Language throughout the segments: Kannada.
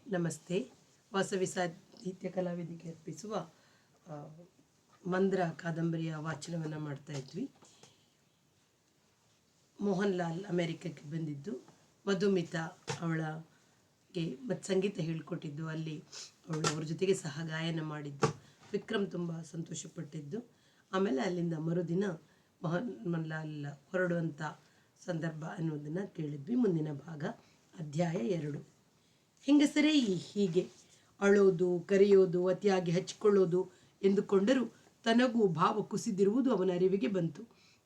ನಮಸ್ತೆ. ವಾಸವಿ ಸಾಹಿತ್ಯ ಕಲಾವೇದಿಕೆ ಅರ್ಪಿಸುವ ಮಂದ್ರ ಕಾದಂಬರಿಯ ವಾಚನವನ್ನು ಮಾಡ್ತಾ ಇದ್ವಿ. ಮೋಹನ್ ಲಾಲ್ ಅಮೆರಿಕಕ್ಕೆ ಬಂದಿದ್ದು, ಮಧುಮಿತಾ ಅವಳಿಗೆ ಮತ್ತು ಸಂಗೀತ ಹೇಳಿಕೊಟ್ಟಿದ್ದು, ಅಲ್ಲಿ ಅವ್ರ ಜೊತೆಗೆ ಸಹ ಗಾಯನ ಮಾಡಿದ್ದು. ವಿಕ್ರಮ್ ತುಂಬ ಸಂತೋಷಪಟ್ಟಿದ್ದು. ಆಮೇಲೆ ಅಲ್ಲಿಂದ ಮರುದಿನ ಮೋಹನ್ ಲಾಲ್ ಹೊರಡುವಂಥ ಸಂದರ್ಭ ಅನ್ನೋದನ್ನು ಕೇಳಿದ್ವಿ. ಮುಂದಿನ ಭಾಗ ಅಧ್ಯಾಯ 2. ಹೆಂಗಸರೇ ಹೀಗೆ ಅಳೋದು, ಕರೆಯೋದು, ಅತಿಯಾಗಿ ಹಚ್ಚಿಕೊಳ್ಳೋದು ಎಂದುಕೊಂಡರೂ ತನಗೂ ಭಾವ ಕುಸಿದಿರುವುದು ಅವನ ಅರಿವಿಗೆ ಬಂತು.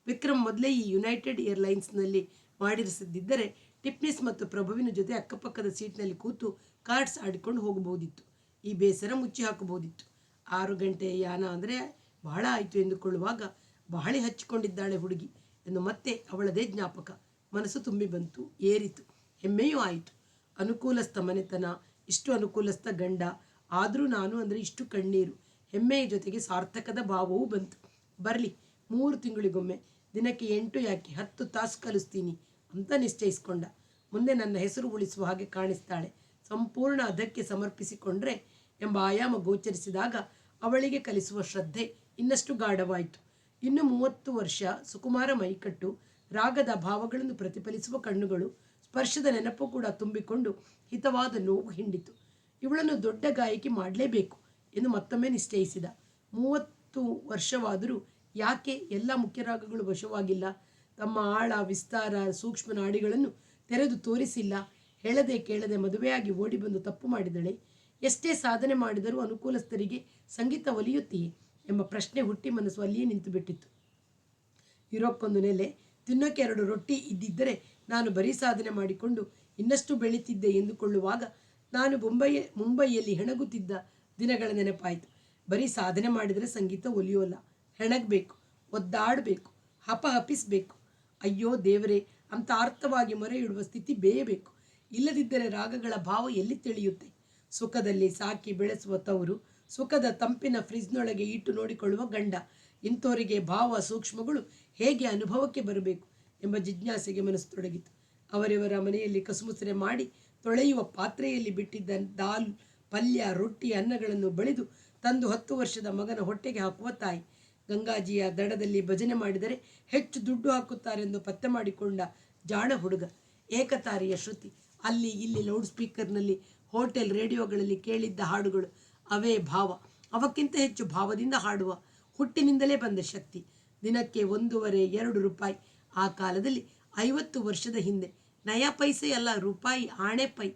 ವಿಕ್ರಮ್ ಮೊದಲೇ ಈ ಯುನೈಟೆಡ್ ಏರ್ಲೈನ್ಸ್ನಲ್ಲಿ ಮಾಡಿರಿಸದಿದ್ದರೆ ಟಿಪ್ನಿಸ್ ಮತ್ತು ಪ್ರಭುವಿನ ಜೊತೆ ಅಕ್ಕಪಕ್ಕದ ಸೀಟ್ನಲ್ಲಿ ಕೂತು ಕಾರ್ಡ್ಸ್ ಆಡಿಕೊಂಡು ಹೋಗಬಹುದಿತ್ತು. ಈ ಬೇಸರ ಮುಚ್ಚಿ ಹಾಕಬಹುದಿತ್ತು. 6 ಗಂಟೆಯ ಯಾನ ಅಂದರೆ ಬಹಳ ಆಯಿತು ಎಂದುಕೊಳ್ಳುವಾಗ ಬಹಳ ಹಚ್ಚಿಕೊಂಡಿದ್ದಾಳೆ ಹುಡುಗಿ ಎಂದು ಮತ್ತೆ ಅವಳದೇ ಜ್ಞಾಪಕ. ಮನಸ್ಸು ತುಂಬಿ ಬಂತು, ಏರಿತು, ಹೆಮ್ಮೆಯೂ ಆಯಿತು. ಅನುಕೂಲಸ್ಥ ಮನೆತನ, ಇಷ್ಟು ಅನುಕೂಲಸ್ಥ ಗಂಡ, ಆದರೂ ನಾನು ಅಂದರೆ ಇಷ್ಟು ಕಣ್ಣೀರು. ಹೆಮ್ಮೆಯ ಜೊತೆಗೆ ಸಾರ್ಥಕದ ಭಾವವೂ ಬಂತು. ಬರಲಿ, 3 ತಿಂಗಳಿಗೊಮ್ಮೆ, ದಿನಕ್ಕೆ 8 ಯಾಕೆ 10 ತಾಸು ಕಲಿಸ್ತೀನಿ ಅಂತ ನಿಶ್ಚಯಿಸ್ಕೊಂಡ. ಮುಂದೆ ನನ್ನ ಹೆಸರು ಉಳಿಸುವ ಹಾಗೆ ಕಾಣಿಸ್ತಾಳೆ, ಸಂಪೂರ್ಣ ಅದಕ್ಕೆ ಸಮರ್ಪಿಸಿಕೊಂಡ್ರೆ ಎಂಬ ಆಯಾಮ ಗೋಚರಿಸಿದಾಗ ಅವಳಿಗೆ ಕಲಿಸುವ ಶ್ರದ್ಧೆ ಇನ್ನಷ್ಟು ಗಾಢವಾಯಿತು. ಇನ್ನು 30 ವರ್ಷ ಸುಕುಮಾರ ಮೈಕಟ್ಟು, ರಾಗದ ಭಾವಗಳನ್ನು ಪ್ರತಿಫಲಿಸುವ ಕಣ್ಣುಗಳು, ಸ್ಪರ್ಶದ ನೆನಪು ಕೂಡ ತುಂಬಿಕೊಂಡು ಹಿತವಾದ ನೋವು ಹಿಂಡಿತು. ಇವಳನ್ನು ದೊಡ್ಡ ಗಾಯಕಿ ಮಾಡಲೇಬೇಕು ಎಂದು ಮತ್ತೊಮ್ಮೆ ನಿಶ್ಚಯಿಸಿದ. 30 ವರ್ಷವಾದರೂ ಯಾಕೆ ಎಲ್ಲ ಮುಖ್ಯ ರಾಗಗಳು ವಶವಾಗಿಲ್ಲ? ತಮ್ಮ ಆಳ, ವಿಸ್ತಾರ, ಸೂಕ್ಷ್ಮ ನಾಡಿಗಳನ್ನು ತೆರೆದು ತೋರಿಸಿಲ್ಲ? ಹೇಳದೆ ಕೇಳದೆ ಮದುವೆಯಾಗಿ ಓಡಿ ಬಂದು ತಪ್ಪು ಮಾಡಿದಳೆ? ಎಷ್ಟೇ ಸಾಧನೆ ಮಾಡಿದರೂ ಅನುಕೂಲಸ್ಥರಿಗೆ ಸಂಗೀತ ಒಲಿಯುತ್ತೆಯೇ ಎಂಬ ಪ್ರಶ್ನೆ ಹುಟ್ಟಿ ಮನಸ್ಸು ಅಲ್ಲಿಯೇ ನಿಂತು ಬಿಟ್ಟಿತ್ತು. ಯುರೋಪ್ಗೊಂದು ನೆಲೆ, ತಿನ್ನೋಕೆ 2 ರೊಟ್ಟಿ ಇದ್ದಿದ್ದರೆ ನಾನು ಬರೀ ಸಾಧನೆ ಮಾಡಿಕೊಂಡು ಇನ್ನಷ್ಟು ಬೆಳೀತಿದ್ದೆ ಎಂದುಕೊಳ್ಳುವಾಗ ನಾನು ಮುಂಬೈಯಲ್ಲಿ ಹೆಣಗುತ್ತಿದ್ದ ದಿನಗಳ ನೆನಪಾಯಿತು. ಬರೀ ಸಾಧನೆ ಮಾಡಿದರೆ ಸಂಗೀತ ಒಲಿಯೋಲ್ಲ, ಹೆಣಗಬೇಕು, ಒದ್ದಾಡಬೇಕು, ಹಪಿಸಬೇಕು. ಅಯ್ಯೋ ದೇವರೇ, ಅಂತ ಅರ್ಥವಾಗಿ ಮೊರೆ ಇಡುವ ಸ್ಥಿತಿ ಬೇಯಬೇಕು. ಇಲ್ಲದಿದ್ದರೆ ರಾಗಗಳ ಭಾವ ಎಲ್ಲಿ ತಿಳಿಯುತ್ತೆ? ಸುಖದಲ್ಲಿ ಸಾಕಿ ಬೆಳೆಸುವ ತವರು, ಸುಖದ ತಂಪಿನ ಫ್ರಿಜ್ನೊಳಗೆ ಇಟ್ಟು ನೋಡಿಕೊಳ್ಳುವ ಗಂಡ, ಇಂಥವರಿಗೆ ಭಾವ ಸೂಕ್ಷ್ಮಗಳು ಹೇಗೆ ಅನುಭವಕ್ಕೆ ಬರಬೇಕು ಎಂಬ ಜಿಜ್ಞಾಸೆಗೆ ಮನಸ್ಸು ತೊಡಗಿತು. ಅವರಿವರ ಮನೆಯಲ್ಲಿ ಕಸುಮುಸರೆ ಮಾಡಿ ತೊಳೆಯುವ ಪಾತ್ರೆಯಲ್ಲಿ ಬಿಟ್ಟಿದ್ದ ದಾಲ್, ಪಲ್ಯ, ರೊಟ್ಟಿ, ಅನ್ನಗಳನ್ನು ಬಳಿದು ತಂದು 10 ವರ್ಷದ ಮಗನ ಹೊಟ್ಟೆಗೆ ಹಾಕುವ ತಾಯಿ, ಗಂಗಾಜಿಯ ದಡದಲ್ಲಿ ಭಜನೆ ಮಾಡಿದರೆ ಹೆಚ್ಚು ದುಡ್ಡು ಹಾಕುತ್ತಾರೆಂದು ಪತ್ತೆ ಮಾಡಿಕೊಂಡ ಜಾಣ ಹುಡುಗ, ಏಕತಾರಿಯ ಶ್ರುತಿ, ಅಲ್ಲಿ ಇಲ್ಲಿ ಲೌಡ್ ಸ್ಪೀಕರ್ನಲ್ಲಿ, ಹೋಟೆಲ್ ರೇಡಿಯೋಗಳಲ್ಲಿ ಕೇಳಿದ್ದ ಹಾಡುಗಳು, ಅವೇ ಭಾವ, ಅವಕ್ಕಿಂತ ಹೆಚ್ಚು ಭಾವದಿಂದ ಹಾಡುವ, ಹುಟ್ಟಿನಿಂದಲೇ ಬಂದ ಶಕ್ತಿ. ದಿನಕ್ಕೆ 1.5-2 ರೂಪಾಯಿ. ಆ ಕಾಲದಲ್ಲಿ 50 ವರ್ಷದ ಹಿಂದೆ ನಯಾ ಪೈಸೆ ಅಲ್ಲ, ರೂಪಾಯಿ, ಆಣೆ ಪೈ.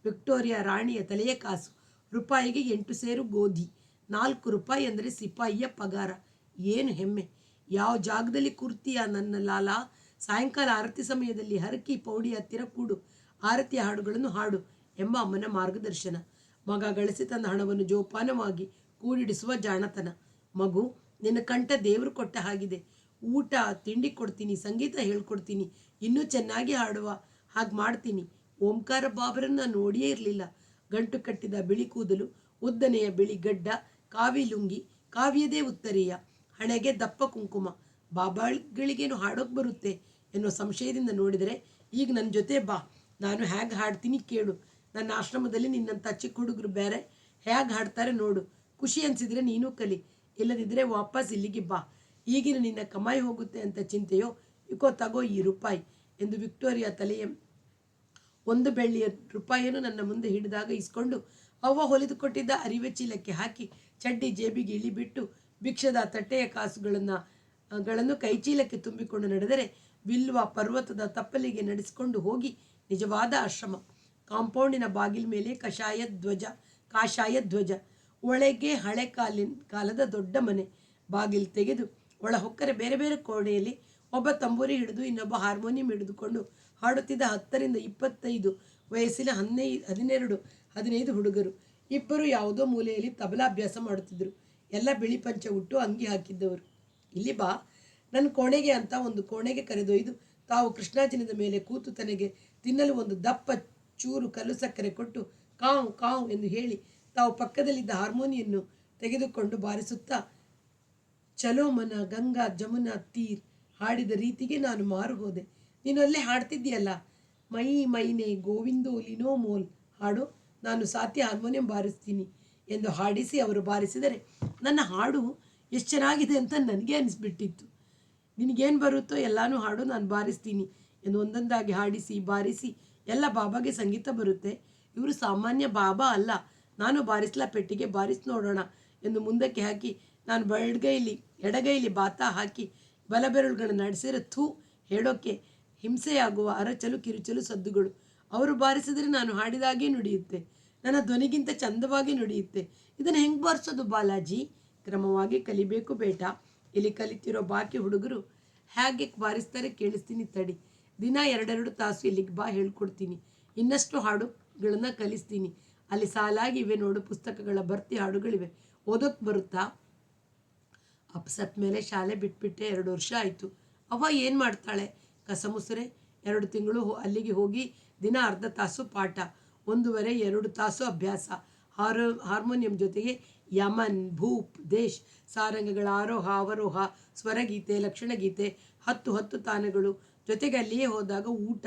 ವಿಕ್ಟೋರಿಯಾ ರಾಣಿಯ ತಲೆಯ ಕಾಸು. ರೂಪಾಯಿಗೆ 8 ಸೇರು ಗೋಧಿ. 4 ರೂಪಾಯಿ ಅಂದರೆ ಸಿಪಾಯಿಯ ಪಗಾರ. ಏನು ಹೆಮ್ಮೆ! ಯಾವ ಜಾಗದಲ್ಲಿ ಕೂರ್ತೀಯ ನನ್ನ ಲಾಲ? ಸಾಯಂಕಾಲ ಆರತಿ ಸಮಯದಲ್ಲಿ ಹರಕಿ ಪೌಡಿ ಹತ್ತಿರ ಕೂಡು, ಆರತಿಯ ಹಾಡುಗಳನ್ನು ಹಾಡು ಎಂಬ ಅಮ್ಮನ ಮಾರ್ಗದರ್ಶನ. ಮಗ ಗಳಿಸಿ ತಂದ ಹಣವನ್ನು ಜೋಪಾನವಾಗಿ ಕೂಡಿಡಿಸುವ ಜಾಣತನ. ಮಗು, ನಿನ್ನ ಕಂಠ ದೇವರು ಕೊಟ್ಟ ಹಾಗಿದೆ. ಊಟ ತಿಂಡಿ ಕೊಡ್ತೀನಿ, ಸಂಗೀತ ಹೇಳ್ಕೊಡ್ತೀನಿ, ಇನ್ನೂ ಚೆನ್ನಾಗಿ ಹಾಡುವ ಹಾಗೆ ಮಾಡ್ತೀನಿ. ಓಂಕಾರ ಬಾಬರನ್ನು ನೋಡಿಯೇ ಇರಲಿಲ್ಲ. ಗಂಟು ಕಟ್ಟಿದ ಬಿಳಿ ಕೂದಲು, ಉದ್ದನೆಯ ಬಿಳಿ ಗಡ್ಡ, ಕಾವಿ ಲುಂಗಿ, ಕಾವ್ಯದೇ ಉತ್ತರೀಯ, ಹಣೆಗೆ ದಪ್ಪ ಕುಂಕುಮ. ಬಾಬಾಗಳಿಗೇನು ಹಾಡೋಕೆ ಬರುತ್ತೆ ಎನ್ನುವ ಸಂಶಯದಿಂದ ನೋಡಿದರೆ, ಈಗ ನನ್ನ ಜೊತೆ ಬಾ, ನಾನು ಹೇಗೆ ಹಾಡ್ತೀನಿ ಕೇಳು. ನನ್ನ ಆಶ್ರಮದಲ್ಲಿ ನಿನ್ನಂಥ ಚಿಕ್ಕ ಹುಡುಗರು ಬೇರೆ ಹೇಗೆ ಹಾಡ್ತಾರೆ ನೋಡು. ಖುಷಿ ಅನಿಸಿದರೆ ನೀನು ಕಲಿ, ಇಲ್ಲದಿದ್ದರೆ ವಾಪಸ್ ಇಲ್ಲಿಗೆ ಬಾ. ಈಗಿನ ನಿನ್ನ ಕಮಾಯಿ ಹೋಗುತ್ತೆ ಅಂತ ಚಿಂತೆಯೋ? ಇಕೋ ತಗೋ ಈ ರೂಪಾಯಿ ಎಂದು ವಿಕ್ಟೋರಿಯಾ ತಲೆಯ 1 ಬೆಳ್ಳಿಯ ರೂಪಾಯಿಯನ್ನು ನನ್ನ ಮುಂದೆ ಹಿಡಿದಾಗ ಇಸ್ಕೊಂಡು ಅವ್ವ ಹೊಲಿದುಕೊಟ್ಟಿದ್ದ ಅರಿವೆ ಚೀಲಕ್ಕೆ ಹಾಕಿ ಚಡ್ಡಿ ಜೇಬಿಗೆ ಇಳಿಬಿಟ್ಟು ಭಿಕ್ಷದ ತಟ್ಟೆಯ ಕಾಸುಗಳನ್ನು ಕೈಚೀಲಕ್ಕೆ ತುಂಬಿಕೊಂಡು ನಡೆದರೆ ಬಿಲ್ವ ಪರ್ವತದ ತಪ್ಪಲಿಗೆ ನಡೆಸಿಕೊಂಡು ಹೋಗಿ ನಿಜವಾದ ಆಶ್ರಮ. ಕಾಂಪೌಂಡಿನ ಬಾಗಿಲ ಮೇಲೆ ಕಾಷಾಯ ಧ್ವಜ. ಒಳಗೆ ಹಳೆ ಕಾಲದ ದೊಡ್ಡ ಮನೆ. ಬಾಗಿಲು ತೆಗೆದು ಒಳ ಹೊಕ್ಕರೆ ಬೇರೆ ಬೇರೆ ಕೋಣೆಯಲ್ಲಿ ಒಬ್ಬ ತಂಬೂರಿ ಹಿಡಿದು ಇನ್ನೊಬ್ಬ ಹಾರ್ಮೋನಿಯಂ ಹಿಡಿದುಕೊಂಡು ಹಾಡುತ್ತಿದ್ದ 10-25 ವಯಸ್ಸಿನ 12-15 ಹುಡುಗರು. ಇಬ್ಬರು ಯಾವುದೋ ಮೂಲೆಯಲ್ಲಿ ತಬಲಾಭ್ಯಾಸ ಮಾಡುತ್ತಿದ್ದರು. ಎಲ್ಲ ಬಿಳಿ ಪಂಚೆ ಉಟ್ಟು ಅಂಗಿ ಹಾಕಿದ್ದವರು. ಇಲ್ಲಿ ಬಾ ನನ್ನ ಕೋಣೆಗೆ ಅಂತ ಒಂದು ಕೋಣೆಗೆ ಕರೆದೊಯ್ದು ತಾವು ಕೃಷ್ಣಾಜಿನದ ಮೇಲೆ ಕೂತು ತನಗೆ ತಿನ್ನಲು ಒಂದು ದಪ್ಪ ಚೂರು ಕಲ್ಲು ಸಕ್ಕರೆ ಕೊಟ್ಟು ಕಾವು ಕಾವು ಎಂದು ಹೇಳಿ ತಾವು ಪಕ್ಕದಲ್ಲಿದ್ದ ಹಾರ್ಮೋನಿಯನ್ನು ತೆಗೆದುಕೊಂಡು ಬಾರಿಸುತ್ತಾ ಚಲೋ ಮನ ಗಂಗಾ ಜಮುನಾ ತೀರ್ ಹಾಡಿದ ರೀತಿಗೆ ನಾನು ಮಾರು ಹೋದೆ. ನೀನು ಅಲ್ಲೇ ಹಾಡ್ತಿದ್ದೀಯಲ್ಲ, ಮೈ ಮೈನೆ ಗೋವಿಂದೋ ಲಿನೋ ಮೋಲ್ ಹಾಡು. ನಾನು ಸಾತಿ ಹಾರ್ಮೋನಿಯಂ ಬಾರಿಸ್ತೀನಿ ಎಂದು ಹಾಡಿಸಿ ಅವರು ಬಾರಿಸಿದರೆ ನನ್ನ ಹಾಡು ಎಷ್ಟು ಚೆನ್ನಾಗಿದೆ ಅಂತ ನನಗೆ ಅನಿಸ್ಬಿಟ್ಟಿತ್ತು. ನಿನಗೇನು ಬರುತ್ತೋ ಎಲ್ಲನೂ ಹಾಡು, ನಾನು ಬಾರಿಸ್ತೀನಿ ಎಂದು ಒಂದೊಂದಾಗಿ ಹಾಡಿಸಿ ಬಾರಿಸಿ ಎಲ್ಲ ಬಾಬಾಗೆ ಸಂಗೀತ ಬರುತ್ತೆ, ಇವರು ಸಾಮಾನ್ಯ ಬಾಬಾ ಅಲ್ಲ, ನಾನು ಬಾರಿಸ್ಲಾ ಪೆಟ್ಟಿಗೆ ಬಾರಿಸಿ ನೋಡೋಣ ಎಂದು ಮುಂದಕ್ಕೆ ಹಾಕಿ ನಾನು ಎಡಗೈಲಿ ಬಾತ ಹಾಕಿ ಬಲಬೆರಳುಗಳನ್ನು ನಡೆಸಿದರೆ ಹೇಳೋಕ್ಕೆ ಹಿಂಸೆಯಾಗುವ ಅರಚಲು ಕಿರುಚಲು ಸದ್ದುಗಳು. ಅವರು ಬಾರಿಸಿದರೆ ನಾನು ಹಾಡಿದಾಗೆ ನುಡಿಯುತ್ತೆ, ನನ್ನ ಧ್ವನಿಗಿಂತ ಚಂದವಾಗಿ ನುಡಿಯುತ್ತೆ. ಇದನ್ನು ಹೆಂಗೆ ಬಾರಿಸೋದು ಬಾಲಾಜಿ? ಕ್ರಮವಾಗಿ ಕಲಿಬೇಕು ಬೇಟ. ಇಲ್ಲಿ ಕಲಿತಿರೋ ಬಾಕಿ ಹುಡುಗರು ಹೇಗೆ ಬಾರಿಸ್ತಾರೆ ಕೇಳಿಸ್ತೀನಿ ತಡಿ. ದಿನ 2 ತಾಸು ಇಲ್ಲಿಗೆ ಬಾ, ಹೇಳ್ಕೊಡ್ತೀನಿ. ಇನ್ನಷ್ಟು ಹಾಡುಗಳನ್ನು ಕಲಿಸ್ತೀನಿ. ಅಲ್ಲಿ ಸಾಲಾಗಿ ಇವೆ ನೋಡು ಪುಸ್ತಕಗಳ ಭರ್ತಿ ಹಾಡುಗಳಿವೆ, ಓದೋಕ್ಕೆ ಬರುತ್ತಾ? ಅಪ್ಸತ್ ಮೇಲೆ ಶಾಲೆ ಬಿಟ್ಬಿಟ್ಟೆ, 2 ವರ್ಷ ಆಯಿತು. ಅವ್ವ ಏನು ಮಾಡ್ತಾಳೆ? ಕಸ ಮುಸುರೆ. 2 ತಿಂಗಳು ಅಲ್ಲಿಗೆ ಹೋಗಿ ದಿನ ಅರ್ಧ ತಾಸು ಪಾಠ, 1.5-2 ತಾಸು ಅಭ್ಯಾಸ. ಹಾರ್ಮೋನಿಯಂ ಜೊತೆಗೆ ಯಮನ್, ಭೂಪ್, ದೇಶ್, ಸಾರಂಗಗಳ ಆರೋಹ ಅವರೋಹ, ಸ್ವರಗೀತೆ, ಲಕ್ಷಣಗೀತೆ, 10 ತಾನಗಳು. ಜೊತೆಗೆ ಅಲ್ಲಿಯೇ ಹೋದಾಗ ಊಟ,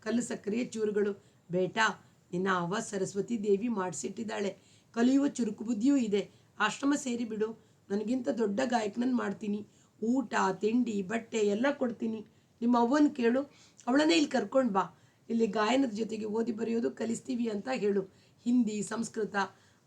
ಕಲ್ಲು ಸಕ್ಕರೆಯ ಚೂರುಗಳು. ಬೇಟಾ, ನಿನ್ನ ಅವ್ವ ಸರಸ್ವತಿ ದೇವಿ ಮಾಡಿಸಿಟ್ಟಿದ್ದಾಳೆ, ಕಲಿಯುವ ಚುರುಕು ಬುದ್ಧಿಯೂ ಇದೆ. ಆಶ್ರಮ ಸೇರಿಬಿಡು, ನನಗಿಂತ ದೊಡ್ಡ ಗಾಯಕನನ್ನು ಮಾಡ್ತೀನಿ. ಊಟ, ತಿಂಡಿ, ಬಟ್ಟೆ ಎಲ್ಲ ಕೊಡ್ತೀನಿ. ನಿಮ್ಮ ಅವ್ವನ ಕೇಳು, ಅವಳನ್ನೇ ಇಲ್ಲಿ ಕರ್ಕೊಂಡು ಬಾ. ಇಲ್ಲಿ ಗಾಯನದ ಜೊತೆಗೆ ಓದಿ ಬರೆಯೋದು ಕಲಿಸ್ತೀವಿ ಅಂತ ಹೇಳು. ಹಿಂದಿ, ಸಂಸ್ಕೃತ.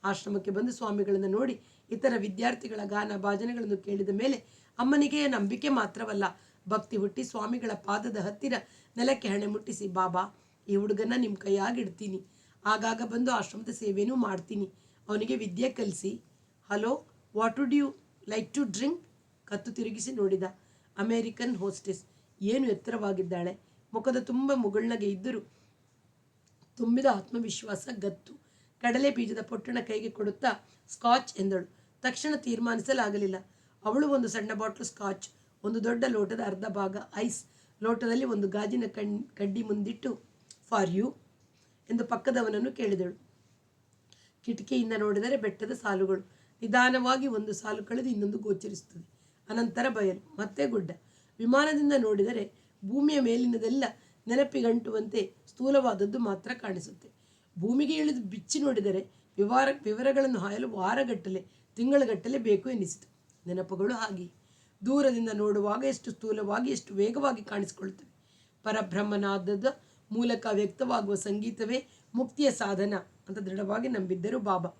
ಆಶ್ರಮಕ್ಕೆ ಬಂದು ಸ್ವಾಮಿಗಳನ್ನು ನೋಡಿ ಇತರ ವಿದ್ಯಾರ್ಥಿಗಳ ಗಾನ ಭಾಜನೆಗಳನ್ನು ಕೇಳಿದ ಮೇಲೆ ಅಮ್ಮನಿಗೆ ನಂಬಿಕೆ ಮಾತ್ರವಲ್ಲ, ಭಕ್ತಿ ಹುಟ್ಟಿ ಸ್ವಾಮಿಗಳ ಪಾದದ ಹತ್ತಿರ ನೆಲಕ್ಕೆ ಹಣೆ ಮುಟ್ಟಿಸಿ, ಬಾಬಾ, ಈ ಹುಡುಗನ ನಿಮ್ಮ ಕೈಯಾಗಿಡ್ತೀನಿ, ಆಗಾಗ ಬಂದು ಆಶ್ರಮದ ಸೇವೆಯೂ ಮಾಡ್ತೀನಿ, ಅವನಿಗೆ ವಿದ್ಯೆ ಕಲಿಸಿ. Hello, what would you like to drink? ಕತ್ತು ತಿರುಗಿಸಿ ನೋಡಿದ. American hostess. ಏನು ಎತ್ತರವಾಗಿದ್ದಾಳೆ, ಮುಖದ ತುಂಬ ಮುಗುಳ್ನಗೆ ಇದ್ದರೂ ತುಂಬಿದ ಆತ್ಮವಿಶ್ವಾಸ, ಗತ್ತು. ಕಡಲೆ ಬೀಜದ ಪೊಟ್ಟಣ ಕೈಗೆ ಕೊಡುತ್ತಾ ಸ್ಕಾಚ್ ಎಂದಳು. ತಕ್ಷಣ ತೀರ್ಮಾನಿಸಲಾಗಲಿಲ್ಲ. ಅವಳು ಒಂದು ಸಣ್ಣ ಬಾಟ್ಲು ಸ್ಕಾಚ್, ಒಂದು ದೊಡ್ಡ ಲೋಟದ ಅರ್ಧ ಭಾಗ ಐಸ್, ಲೋಟದಲ್ಲಿ ಒಂದು ಗಾಜಿನ ಕಡ್ಡಿ ಮುಂದಿಟ್ಟು, ಫಾರ್ ಯು ಎಂದು ಪಕ್ಕದವನನ್ನು ಕೇಳಿದಳು. ಕಿಟಕಿಯಿಂದ ನೋಡಿದರೆ ಬೆಟ್ಟದ ಸಾಲುಗಳು. ನಿಧಾನವಾಗಿ ಒಂದು ಸಾಲು ಕಳೆದು ಇನ್ನೊಂದು ಗೋಚರಿಸುತ್ತದೆ. ಅನಂತರ ಬಯಲು, ಮತ್ತೆ ಗುಡ್ಡ. ವಿಮಾನದಿಂದ ನೋಡಿದರೆ ಭೂಮಿಯ ಮೇಲಿನದೆಲ್ಲ ನೆನಪಿಗಂಟುವಂತೆ ಸ್ಥೂಲವಾದದ್ದು ಮಾತ್ರ ಕಾಣಿಸುತ್ತೆ. ಭೂಮಿಗೆ ಇಳಿದು ಬಿಚ್ಚಿ ನೋಡಿದರೆ ವಿವರಗಳನ್ನು ಹಾಯಲು ವಾರಗಟ್ಟಲೆ, ತಿಂಗಳುಗಟ್ಟಲೆ ಬೇಕು ಎನಿಸಿತು. ನೆನಪುಗಳು ಹಾಗೆ ದೂರದಿಂದ ನೋಡುವಾಗ ಎಷ್ಟು ಸ್ಥೂಲವಾಗಿ, ಎಷ್ಟು ವೇಗವಾಗಿ ಕಾಣಿಸಿಕೊಳ್ಳುತ್ತವೆ. ಪರಬ್ರಹ್ಮನಾದದ ಮೂಲಕ ವ್ಯಕ್ತವಾಗುವ ಸಂಗೀತವೇ ಮುಕ್ತಿಯ ಸಾಧನ ಅಂತ ದೃಢವಾಗಿ ನಂಬಿದ್ದರು ಬಾಬಾ.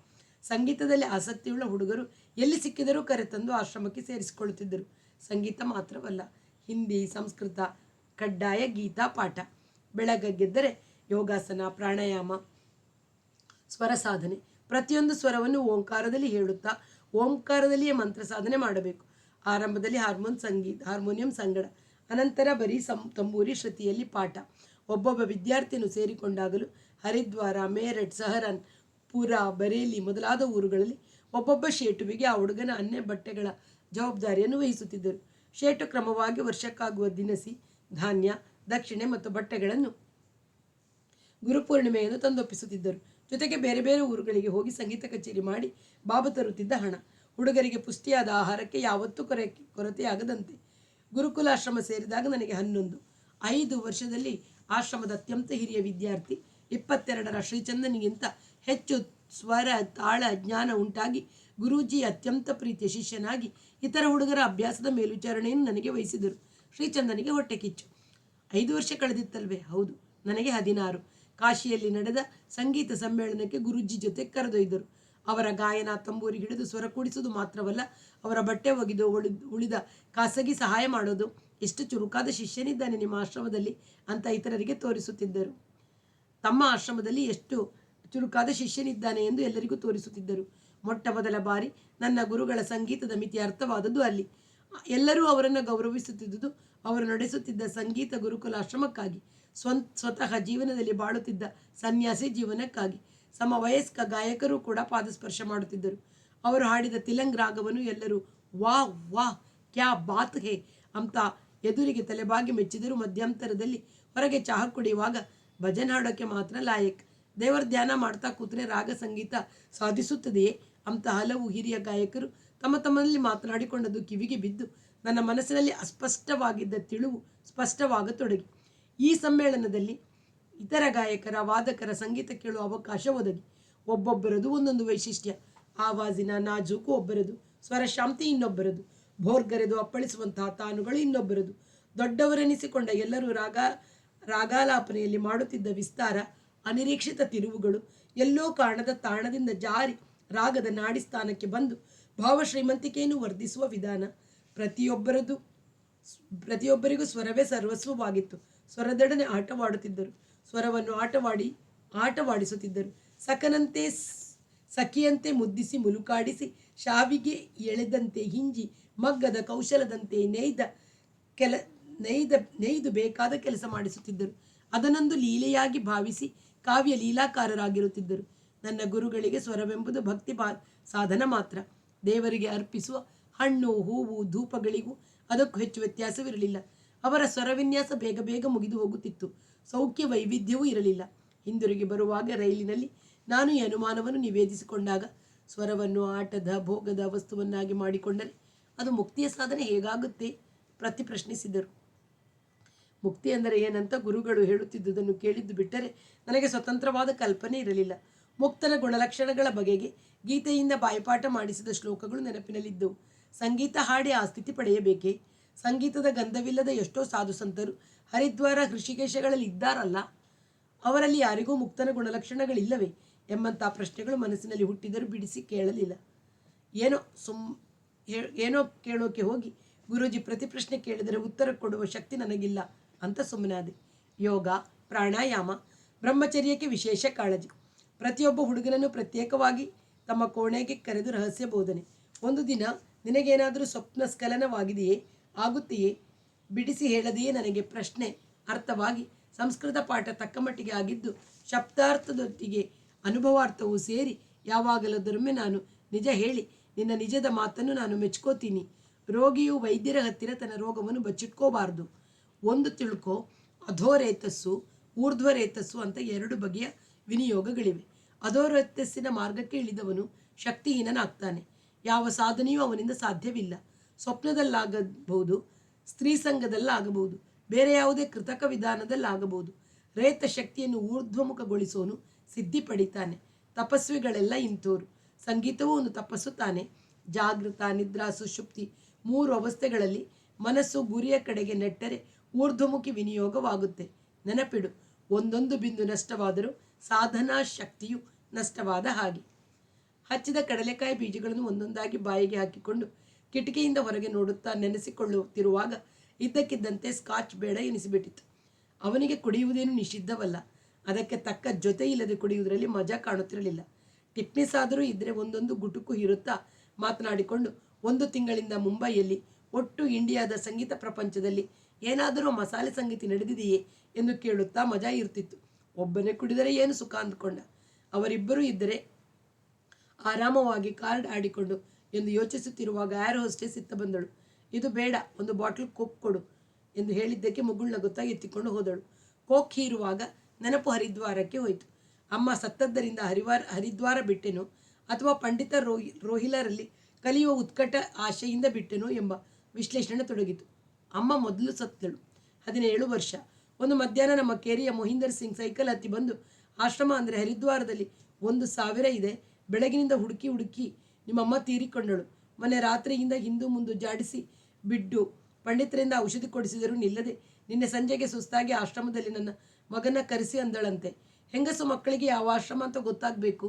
ಸಂಗೀತದಲ್ಲಿ ಆಸಕ್ತಿಯುಳ್ಳ ಹುಡುಗರು ಎಲ್ಲಿ ಸಿಕ್ಕಿದರೂ ಕರೆತಂದು ಆಶ್ರಮಕ್ಕೆ ಸೇರಿಸಿಕೊಳ್ಳುತ್ತಿದ್ದರು. ಸಂಗೀತ ಮಾತ್ರವಲ್ಲ, ಹಿಂದಿ, ಸಂಸ್ಕೃತ, ಕಡ್ಡಾಯ ಗೀತಾ ಪಾಠ. ಬೆಳಗ್ಗೆದ್ದರೆ ಯೋಗಾಸನ, ಪ್ರಾಣಾಯಾಮ, ಸ್ವರ ಸಾಧನೆ. ಪ್ರತಿಯೊಂದು ಸ್ವರವನ್ನು ಓಂಕಾರದಲ್ಲಿ ಹೇಳುತ್ತಾ ಓಂಕಾರದಲ್ಲಿಯೇ ಮಂತ್ರ ಸಾಧನೆ ಮಾಡಬೇಕು. ಆರಂಭದಲ್ಲಿ ಹಾರ್ಮೋನಿಯಂ ಸಂಗಡ, ಅನಂತರ ಬರೀ ತಂಬೂರಿ ಶ್ರುತಿಯಲ್ಲಿ ಪಾಠ. ಒಬ್ಬೊಬ್ಬ ವಿದ್ಯಾರ್ಥಿಯನ್ನು ಸೇರಿಕೊಂಡಾಗಲೂ ಹರಿದ್ವಾರ, ಮೇರಠ್, ಸಹರನ್, ಪುರ, ಬರೇಲಿ ಮೊದಲಾದ ಊರುಗಳಲ್ಲಿ ಒಬ್ಬೊಬ್ಬ ಶೇಟುವಿಗೆ ಆ ಹುಡುಗನ ಬಟ್ಟೆಗಳ ಜವಾಬ್ದಾರಿಯನ್ನು ವಹಿಸುತ್ತಿದ್ದರು. ಶೇಟು ಕ್ರಮವಾಗಿ ವರ್ಷಕ್ಕಾಗುವ ದಿನಸಿ, ಧಾನ್ಯ, ದಕ್ಷಿಣೆ ಮತ್ತು ಬಟ್ಟೆಗಳನ್ನು ಗುರುಪೂರ್ಣಿಮೆಯನ್ನು ತಂದೊಪ್ಪಿಸುತ್ತಿದ್ದರು. ಜೊತೆಗೆ ಬೇರೆ ಬೇರೆ ಊರುಗಳಿಗೆ ಹೋಗಿ ಸಂಗೀತ ಕಚೇರಿ ಮಾಡಿ ಬಾಬಾ ತರುತ್ತಿದ್ದ ಹಣ. ಹುಡುಗರಿಗೆ ಪುಷ್ಟಿಯಾದ ಆಹಾರಕ್ಕೆ ಯಾವತ್ತೂ ಕೊರತೆಯಾಗದಂತೆ. ಗುರುಕುಲಾಶ್ರಮ ಸೇರಿದಾಗ ನನಗೆ 5 ವರ್ಷದಲ್ಲಿ ಆಶ್ರಮದ ಅತ್ಯಂತ ಹಿರಿಯ ವಿದ್ಯಾರ್ಥಿ 22ರ ಶ್ರೀಚಂದನಿಗಿಂತ ಹೆಚ್ಚು ಸ್ವರ ತಾಳ ಜ್ಞಾನ ಉಂಟಾಗಿ ಗುರೂಜಿ ಅತ್ಯಂತ ಪ್ರೀತಿಯ ಶಿಷ್ಯನಾಗಿ ಇತರ ಹುಡುಗರ ಅಭ್ಯಾಸದ ಮೇಲ್ವಿಚಾರಣೆಯನ್ನು ನನಗೆ ವಹಿಸಿದರು. ಶ್ರೀಚಂದನಿಗೆ ಹೊಟ್ಟೆ ಕಿಚ್ಚು. 5 ವರ್ಷ ಕಳೆದಿತ್ತಲ್ವೇ? ಹೌದು. ನನಗೆ 16. ಕಾಶಿಯಲ್ಲಿ ನಡೆದ ಸಂಗೀತ ಸಮ್ಮೇಳನಕ್ಕೆ ಗುರೂಜಿ ಜೊತೆ ಕರೆದೊಯ್ದರು. ಅವರ ಗಾಯನ, ತಂಬೂರಿ ಹಿಡಿದು ಸ್ವರ ಕೂಡಿಸುವುದು ಮಾತ್ರವಲ್ಲ, ಅವರ ಬಟ್ಟೆ ಒಗೆದು ಉಳಿದ ಖಾಸಗಿ ಸಹಾಯ ಮಾಡೋದು. ಎಷ್ಟು ಚುರುಕಾದ ಶಿಷ್ಯನಿದ್ದಾನೆ ನಿಮ್ಮ ಆಶ್ರಮದಲ್ಲಿ ಅಂತ ಇತರರಿಗೆ ತೋರಿಸುತ್ತಿದ್ದರು. ತಮ್ಮ ಆಶ್ರಮದಲ್ಲಿ ಎಷ್ಟು ಚುರುಕಾದ ಶಿಷ್ಯನಿದ್ದಾನೆ ಎಂದು ಎಲ್ಲರಿಗೂ ತೋರಿಸುತ್ತಿದ್ದರು. ಮೊಟ್ಟ ಮೊದಲ ಬಾರಿ ನನ್ನ ಗುರುಗಳ ಸಂಗೀತದ ಮಿತಿ ಅರ್ಥವಾದದ್ದು ಅಲ್ಲಿ. ಎಲ್ಲರೂ ಅವರನ್ನು ಗೌರವಿಸುತ್ತಿದ್ದುದು ಅವರು ನಡೆಸುತ್ತಿದ್ದ ಸಂಗೀತ ಗುರುಕುಲಾಶ್ರಮಕ್ಕಾಗಿ, ಸ್ವತಃ ಜೀವನದಲ್ಲಿ ಬಾಳುತ್ತಿದ್ದ ಸನ್ಯಾಸಿ ಜೀವನಕ್ಕಾಗಿ. ಸಮವಯಸ್ಕ ಗಾಯಕರು ಕೂಡ ಪಾದಸ್ಪರ್ಶ ಮಾಡುತ್ತಿದ್ದರು. ಅವರು ಹಾಡಿದ ತಿಲಂಗ್ ರಾಗವನ್ನು ಎಲ್ಲರೂ ವಾಹ್ ವಾಹ್ ಕ್ಯಾ ಬಾತ್ ಹೇ ಅಂತ ಎದುರಿಗೆ ತಲೆಬಾಗಿ ಮೆಚ್ಚಿದರು. ಮಧ್ಯಂತರದಲ್ಲಿ ಹೊರಗೆ ಚಹಾ ಕುಡಿಯುವಾಗ ಭಜನ್ ಹಾಡೋಕ್ಕೆ ಮಾತ್ರ ಲಾಯಕ್, ದೇವರ ಧ್ಯಾನ ಮಾಡ್ತಾ ಕೂತ್ರೆ ರಾಗ ಸಂಗೀತ ಸಾಧಿಸುತ್ತದೆಯೇ ಅಂತ ಹಲವು ಹಿರಿಯ ಗಾಯಕರು ತಮ್ಮಲ್ಲಿ ಮಾತನಾಡಿಕೊಂಡದ್ದು ಕಿವಿಗೆ ಬಿದ್ದು ನನ್ನ ಮನಸ್ಸಿನಲ್ಲಿ ಅಸ್ಪಷ್ಟವಾಗಿದ್ದ ತಿಳಿವು ಸ್ಪಷ್ಟವಾಗತೊಡಗಿ. ಈ ಸಮ್ಮೇಳನದಲ್ಲಿ ಇತರ ಗಾಯಕರ, ವಾದಕರ ಸಂಗೀತ ಕೇಳುವ ಅವಕಾಶ ಒದಗಿ ಒಬ್ಬೊಬ್ಬರದು ಒಂದೊಂದು ವೈಶಿಷ್ಟ್ಯ. ಆವಾಜಿನ ನಾಜೂಕು ಒಬ್ಬರದು, ಸ್ವರ ಶಾಂತಿ ಇನ್ನೊಬ್ಬರದು, ಭೋರ್ಗರೆದು ಅಪ್ಪಳಿಸುವಂತಹ ತಾನುಗಳು ಇನ್ನೊಬ್ಬರದು. ದೊಡ್ಡವರೆನಿಸಿಕೊಂಡ ಎಲ್ಲರೂ ರಾಗಾಲಾಪನೆಯಲ್ಲಿ ಮಾಡುತ್ತಿದ್ದ ವಿಸ್ತಾರ, ಅನಿರೀಕ್ಷಿತ ತಿರುವುಗಳು, ಎಲ್ಲೋ ಕಾರಣದ ತಾಣದಿಂದ ಜಾರಿ ರಾಗದ ನಾಡಿ ಸ್ಥಾನಕ್ಕೆ ಬಂದು ಭಾವಶ್ರೀಮಂತಿಕೆಯನ್ನು ವರ್ಧಿಸುವ ವಿಧಾನ. ಪ್ರತಿಯೊಬ್ಬರಿಗೂ ಸ್ವರವೇ ಸರ್ವಸ್ವವಾಗಿತ್ತು. ಸ್ವರದೊಡನೆ ಆಟವಾಡುತ್ತಿದ್ದರು, ಸ್ವರವನ್ನು ಆಟವಾಡಿಸುತ್ತಿದ್ದರು. ಸಖಿಯಂತೆ ಮುದ್ದಿಸಿ ಮುಲುಕಾಡಿಸಿ, ಶಾವಿಗೆ ಎಳೆದಂತೆ ಹಿಂಜಿ, ಮಗ್ಗದ ಕೌಶಲದಂತೆ ನೇಯ್ದು ಬೇಕಾದ ಕೆಲಸ ಮಾಡಿಸುತ್ತಿದ್ದರು. ಅದನ್ನೊಂದು ಲೀಲೆಯಾಗಿ ಭಾವಿಸಿ ಕಾವ್ಯ ಲೀಲಾಕಾರರಾಗಿರುತ್ತಿದ್ದರು. ನನ್ನ ಗುರುಗಳಿಗೆ ಸ್ವರವೆಂಬುದು ಭಕ್ತಿ ಸಾಧನ ಮಾತ್ರ. ದೇವರಿಗೆ ಅರ್ಪಿಸುವ ಹಣ್ಣು ಹೂವು ಧೂಪಗಳಿಗೂ ಅದಕ್ಕೂ ಹೆಚ್ಚು ವ್ಯತ್ಯಾಸವಿರಲಿಲ್ಲ. ಅವರ ಸ್ವರವಿನ್ಯಾಸ ಬೇಗ ಬೇಗ ಮುಗಿದು ಹೋಗುತ್ತಿತ್ತು. ಸೌಖ್ಯ ವೈವಿಧ್ಯವೂ ಇರಲಿಲ್ಲ. ಹಿಂದಿರುಗಿ ಬರುವಾಗ ರೈಲಿನಲ್ಲಿ ನಾನು ಈ ಅನುಮಾನವನ್ನು ನಿವೇದಿಸಿಕೊಂಡಾಗ, ಸ್ವರವನ್ನು ಆಟದ ಭೋಗದ ವಸ್ತುವನ್ನಾಗಿ ಮಾಡಿಕೊಂಡರೆ ಅದು ಮುಕ್ತಿಯ ಸಾಧನೆ ಹೇಗಾಗುತ್ತೆ ಪ್ರಶ್ನಿಸಿದರು. ಮುಕ್ತಿ ಅಂದರೆ ಏನಂತ ಗುರುಗಳು ಹೇಳುತ್ತಿದ್ದುದನ್ನು ಕೇಳಿದ್ದು ಬಿಟ್ಟರೆ ನನಗೆ ಸ್ವತಂತ್ರವಾದ ಕಲ್ಪನೆ ಇರಲಿಲ್ಲ. ಮುಕ್ತನ ಗುಣಲಕ್ಷಣಗಳ ಬಗೆಗೆ ಗೀತೆಯಿಂದ ಬಾಯಿಪಾಠ ಮಾಡಿಸಿದ ಶ್ಲೋಕಗಳು ನೆನಪಿನಲ್ಲಿದ್ದವು. ಸಂಗೀತ ಹಾಡಿ ಆ ಸ್ಥಿತಿ ಪಡೆಯಬೇಕೇ? ಸಂಗೀತದ ಗಂಧವಿಲ್ಲದ ಎಷ್ಟೋ ಸಾಧು ಸಂತರು ಹರಿದ್ವಾರ ಹೃಷಿಕೇಶಗಳಲ್ಲಿ ಇದ್ದಾರಲ್ಲ, ಅವರಲ್ಲಿ ಯಾರಿಗೂ ಮುಕ್ತನ ಗುಣಲಕ್ಷಣಗಳಿಲ್ಲವೇ ಎಂಬಂಥ ಪ್ರಶ್ನೆಗಳು ಮನಸ್ಸಿನಲ್ಲಿ ಹುಟ್ಟಿದರೂ ಬಿಡಿಸಿ ಕೇಳಲಿಲ್ಲ. ಏನೋ ಕೇಳೋಕೆ ಹೋಗಿ ಗುರೂಜಿ ಪ್ರಶ್ನೆ ಕೇಳಿದರೆ ಉತ್ತರ ಕೊಡುವ ಶಕ್ತಿ ನನಗಿಲ್ಲ ಅಂತ ಸುಮ್ಮನಾದೆ. ಯೋಗ, ಪ್ರಾಣಾಯಾಮ, ಬ್ರಹ್ಮಚರ್ಯಕ್ಕೆ ವಿಶೇಷ ಕಾಳಜಿ. ಪ್ರತಿಯೊಬ್ಬ ಹುಡುಗನನ್ನು ಪ್ರತ್ಯೇಕವಾಗಿ ತಮ್ಮ ಕೋಣೆಗೆ ಕರೆದು ರಹಸ್ಯ ಬೋಧನೆ. ಒಂದು ದಿನ ನಿನಗೇನಾದರೂ ಸ್ವಪ್ನ ಸ್ಖಲನವಾಗಿದೆಯೇ, ಆಗುತ್ತೆಯೇ, ಬಿಡಿಸಿ ಹೇಳದೆಯೇ ನನಗೆ ಪ್ರಶ್ನೆ ಅರ್ಥವಾಗಿ ಸಂಸ್ಕೃತ ಪಾಠ ತಕ್ಕಮಟ್ಟಿಗೆ ಆಗಿದ್ದು, ಶಬ್ದಾರ್ಥದೊಟ್ಟಿಗೆ ಅನುಭವಾರ್ಥವೂ ಸೇರಿ ಯಾವಾಗಲದೊಮ್ಮೆ ನಾನು ನಿಜ ಹೇಳಿ ನಿನ್ನ ನಿಜದ ಮಾತನ್ನು ನಾನು ಮೆಚ್ಕೋತೀನಿ. ರೋಗಿಯು ವೈದ್ಯರ ಹತ್ತಿರ ತನ್ನ ರೋಗವನ್ನು ಬಚ್ಚಿಟ್ಕೋಬಾರ್ದು. ಒಂದು ತಿಳ್ಕೋ, ಅಧೋರೇತಸ್ಸು ಊರ್ಧ್ವರೇತಸ್ಸು ಅಂತ ಎರಡು ಬಗೆಯ ವಿನಿಯೋಗಗಳಿವೆ. ಅಧೋರೇತಸ್ಸಿನ ಮಾರ್ಗಕ್ಕೆ ಇಳಿದವನು ಶಕ್ತಿಹೀನನಾಗ್ತಾನೆ. ಯಾವ ಸಾಧನೆಯೂ ಅವನಿಂದ ಸಾಧ್ಯವಿಲ್ಲ. ಸ್ವಪ್ನದಲ್ಲಾಗಬಹುದು, ಸ್ತ್ರೀ ಸಂಘದಲ್ಲಾಗಬಹುದು, ಬೇರೆ ಯಾವುದೇ ಕೃತಕ ವಿಧಾನದಲ್ಲಾಗಬಹುದು. ರೇತ ಶಕ್ತಿಯನ್ನು ಊರ್ಧ್ವಮುಖಗೊಳಿಸೋನು ಸಿದ್ಧಿ ಪಡಿತಾನೆ. ತಪಸ್ವಿಗಳೆಲ್ಲ ಇಂಥೋರು. ಸಂಗೀತವೂ ಒಂದು ತಪಸ್ಸು ತಾನೆ. ಜಾಗೃತ, ನಿದ್ರಾ, ಸುಷುಪ್ತಿ 3 ಅವಸ್ಥೆಗಳಲ್ಲಿ ಮನಸ್ಸು ಗುರಿಯ ಕಡೆಗೆ ನೆಟ್ಟರೆ ಊರ್ಧ್ವಮುಖಿ ವಿನಿಯೋಗವಾಗುತ್ತೆ. ನೆನಪಿಡು, ಒಂದೊಂದು ಬಿಂದು ನಷ್ಟವಾದರೂ ಸಾಧನಾ ಶಕ್ತಿಯು ನಷ್ಟವಾದ ಹಾಗೆ. ಹಚ್ಚಿದ ಕಡಲೆಕಾಯಿ ಬೀಜಗಳನ್ನು ಒಂದೊಂದಾಗಿ ಬಾಯಿಗೆ ಹಾಕಿಕೊಂಡು ಕಿಟಕಿಯಿಂದ ಹೊರಗೆ ನೋಡುತ್ತಾ ನೆನೆಸಿಕೊಳ್ಳುತ್ತಿರುವಾಗ ಇದ್ದಕ್ಕಿದ್ದಂತೆ ಸ್ಕಾಚ್ ಬೇಡ ಎನಿಸಿಬಿಟ್ಟಿತು. ಅವನಿಗೆ ಕುಡಿಯುವುದೇನು ನಿಷಿದ್ಧವಲ್ಲ. ಅದಕ್ಕೆ ತಕ್ಕ ಜೊತೆ ಇಲ್ಲದೆ ಕುಡಿಯುವುದರಲ್ಲಿ ಮಜಾ ಕಾಣುತ್ತಿರಲಿಲ್ಲ. ಟಿಪ್ನಿಸ್ ಆದರೂ ಇದ್ದರೆ ಒಂದೊಂದು ಗುಟುಕು ಇರುತ್ತಾ ಮಾತನಾಡಿಕೊಂಡು 1 ತಿಂಗಳಿಂದ ಮುಂಬೈಯಲ್ಲಿ, ಒಟ್ಟು ಇಂಡಿಯಾದ ಸಂಗೀತ ಪ್ರಪಂಚದಲ್ಲಿ ಏನಾದರೂ ಮಸಾಲೆ ಸಂಗೀತ ನಡೆದಿದೆಯೇ ಎಂದು ಕೇಳುತ್ತಾ ಮಜಾ ಇರ್ತಿತ್ತು. ಒಬ್ಬನೇ ಕುಡಿದರೆ ಏನು ಸುಖ ಅಂದುಕೊಂಡ. ಅವರಿಬ್ಬರೂ ಇದ್ದರೆ ಆರಾಮವಾಗಿ ಕಾರ್ಡ್ ಆಡಿಕೊಂಡು ಎಂದು ಯೋಚಿಸುತ್ತಿರುವಾಗ ಏರ್ ಹೋಸ್ಟೆಸ್ ಇತ್ತ ಬಂದಳು. ಇದು ಬೇಡ, ಒಂದು ಬಾಟಲ್ ಕೋಕ್ ಕೊಡು ಎಂದು ಹೇಳಿದ್ದಕ್ಕೆ ಮುಗುಳ್ನಗುತ್ತಾ ಎತ್ತಿಕೊಂಡು ಹೋದಳು. ಕೋಕ್ ಹೀರುವಾಗ ನೆನಪು ಹರಿದ್ವಾರಕ್ಕೆ ಹೋಯಿತು. ಅಮ್ಮ ಸತ್ತದ್ದರಿಂದ ಹರಿದ್ವಾರ ಬಿಟ್ಟೆನೋ ಅಥವಾ ಪಂಡಿತ ರೋಹಿಲರಲ್ಲಿ ಕಲಿಯುವ ಉತ್ಕಟ ಆಶೆಯಿಂದ ಬಿಟ್ಟೆನೋ ಎಂಬ ವಿಶ್ಲೇಷಣೆ ತೊಡಗಿತು. ಅಮ್ಮ ಮೊದಲು ಸತ್ತಳು, 17 ವರ್ಷ. ಒಂದು ಮಧ್ಯಾಹ್ನ ನಮ್ಮ ಕೇರಿಯ ಮೊಹಿಂದರ್ ಸಿಂಗ್ ಸೈಕಲ್ ಹತ್ತಿ ಬಂದು, ಆಶ್ರಮ ಅಂದರೆ ಹರಿದ್ವಾರದಲ್ಲಿ 1,000 ಇದೆ, ಬೆಳಗಿನಿಂದ ಹುಡುಕಿ ನಿಮ್ಮಮ್ಮ ತೀರಿಕೊಂಡಳು. ಮೊನ್ನೆ ರಾತ್ರಿಯಿಂದ ಹಿಂದು ಮುಂದು ಜಾಡಿಸಿ ಬಿಟ್ಟು ಪಂಡಿತರಿಂದ ಔಷಧಿ ಕೊಡಿಸಿದರೂ ನಿಲ್ಲದೆ ನಿನ್ನೆ ಸಂಜೆಗೆ ಸುಸ್ತಾಗಿ ಆಶ್ರಮದಲ್ಲಿ ನನ್ನ ಮಗನ ಕರೆಸಿ ಅಂದಳಂತೆ. ಹೆಂಗಸು ಮಕ್ಕಳಿಗೆ ಯಾವ ಆಶ್ರಮ ಅಂತ ಗೊತ್ತಾಗಬೇಕು.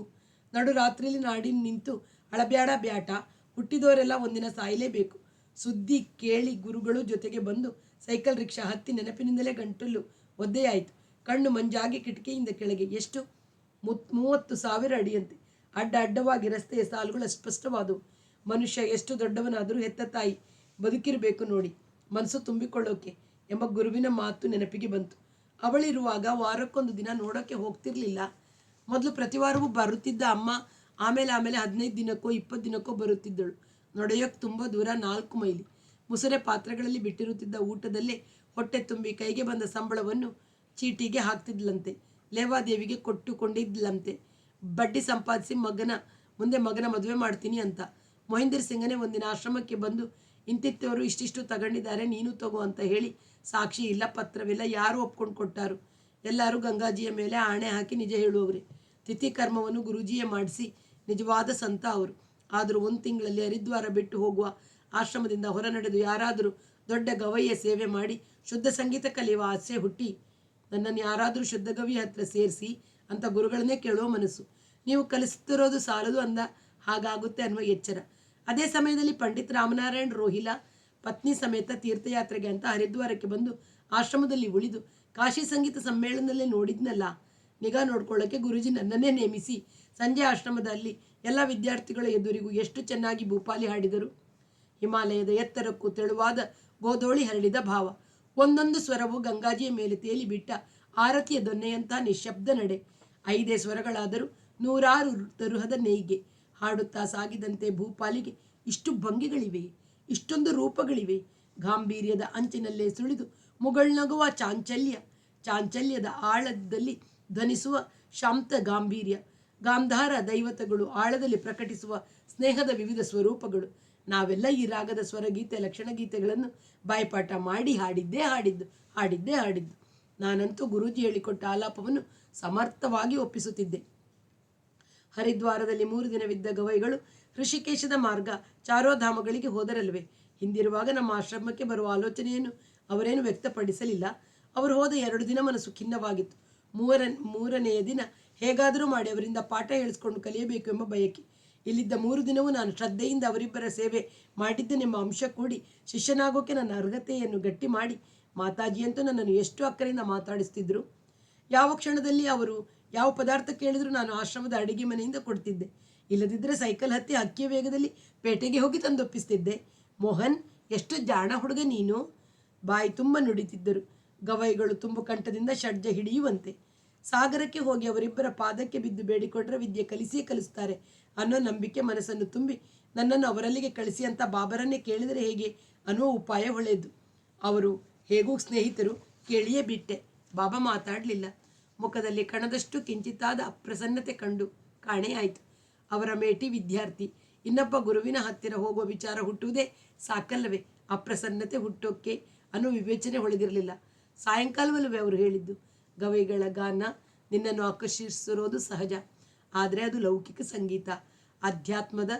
ನಡು ರಾತ್ರಿಯಲ್ಲಿ ನಾಡಿ ನಿಂತು ಅಳಬ್ಯಾಡ ಬ್ಯಾಟ, ಹುಟ್ಟಿದವರೆಲ್ಲ ಒಂದಿನ ಸಾಯಲೇಬೇಕು. ಸುದ್ದಿ ಕೇಳಿ ಗುರುಗಳು ಜೊತೆಗೆ ಬಂದು ಸೈಕಲ್ ರಿಕ್ಷಾ ಹತ್ತಿ ನೆನಪಿನಿಂದಲೇ ಗಂಟಲು ಒದ್ದೆಯಾಯಿತು. ಕಣ್ಣು ಮಂಜಾಗಿ ಕಿಟಕಿಯಿಂದ ಕೆಳಗೆ. ಎಷ್ಟು? 30,000 ಅಡಿಯಂತೆ. ಅಡ್ಡವಾಗಿ ರಸ್ತೆಯ ಸಾಲುಗಳು ಸ್ಪಷ್ಟವಾದವು. ಮನುಷ್ಯ ಎಷ್ಟು ದೊಡ್ಡವನಾದರೂ ಹೆತ್ತ ತಾಯಿ ಬದುಕಿರಬೇಕು ನೋಡಿ, ಮನಸ್ಸು ತುಂಬಿಕೊಳ್ಳೋಕೆ ಎಂಬ ಗುರುವಿನ ಮಾತು ನೆನಪಿಗೆ ಬಂತು. ಅವಳಿರುವಾಗ ವಾರಕ್ಕೊಂದು ದಿನ ನೋಡೋಕ್ಕೆ ಹೋಗ್ತಿರ್ಲಿಲ್ಲ. ಮೊದಲು ಪ್ರತಿವಾರವೂ ಬರುತ್ತಿದ್ದ ಅಮ್ಮ ಆಮೇಲೆ 15 ದಿನಕ್ಕೋ 20 ದಿನಕ್ಕೋ ಬರುತ್ತಿದ್ದಳು. ನಡೆಯೋಕ್ಕೆ ತುಂಬ ದೂರ, 4 ಮೈಲಿ. ಮುಸುರೆ ಪಾತ್ರೆಗಳಲ್ಲಿ ಬಿಟ್ಟಿರುತ್ತಿದ್ದ ಊಟದಲ್ಲೇ ಹೊಟ್ಟೆ ತುಂಬಿ ಕೈಗೆ ಬಂದ ಸಂಬಳವನ್ನು ಚೀಟಿಗೆ ಹಾಕ್ತಿದ್ಲಂತೆ. ಲೇವಾದೇವಿಗೆ ಕೊಟ್ಟುಕೊಂಡಿದ್ಲಂತೆ. ಬಡ್ಡಿ ಸಂಪಾದಿಸಿ ಮುಂದೆ ಮಗನ ಮದುವೆ ಮಾಡ್ತೀನಿ ಅಂತ. ಮೊಹಿಂದರ್ ಸಿಂಗನೇ ಒಂದಿನ ಆಶ್ರಮಕ್ಕೆ ಬಂದು, ಇಂತಿತ್ತವರು ಇಷ್ಟಿಷ್ಟು ತಗೊಂಡಿದ್ದಾರೆ, ನೀನು ತಗೋ ಅಂತ ಹೇಳಿ, ಸಾಕ್ಷಿ ಇಲ್ಲ, ಪತ್ರವಿಲ್ಲ, ಯಾರು ಒಪ್ಕೊಂಡು ಕೊಟ್ಟಾರು? ಎಲ್ಲರೂ ಗಂಗಾಜಿಯ ಮೇಲೆ ಆಣೆ ಹಾಕಿ ನಿಜ ಹೇಳುವವ್ರೆ. ತಿಥಿ ಕರ್ಮವನ್ನು ಗುರೂಜಿಯೇ ಮಾಡಿಸಿ ನಿಜವಾದ ಸಂತ ಅವರು. ಆದರೂ 1 ತಿಂಗಳಲ್ಲಿ ಹರಿದ್ವಾರ ಬಿಟ್ಟು ಹೋಗುವ ಆಶ್ರಮದಿಂದ ಹೊರ ನಡೆದು ಯಾರಾದರೂ ದೊಡ್ಡ ಗವಯ್ಯ ಸೇವೆ ಮಾಡಿ ಶುದ್ಧ ಸಂಗೀತ ಕಲಿಯುವ ಆಸೆ ಹುಟ್ಟಿ ನನ್ನನ್ನು ಯಾರಾದರೂ ಶುದ್ಧ ಗವಿಯ ಹತ್ರ ಸೇರಿಸಿ ಅಂತ ಗುರುಗಳನ್ನೇ ಕೇಳುವ ಮನಸ್ಸು. ನೀವು ಕಲಿಸುತ್ತಿರೋದು ಸಾಲದು ಅಂದ ಹಾಗಾಗುತ್ತೆ ಅನ್ನುವ ಎಚ್ಚರ. ಅದೇ ಸಮಯದಲ್ಲಿ ಪಂಡಿತ್ ರಾಮನಾರಾಯಣ್ ರೋಹಿಲಾ ಪತ್ನಿ ಸಮೇತ ತೀರ್ಥಯಾತ್ರೆಗೆ ಅಂತ ಹರಿದ್ವಾರಕ್ಕೆ ಬಂದು ಆಶ್ರಮದಲ್ಲಿ ಉಳಿದು ಕಾಶಿ ಸಂಗೀತ ಸಮ್ಮೇಳನದಲ್ಲೇ ನೋಡಿದ್ನಲ್ಲ, ನಿಗಾ ನೋಡ್ಕೊಳ್ಳೋಕ್ಕೆ ಗುರುಜಿ ನನ್ನನ್ನೇ ನೇಮಿಸಿ ಸಂಜೆ ಆಶ್ರಮದಲ್ಲಿ ಎಲ್ಲ ವಿದ್ಯಾರ್ಥಿಗಳ ಎದುರಿಗೂ ಎಷ್ಟು ಚೆನ್ನಾಗಿ ಭೂಪಾಲಿ ಹಾಡಿದರು. ಹಿಮಾಲಯದ ಎತ್ತರಕ್ಕೂ ತೆಳುವಾದ ಗೋಧೋಳಿ ಹರಡಿದ ಭಾವ. ಒಂದೊಂದು ಸ್ವರವು ಗಂಗಾಜಿಯ ಮೇಲೆ ತೇಲಿ ಬಿಟ್ಟ ಆರತಿಯ ದೊನ್ನೆಯಂಥ ನಿಶ್ಶಬ್ದ ನಡೆ. 5 ಸ್ವರಗಳಾದರೂ 100 ತರುಹದ ನೇಯ್ಗೆ. ಹಾಡುತ್ತಾ ಸಾಗಿದಂತೆ ಭೂಪಾಲಿಗೆ ಇಷ್ಟು ಭಂಗಿಗಳಿವೆ, ಇಷ್ಟೊಂದು ರೂಪಗಳಿವೆ. ಗಾಂಭೀರ್ಯದ ಅಂಚಿನಲ್ಲೇ ಸುಳಿದು ಮುಗಳ್ನಗುವ ಚಾಂಚಲ್ಯದ ಆಳದಲ್ಲಿ ಧ್ವನಿಸುವ ಶಾಂತ ಗಾಂಭೀರ್ಯ. ಗಾಂಧಾರ ದೈವತಗಳು ಆಳದಲ್ಲಿ ಪ್ರಕಟಿಸುವ ಸ್ನೇಹದ ವಿವಿಧ ಸ್ವರೂಪಗಳು. ನಾವೆಲ್ಲ ಈ ರಾಗದ ಸ್ವರಗೀತೆ ಲಕ್ಷಣಗೀತೆಗಳನ್ನು ಬಾಯ್ಪಾಠ ಮಾಡಿ ಹಾಡಿದ್ದೇ ಹಾಡಿದ್ದು. ನಾನಂತೂ ಗುರೂಜಿ ಹೇಳಿಕೊಟ್ಟ ಆಲಾಪವನ್ನು ಸಮರ್ಥವಾಗಿ ಒಪ್ಪಿಸುತ್ತಿದ್ದೆ. ಹರಿದ್ವಾರದಲ್ಲಿ 3 ದಿನವಿದ್ದ ಗವೈಗಳು ಋಷಿಕೇಶದ ಮಾರ್ಗ ಚಾರೋಧಾಮಗಳಿಗೆ ಹೋದರಲ್ವೇ. ಹಿಂದಿರುವಾಗ ನಮ್ಮ ಆಶ್ರಮಕ್ಕೆ ಬರುವ ಆಲೋಚನೆಯನ್ನು ಅವರೇನು ವ್ಯಕ್ತಪಡಿಸಲಿಲ್ಲ. ಅವರು ಹೋದ 2 ದಿನ ಮನಸ್ಸು ಖಿನ್ನವಾಗಿತ್ತು. ಮೂರನೆಯ ದಿನ ಹೇಗಾದರೂ ಮಾಡಿ ಅವರಿಂದ ಪಾಠ ಹೇಳಿಸ್ಕೊಂಡು ಕಲಿಯಬೇಕು ಎಂಬ ಬಯಕೆ. ಇಲ್ಲಿದ್ದ 3 ದಿನವೂ ನಾನು ಶ್ರದ್ಧೆಯಿಂದ ಅವರಿಬ್ಬರ ಸೇವೆ ಮಾಡಿದ್ದನೆಂಬ ಅಂಶ ಕೂಡಿ ಶಿಷ್ಯನಾಗೋಕೆ ನನ್ನ ಅರ್ಹತೆಯನ್ನು ಗಟ್ಟಿ ಮಾಡಿ ಮಾತಾಜಿಯಂತೂ ನನ್ನನ್ನು ಎಷ್ಟು ಅಕ್ಕರೆಯಿಂದ ಮಾತಾಡಿಸ್ತಿದ್ರು. ಯಾವ ಕ್ಷಣದಲ್ಲಿ ಅವರು ಯಾವ ಪದಾರ್ಥ ಕೇಳಿದ್ರು ನಾನು ಆಶ್ರಮದ ಅಡಿಗೆ ಮನೆಯಿಂದ ಕೊಡ್ತಿದ್ದೆ. ಇಲ್ಲದಿದ್ದರೆ ಸೈಕಲ್ ಹತ್ತಿ ಹಕ್ಕಿಯ ವೇಗದಲ್ಲಿ ಪೇಟೆಗೆ ಹೋಗಿ ತಂದೊಪ್ಪಿಸ್ತಿದ್ದೆ. ಮೋಹನ್, ಎಷ್ಟು ಜಾಣ ಹುಡುಗ ನೀನು, ಬಾಯಿ ತುಂಬ ನುಡಿತಿದ್ದರು. ಗವೈಗಳು ತುಂಬು ಕಂಠದಿಂದ ಷಡ್ಜ ಹಿಡಿಯುವಂತೆ. ಸಾಗರಕ್ಕೆ ಹೋಗಿ ಅವರಿಬ್ಬರ ಪಾದಕ್ಕೆ ಬಿದ್ದು ಬೇಡಿಕೊಂಡ್ರೆ ವಿದ್ಯೆ ಕಲಿಸಿಯೇ ಕಲಿಸ್ತಾರೆ ಅನ್ನೋ ನಂಬಿಕೆ ಮನಸ್ಸನ್ನು ತುಂಬಿ ನನ್ನನ್ನು ಅವರಲ್ಲಿಗೆ ಕಳಿಸಿ ಅಂತ ಬಾಬರನ್ನೇ ಕೇಳಿದರೆ ಹೇಗೆ ಅನ್ನುವ ಉಪಾಯ ಹೊಳೆದು. ಅವರು ಹೇಗೂ ಸ್ನೇಹಿತರು, ಕೇಳಿಯೇ ಬಿಟ್ಟೆ. ಬಾಬಾ ಮಾತಾಡಲಿಲ್ಲ. ಮುಖದಲ್ಲಿ ಕಣದಷ್ಟು ಕಿಂಚಿತ್ತಾದ ಅಪ್ರಸನ್ನತೆ ಕಂಡು ಕಾಣೆಯಾಯಿತು. ಅವರ ಮೇಟಿ ವಿದ್ಯಾರ್ಥಿ ಇನ್ನೊಬ್ಬ ಗುರುವಿನ ಹತ್ತಿರ ಹೋಗುವ ವಿಚಾರ ಹುಟ್ಟುವುದೇ ಸಾಕಲ್ಲವೇ ಅಪ್ರಸನ್ನತೆ ಹುಟ್ಟೋಕ್ಕೆ ಅನ್ನೋ ವಿವೇಚನೆ ಹೊಳೆದಿರಲಿಲ್ಲ. ಸಾಯಂಕಾಲವಲ್ಲವೇ ಅವರು ಹೇಳಿದ್ದು, ಗವೈಗಳ ಗಾನ ನಿನ್ನನ್ನು ಆಕರ್ಷಿಸಿರೋದು ಸಹಜ, ಆದರೆ ಅದು ಲೌಕಿಕ ಸಂಗೀತ, ಅಧ್ಯಾತ್ಮದ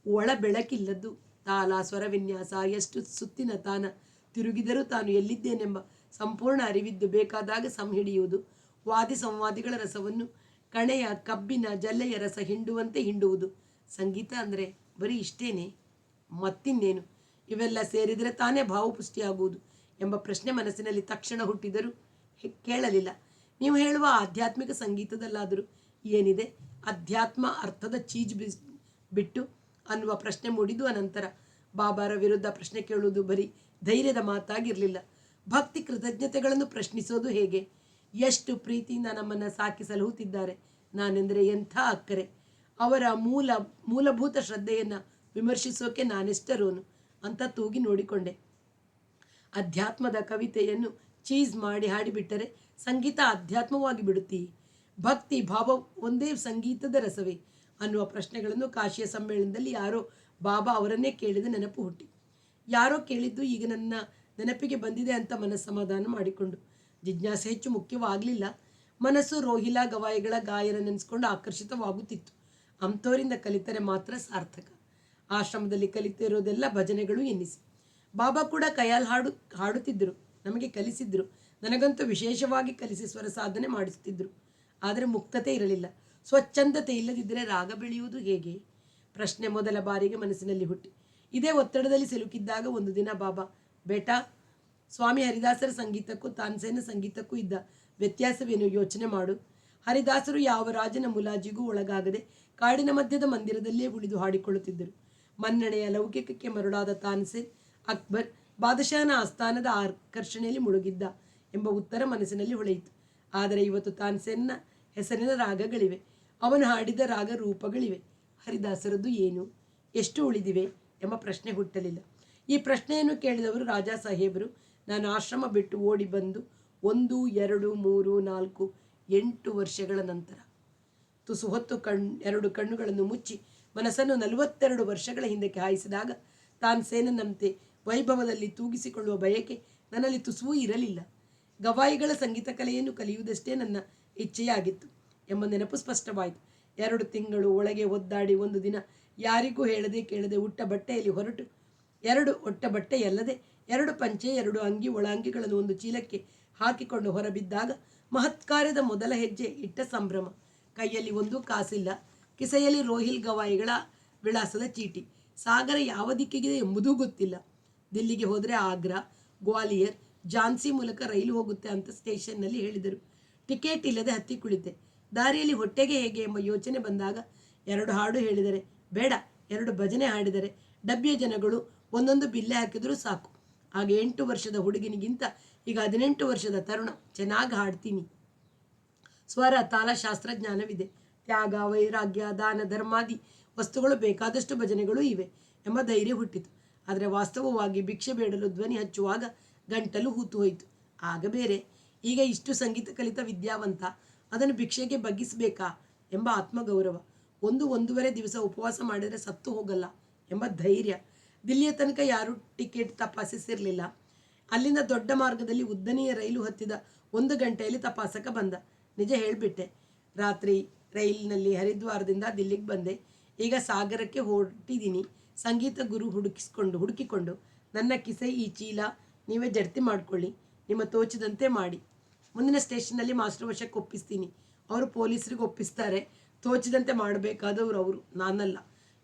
ಒಳ ಬೆಳಕಿಲ್ಲದ್ದು. ತಾಲ ಸ್ವರವಿನ್ಯಾಸ, ಎಷ್ಟು ಸುತ್ತಿನ ತಾನ ತಿರುಗಿದರೂ ತಾನು ಎಲ್ಲಿದ್ದೇನೆಂಬ ಸಂಪೂರ್ಣ ಅರಿವಿದ್ದು ಬೇಕಾದಾಗ ಸಂಹಿಡಿಯುವುದು, ವಾದಿ ಸಂವಾದಿಗಳ ರಸವನ್ನು ಕಣೆಯ ಕಬ್ಬಿನ ಜಲ್ಲೆಯ ರಸ ಹಿಂಡುವಂತೆ ಹಿಂಡುವುದು. ಸಂಗೀತ ಅಂದರೆ ಬರೀ ಇಷ್ಟೇನೆ, ಮತ್ತಿನ್ನೇನು? ಇವೆಲ್ಲ ಸೇರಿದರೆ ತಾನೇ ಭಾವಪುಷ್ಟಿಯಾಗುವುದು ಎಂಬ ಪ್ರಶ್ನೆ ಮನಸ್ಸಿನಲ್ಲಿ ತಕ್ಷಣ ಹುಟ್ಟಿದರೂ ಕೇಳಲಿಲ್ಲ. ನೀವು ಹೇಳುವ ಆಧ್ಯಾತ್ಮಿಕ ಸಂಗೀತದಲ್ಲಾದರೂ ಏನಿದೆ? ಅಧ್ಯಾತ್ಮ ಅರ್ಥದ ಚೀಜ್ ಬಿಟ್ಟು ಅನ್ನುವ ಪ್ರಶ್ನೆ ಮೂಡಿದ್ದು ಅನಂತರ. ಬಾಬಾರ ವಿರುದ್ಧ ಪ್ರಶ್ನೆ ಕೇಳುವುದು ಬರೀ ಧೈರ್ಯದ ಮಾತಾಗಿರಲಿಲ್ಲ. ಭಕ್ತಿ ಕೃತಜ್ಞತೆಗಳನ್ನು ಪ್ರಶ್ನಿಸೋದು ಹೇಗೆ? ಎಷ್ಟು ಪ್ರೀತಿಯಿಂದ ನಮ್ಮನ್ನು ಸಾಕಿ ಸಲಹುತ್ತಿದ್ದಾರೆ. ನಾನೆಂದರೆ ಎಂಥ ಅಕ್ಕರೆ. ಅವರ ಮೂಲಭೂತ ಶ್ರದ್ಧೆಯನ್ನು ವಿಮರ್ಶಿಸೋಕೆ ನಾನೆಷ್ಟರೋನು ಅಂತ ತೂಗಿ ನೋಡಿಕೊಂಡೆ. ಅಧ್ಯಾತ್ಮದ ಕವಿತೆಯನ್ನು ಚೀಸ್ ಮಾಡಿ ಹಾಡಿಬಿಟ್ಟರೆ ಸಂಗೀತ ಅಧ್ಯಾತ್ಮವಾಗಿ ಬಿಡುತ್ತೀ? ಭಕ್ತಿ ಭಾವ ಒಂದೇ ಸಂಗೀತದ ರಸವೇ ಅನ್ನುವ ಪ್ರಶ್ನೆಗಳನ್ನು ಕಾಶಿಯ ಸಮ್ಮೇಳನದಲ್ಲಿ ಯಾರೋ ಬಾಬಾ ಅವರನ್ನೇ ಕೇಳಿದ ನೆನಪು ಹುಟ್ಟಿ. ಯಾರೋ ಕೇಳಿದ್ದು ಈಗ ನನ್ನ ನೆನಪಿಗೆ ಬಂದಿದೆ ಅಂತ ಮನಸ್ಸಮಾಧಾನ ಮಾಡಿಕೊಂಡು. ಜಿಜ್ಞಾಸೆ ಹೆಚ್ಚು ಮುಖ್ಯವಾಗಲಿಲ್ಲ. ಮನಸ್ಸು ರೋಹಿಲಾ ಗವಾಯಿಗಳ ಗಾಯನ ನೆನೆಸ್ಕೊಂಡು ಆಕರ್ಷಿತವಾಗುತ್ತಿತ್ತು. ಅಂಥವರಿಂದ ಕಲಿತರೆ ಮಾತ್ರ ಸಾರ್ಥಕ. ಆಶ್ರಮದಲ್ಲಿ ಕಲಿತಿರೋದೆಲ್ಲ ಭಜನೆಗಳು ಎನ್ನಿಸಿ. ಬಾಬಾ ಕೂಡ ಕೈಯಾಲ್ ಹಾಡುತ್ತಿದ್ದರು, ನಮಗೆ ಕಲಿಸಿದ್ರು. ನನಗಂತೂ ವಿಶೇಷವಾಗಿ ಕಲಿಸಿ ಸ್ವರ ಸಾಧನೆ ಮಾಡಿಸ್ತಿದ್ರು. ಆದರೆ ಮುಕ್ತತೆ ಇರಲಿಲ್ಲ. ಸ್ವಚ್ಛಂದತೆ ಇಲ್ಲದಿದ್ದರೆ ರಾಗ ಬೆಳೆಯುವುದು ಹೇಗೆ? ಪ್ರಶ್ನೆ ಮೊದಲ ಬಾರಿಗೆ ಮನಸ್ಸಿನಲ್ಲಿ ಹುಟ್ಟಿ. ಇದೇ ಒತ್ತಡದಲ್ಲಿ ಸಿಲುಕಿದ್ದಾಗ ಒಂದು ದಿನ ಬಾಬಾ, ಬೇಟಾ, ಸ್ವಾಮಿ ಹರಿದಾಸರ ಸಂಗೀತಕ್ಕೂ ತಾನ್ಸೇನ ಸಂಗೀತಕ್ಕೂ ಇದ್ದ ವ್ಯತ್ಯಾಸವೇನು ಯೋಚನೆ ಮಾಡು. ಹರಿದಾಸರು ಯಾವ ರಾಜನ ಮುಲಾಜಿಗೂ ಒಳಗಾಗದೆ ಕಾಡಿನ ಮಧ್ಯದ ಮಂದಿರದಲ್ಲೇ ಉಳಿದು ಹಾಡಿಕೊಳ್ಳುತ್ತಿದ್ದರು. ಮನ್ನಣೆಯ ಲೌಕಿಕಕ್ಕೆ ಮರುಳಾದ ತಾನ್ಸೇನ್ ಅಕ್ಬರ್ ಬಾದಶಾಹನ ಆಸ್ಥಾನದ ಆಕರ್ಷಣೆಯಲ್ಲಿ ಮುಳುಗಿದ್ದ ಎಂಬ ಉತ್ತರ ಮನಸ್ಸಿನಲ್ಲಿ ಹೊಳೆಯಿತು. ಆದರೆ ಇವತ್ತು ತಾನ್ಸೇನ್ನ ಹೆಸರಿನ ರಾಗಗಳಿವೆ, ಅವನು ಹಾಡಿದ ರಾಗ ರೂಪಗಳಿವೆ. ಹರಿದಾಸರದ್ದು ಏನು, ಎಷ್ಟು ಉಳಿದಿವೆ ಎಂಬ ಪ್ರಶ್ನೆ ಹುಟ್ಟಲಿಲ್ಲ. ಈ ಪ್ರಶ್ನೆಯನ್ನು ಕೇಳಿದವರು ರಾಜಾ ಸಾಹೇಬರು. ನಾನು ಆಶ್ರಮ ಬಿಟ್ಟು ಓಡಿ ಬಂದು 1, 2, 3, 4, 8 ವರ್ಷಗಳ ನಂತರ ತುಸು ಹೊತ್ತು 2 ಕಣ್ಣುಗಳನ್ನು ಮುಚ್ಚಿ ಮನಸ್ಸನ್ನು 42 ವರ್ಷಗಳ ಹಿಂದಕ್ಕೆ ಹಾಯಿಸಿದಾಗ ತಾನ್ಸೇನಂತೆ ವೈಭವದಲ್ಲಿ ತೂಗಿಸಿಕೊಳ್ಳುವ ಬಯಕೆ ನನ್ನಲ್ಲಿ ತುಸುವೂ ಇರಲಿಲ್ಲ. ಗವಾಯಿಗಳ ಸಂಗೀತ ಕಲೆಯನ್ನು ಕಲಿಯುವುದಷ್ಟೇ ನನ್ನ ಇಚ್ಛೆಯಾಗಿತ್ತು. ಎಂಬ ನೆನಪು ಸ್ಪಷ್ಟವಾಯಿತು. 2 ತಿಂಗಳು ಒಳಗೆ ಒದ್ದಾಡಿ ಒಂದು ದಿನ ಯಾರಿಗೂ ಹೇಳದೆ ಕೇಳದೆ ಉಟ್ಟ ಬಟ್ಟೆಯಲ್ಲಿ ಹೊರಟು 2 ಒಟ್ಟ ಬಟ್ಟೆಯಲ್ಲದೆ 2 ಪಂಚೆ 2 ಅಂಗಿ ಒಳ ಅಂಗಿಗಳನ್ನು ಒಂದು ಚೀಲಕ್ಕೆ ಹಾಕಿಕೊಂಡು ಹೊರಬಿದ್ದಾಗ ಮಹತ್ಕಾರ್ಯದ ಮೊದಲ ಹೆಜ್ಜೆ ಇಟ್ಟ ಸಂಭ್ರಮ. ಕೈಯಲ್ಲಿ ಒಂದು ಕಾಸಿಲ್ಲ, ಕಿಸೆಯಲ್ಲಿ ರೋಹಿಲ್ ಗವಾಯಿಗಳ ವಿಳಾಸದ ಚೀಟಿ. ಸಾಗರ ಯಾವ ದಿಕ್ಕಿಗಿದೆ ಎಂಬುದೂ ಗೊತ್ತಿಲ್ಲ. ದಿಲ್ಲಿಗೆ ಹೋದರೆ ಆಗ್ರಾ, ಗ್ವಾಲಿಯರ್, ಝಾನ್ಸಿ ಮೂಲಕ ರೈಲು ಹೋಗುತ್ತೆ ಅಂತ ಸ್ಟೇಷನ್ನಲ್ಲಿ ಹೇಳಿದರು. ಟಿಕೆಟ್ ಇಲ್ಲದೆ ಹತ್ತಿ ಕುಳಿತೆ. ದಾರಿಯಲ್ಲಿ ಹೊಟ್ಟೆಗೆ ಹೇಗೆ ಎಂಬ ಯೋಚನೆ ಬಂದಾಗ 2 ಹಾಡು ಹೇಳಿದರೆ ಬೇಡ, 2 ಭಜನೆ ಹಾಡಿದರೆ ಡಬ್ಬಿಯ ಜನಗಳು ಒಂದೊಂದು ಬಿಲ್ಲೆ ಹಾಕಿದರೂ ಸಾಕು. ಆಗ 8 ವರ್ಷದ ಹುಡುಗಿನಿಗಿಂತ ಈಗ 18 ವರ್ಷದ ತರುಣ ಚೆನ್ನಾಗಿ ಹಾಡ್ತೀನಿ. ಸ್ವರ ತಾಳ ಶಾಸ್ತ್ರಜ್ಞಾನವಿದೆ. ತ್ಯಾಗ, ವೈರಾಗ್ಯ, ದಾನ, ಧರ್ಮಾದಿ ವಸ್ತುಗಳು ಬೇಕಾದಷ್ಟು ಭಜನೆಗಳು ಇವೆ ಎಂಬ ಧೈರ್ಯ ಹುಟ್ಟಿತು. ಆದರೆ ವಾಸ್ತವವಾಗಿ ಭಿಕ್ಷೆ ಬೇಡಲು ಧ್ವನಿ ಹಚ್ಚುವಾಗ ಗಂಟಲು ಹೂತು ಹೋಯಿತು. ಆಗ ಬೇರೆ. ಈಗ ಇಷ್ಟು ಸಂಗೀತ ಕಲಿತ ವಿದ್ಯಾವಂತ, ಅದನ್ನು ಭಿಕ್ಷೆಗೆ ಬಗ್ಗಿಸಬೇಕಾ ಎಂಬ ಆತ್ಮಗೌರವ. 1-1.5 ದಿವಸ ಉಪವಾಸ ಮಾಡಿದರೆ ಸತ್ತು ಹೋಗಲ್ಲ ಎಂಬ ಧೈರ್ಯ. ದಿಲ್ಲಿಯ ತನಕ ಯಾರೂ ಟಿಕೆಟ್ ತಪಾಸಿಸಿರಲಿಲ್ಲ. ಅಲ್ಲಿಂದ ದೊಡ್ಡ ಮಾರ್ಗದಲ್ಲಿ ಉದ್ದನೆಯ ರೈಲು ಹತ್ತಿದ 1 ಗಂಟೆಯಲ್ಲಿ ತಪಾಸಕ ಬಂದ. ನಿಜ ಹೇಳಿಬಿಟ್ಟೆ. ರಾತ್ರಿ ರೈಲಿನಲ್ಲಿ ಹರಿದ್ವಾರದಿಂದ ದಿಲ್ಲಿಗೆ ಬಂದೆ. ಈಗ ಸಾಗರಕ್ಕೆ ಹೊರಟಿದ್ದೀನಿ. ಸಂಗೀತ ಗುರು ಹುಡುಕಿಕೊಂಡು ನನ್ನ ಕಿಸೆ ಈ ಚೀಲ ನೀವೇ ಜಡ್ತಿ ಮಾಡ್ಕೊಳ್ಳಿ, ನಿಮ್ಮ ತೋಚಿದಂತೆ ಮಾಡಿ. ಮುಂದಿನ ಸ್ಟೇಷನ್ನಲ್ಲಿ ಮಾಸ್ಟರ್ ವಶಕ್ಕೆ ಒಪ್ಪಿಸ್ತೀನಿ. ಅವರು ಪೊಲೀಸರಿಗೆ ಒಪ್ಪಿಸ್ತಾರೆ. ತೋಚಿದಂತೆ ಮಾಡಬೇಕಾದವರು ಅವರು, ನಾನಲ್ಲ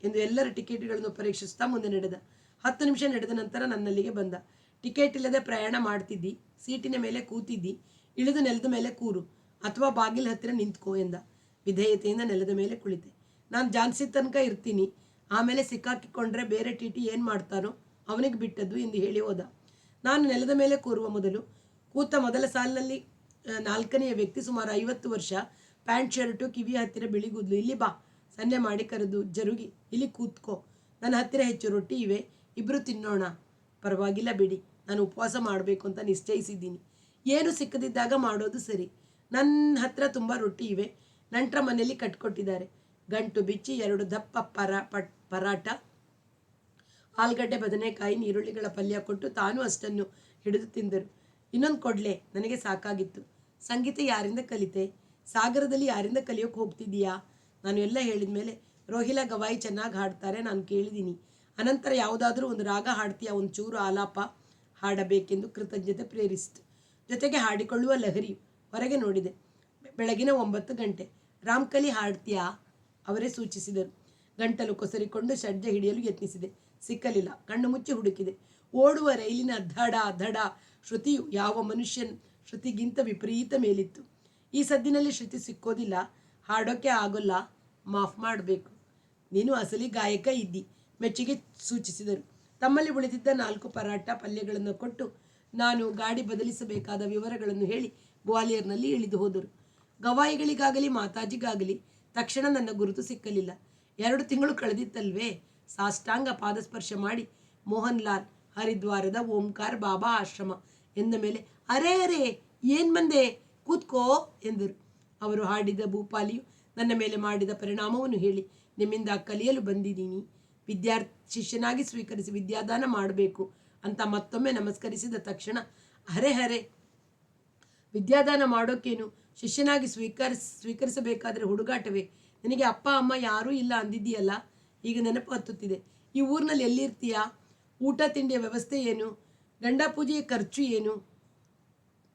ಎಂದು ಎಲ್ಲರ ಟಿಕೆಟ್ಗಳನ್ನು ಪರೀಕ್ಷಿಸ್ತಾ ಮುಂದೆ ನಡೆದ. 10 ನಿಮಿಷ ನಡೆದ ನಂತರ ನನ್ನಲ್ಲಿಗೆ ಬಂದ. ಟಿಕೆಟ್ ಇಲ್ಲದೆ ಪ್ರಯಾಣ ಮಾಡ್ತಿದ್ದಿ, ಸೀಟಿನ ಮೇಲೆ ಕೂತಿದ್ದಿ, ಇಳಿದು ನೆಲದ ಮೇಲೆ ಕೂರು ಅಥವಾ ಬಾಗಿಲ ಹತ್ತಿರ ನಿಂತ್ಕೋ ಎಂದ. ವಿಧೇಯತೆಯಿಂದ ನೆಲದ ಮೇಲೆ ಕುಳಿತೆ. ನಾನು ಝಾನ್ಸಿ ತನಕ ಇರ್ತೀನಿ, ಆಮೇಲೆ ಸಿಕ್ಕಾಕಿಕೊಂಡ್ರೆ ಬೇರೆ ಟಿ ಏನು ಮಾಡ್ತಾನೋ ಅವನಿಗೆ ಬಿಟ್ಟದ್ದು ಎಂದು ಹೇಳಿ ಹೋದ. ನಾನು ನೆಲದ ಮೇಲೆ ಕೂರುವ ಮೊದಲು ಕೂತ ಮೊದಲ ಸಾಲಿನಲ್ಲಿ 4ನೆಯ ವ್ಯಕ್ತಿ, ಸುಮಾರು 50 ವರ್ಷ, ಪ್ಯಾಂಟ್ ಶರ್ಟು, ಕಿವಿಯ ಹತ್ತಿರ ಬಿಳಿಗೂದಲು. ಇಲ್ಲಿ ಬಾ, ಸನ್ನೆ ಮಾಡಿ ಕರೆದು ಜರುಗಿ ಇಲ್ಲಿ ಕೂತ್ಕೋ. ನನ್ನ ಹತ್ತಿರ ಹೆಚ್ಚು ರೊಟ್ಟಿ ಇವೆ, ಇಬ್ಬರು ತಿನ್ನೋಣ. ಪರವಾಗಿಲ್ಲ ಬಿಡಿ, ನಾನು ಉಪವಾಸ ಮಾಡಬೇಕು ಅಂತ ನಿಶ್ಚಯಿಸಿದ್ದೀನಿ. ಏನು ಸಿಕ್ಕದಿದ್ದಾಗ ಮಾಡೋದು ಸರಿ. ನನ್ನ ಹತ್ರ ತುಂಬ ರೊಟ್ಟಿ ಇವೆ, ನಂತರ ಮನೆಯಲ್ಲಿ ಕಟ್ಕೊಟ್ಟಿದ್ದಾರೆ. ಗಂಟು ಬಿಚ್ಚಿ 2 ದಪ್ಪ ಪರಾಟ, ಆಲೂಗಡ್ಡೆ, ಬದನೆಕಾಯಿ, ಈರುಳ್ಳಿಗಳ ಪಲ್ಯ ಕೊಟ್ಟು ತಾನು ಅಷ್ಟನ್ನು ಹಿಡಿದು ತಿಂದರು. ಇನ್ನೊಂದು ಕೊಡಲೆ, ನನಗೆ ಸಾಕಾಗಿತ್ತು. ಸಂಗೀತ ಯಾರಿಂದ ಕಲಿತೆ? ಸಾಗರದಲ್ಲಿ ಯಾರಿಂದ ಕಲಿಯೋಕೆ ಹೋಗ್ತಿದ್ದೀಯಾ? ನಾನು ಎಲ್ಲ ಹೇಳಿದ ಮೇಲೆ ರೋಹಿಲಾ ಗವಾಯಿ ಚೆನ್ನಾಗಿ ಹಾಡ್ತಾರೆ, ನಾನು ಕೇಳಿದ್ದೀನಿ. ಅನಂತರ ಯಾವುದಾದ್ರೂ ಒಂದು ರಾಗ ಹಾಡ್ತೀಯಾ, ಒಂದು ಚೂರು ಆಲಾಪ ಹಾಡಬೇಕೆಂದು ಕೃತಜ್ಞತೆ ಪ್ರೇರಿಸಿತು. ಜೊತೆಗೆ ಹಾಡಿಕೊಳ್ಳುವ ಲಹರಿ. ಹೊರಗೆ ನೋಡಿದೆ. ಬೆಳಗಿನ 9 ಗಂಟೆ. ರಾಮ್ಕಲಿ ಹಾಡ್ತೀಯಾ? ಅವರೇ ಸೂಚಿಸಿದರು. ಗಂಟಲು ಕೊಸರಿಕೊಂಡು ಷಡ್ಜ ಹಿಡಿಯಲು ಯತ್ನಿಸಿದೆ. ಸಿಕ್ಕಲಿಲ್ಲ. ಕಣ್ಣು ಮುಚ್ಚಿ ಹುಡುಕಿದೆ. ಓಡುವ ರೈಲಿನ ಧಡ ಧಡ ಶ್ರುತಿಯು ಯಾವ ಮನುಷ್ಯನ ಶ್ರುತಿಗಿಂತ ವಿಪರೀತ ಮೇಲಿತ್ತು. ಈ ಸದ್ದಿನಲ್ಲಿ ಶ್ರುತಿ ಸಿಕ್ಕೋದಿಲ್ಲ, ಹಾಡೋಕ್ಕೆ ಆಗೋಲ್ಲ, ಮಾಫ್ ಮಾಡಬೇಕು. ನೀನು ಅಸಲಿ ಗಾಯಕ ಇದ್ದಿ, ಮೆಚ್ಚುಗೆ ಸೂಚಿಸಿದರು. ತಮ್ಮಲ್ಲಿ ಉಳಿದಿದ್ದ 4 ಪರಾಟ ಪಲ್ಯಗಳನ್ನು ಕೊಟ್ಟು ನಾನು ಗಾಡಿ ಬದಲಿಸಬೇಕಾದ ವಿವರಗಳನ್ನು ಹೇಳಿ ಗ್ವಾಲಿಯರ್ನಲ್ಲಿ ಇಳಿದು ಹೋದರು. ಗವಾಯಿಗಳಿಗಾಗಲಿ ಮಾತಾಜಿಗಾಗಲಿ ತಕ್ಷಣ ನನ್ನ ಗುರುತು ಸಿಕ್ಕಲಿಲ್ಲ. 2 ತಿಂಗಳು ಕಳೆದಿತ್ತಲ್ವೇ? ಸಾಷ್ಟಾಂಗ ಪಾದಸ್ಪರ್ಶ ಮಾಡಿ ಮೋಹನ್ ಲಾಲ್, ಹರಿದ್ವಾರದ ಓಂಕಾರ ಬಾಬಾ ಆಶ್ರಮ ಎಂದ ಮೇಲೆ ಅರೇ ಅರೇ ಏನು ಬಂದೆ, ಕೂತ್ಕೋ ಎಂದರು. ಅವರು ಹಾಡಿದ ಭೂಪಾಲಿಯು ನನ್ನ ಮೇಲೆ ಮಾಡಿದ ಪರಿಣಾಮವನ್ನು ಹೇಳಿ, ನಿಮ್ಮಿಂದ ಕಲಿಯಲು ಬಂದಿದ್ದೀನಿ, ಶಿಷ್ಯನಾಗಿ ಸ್ವೀಕರಿಸಿ ವಿದ್ಯಾದಾನ ಮಾಡಬೇಕು ಅಂತ ಮತ್ತೊಮ್ಮೆ ನಮಸ್ಕರಿಸಿದ ತಕ್ಷಣ ಹರೇ ಹರೇ, ವಿದ್ಯಾದಾನ ಮಾಡೋಕ್ಕೇನು, ಶಿಷ್ಯನಾಗಿ ಸ್ವೀಕರಿಸಬೇಕಾದರೆ ಹುಡುಗಾಟವೇ? ನಿನಗೆ ಅಪ್ಪ ಅಮ್ಮ ಯಾರೂ ಇಲ್ಲ ಅಂದಿದ್ದೀಯಲ್ಲ, ಈಗ ನೆನಪು ಹತ್ತುತ್ತಿದೆ. ಈ ಊರಿನಲ್ಲಿ ಎಲ್ಲಿರ್ತೀಯಾ? ಊಟ ತಿಂಡಿಯ ವ್ಯವಸ್ಥೆ ಏನು? ಗಂಡ ಪೂಜೆಯ ಖರ್ಚು ಏನು?